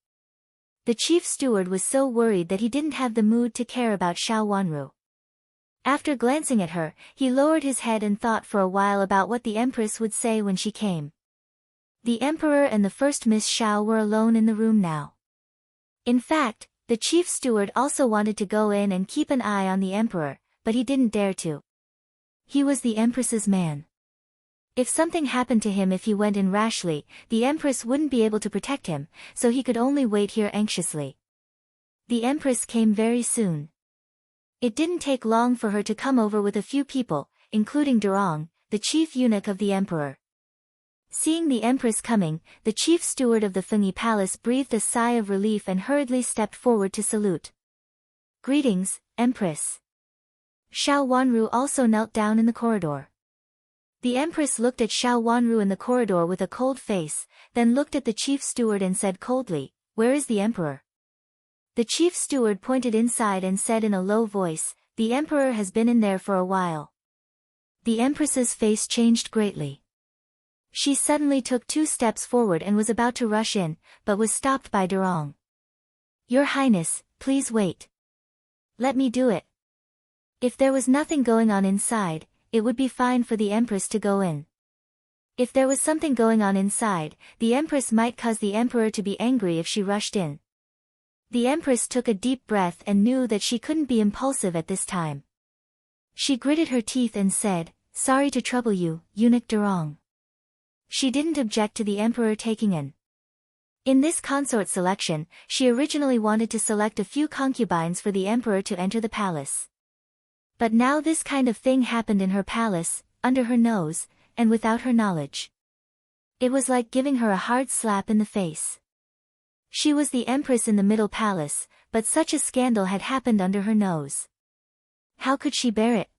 The chief steward was so worried that he didn't have the mood to care about Xiao Wanru. After glancing at her, he lowered his head and thought for a while about what the empress would say when she came. The emperor and the first Miss Xiao were alone in the room now. In fact, the chief steward also wanted to go in and keep an eye on the emperor, but he didn't dare to. He was the empress's man. If something happened to him if he went in rashly, the empress wouldn't be able to protect him, so he could only wait here anxiously. The empress came very soon. It didn't take long for her to come over with a few people, including Durong, the chief eunuch of the emperor. Seeing the empress coming, the chief steward of the Fengyi palace breathed a sigh of relief and hurriedly stepped forward to salute. Greetings, empress. Xiao Wanru also knelt down in the corridor. The empress looked at Xiao Wanru in the corridor with a cold face, then looked at the chief steward and said coldly, "Where is the emperor?" The chief steward pointed inside and said in a low voice, "The emperor has been in there for a while." The empress's face changed greatly. She suddenly took 2 steps forward and was about to rush in, but was stopped by Durong. "Your Highness, please wait. Let me do it." If there was nothing going on inside, it would be fine for the empress to go in. If there was something going on inside, the empress might cause the emperor to be angry if she rushed in. The empress took a deep breath and knew that she couldn't be impulsive at this time. She gritted her teeth and said, "Sorry to trouble you, eunuch Durong." She didn't object to the emperor taking in this consort selection. She originally wanted to select a few concubines for the emperor to enter the palace. But now this kind of thing happened in her palace, under her nose, and without her knowledge. It was like giving her a hard slap in the face. She was the empress in the Middle Palace, but such a scandal had happened under her nose. How could she bear it?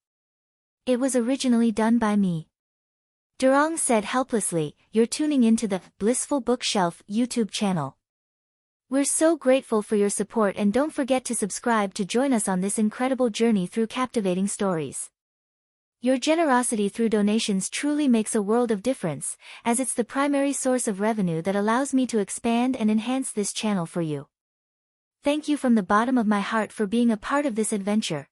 "It was originally done by me," Durong said helplessly. "You're tuning into the Blissful Bookshelf YouTube channel. We're so grateful for your support, and don't forget to subscribe to join us on this incredible journey through captivating stories. Your generosity through donations truly makes a world of difference, as it's the primary source of revenue that allows me to expand and enhance this channel for you. Thank you from the bottom of my heart for being a part of this adventure.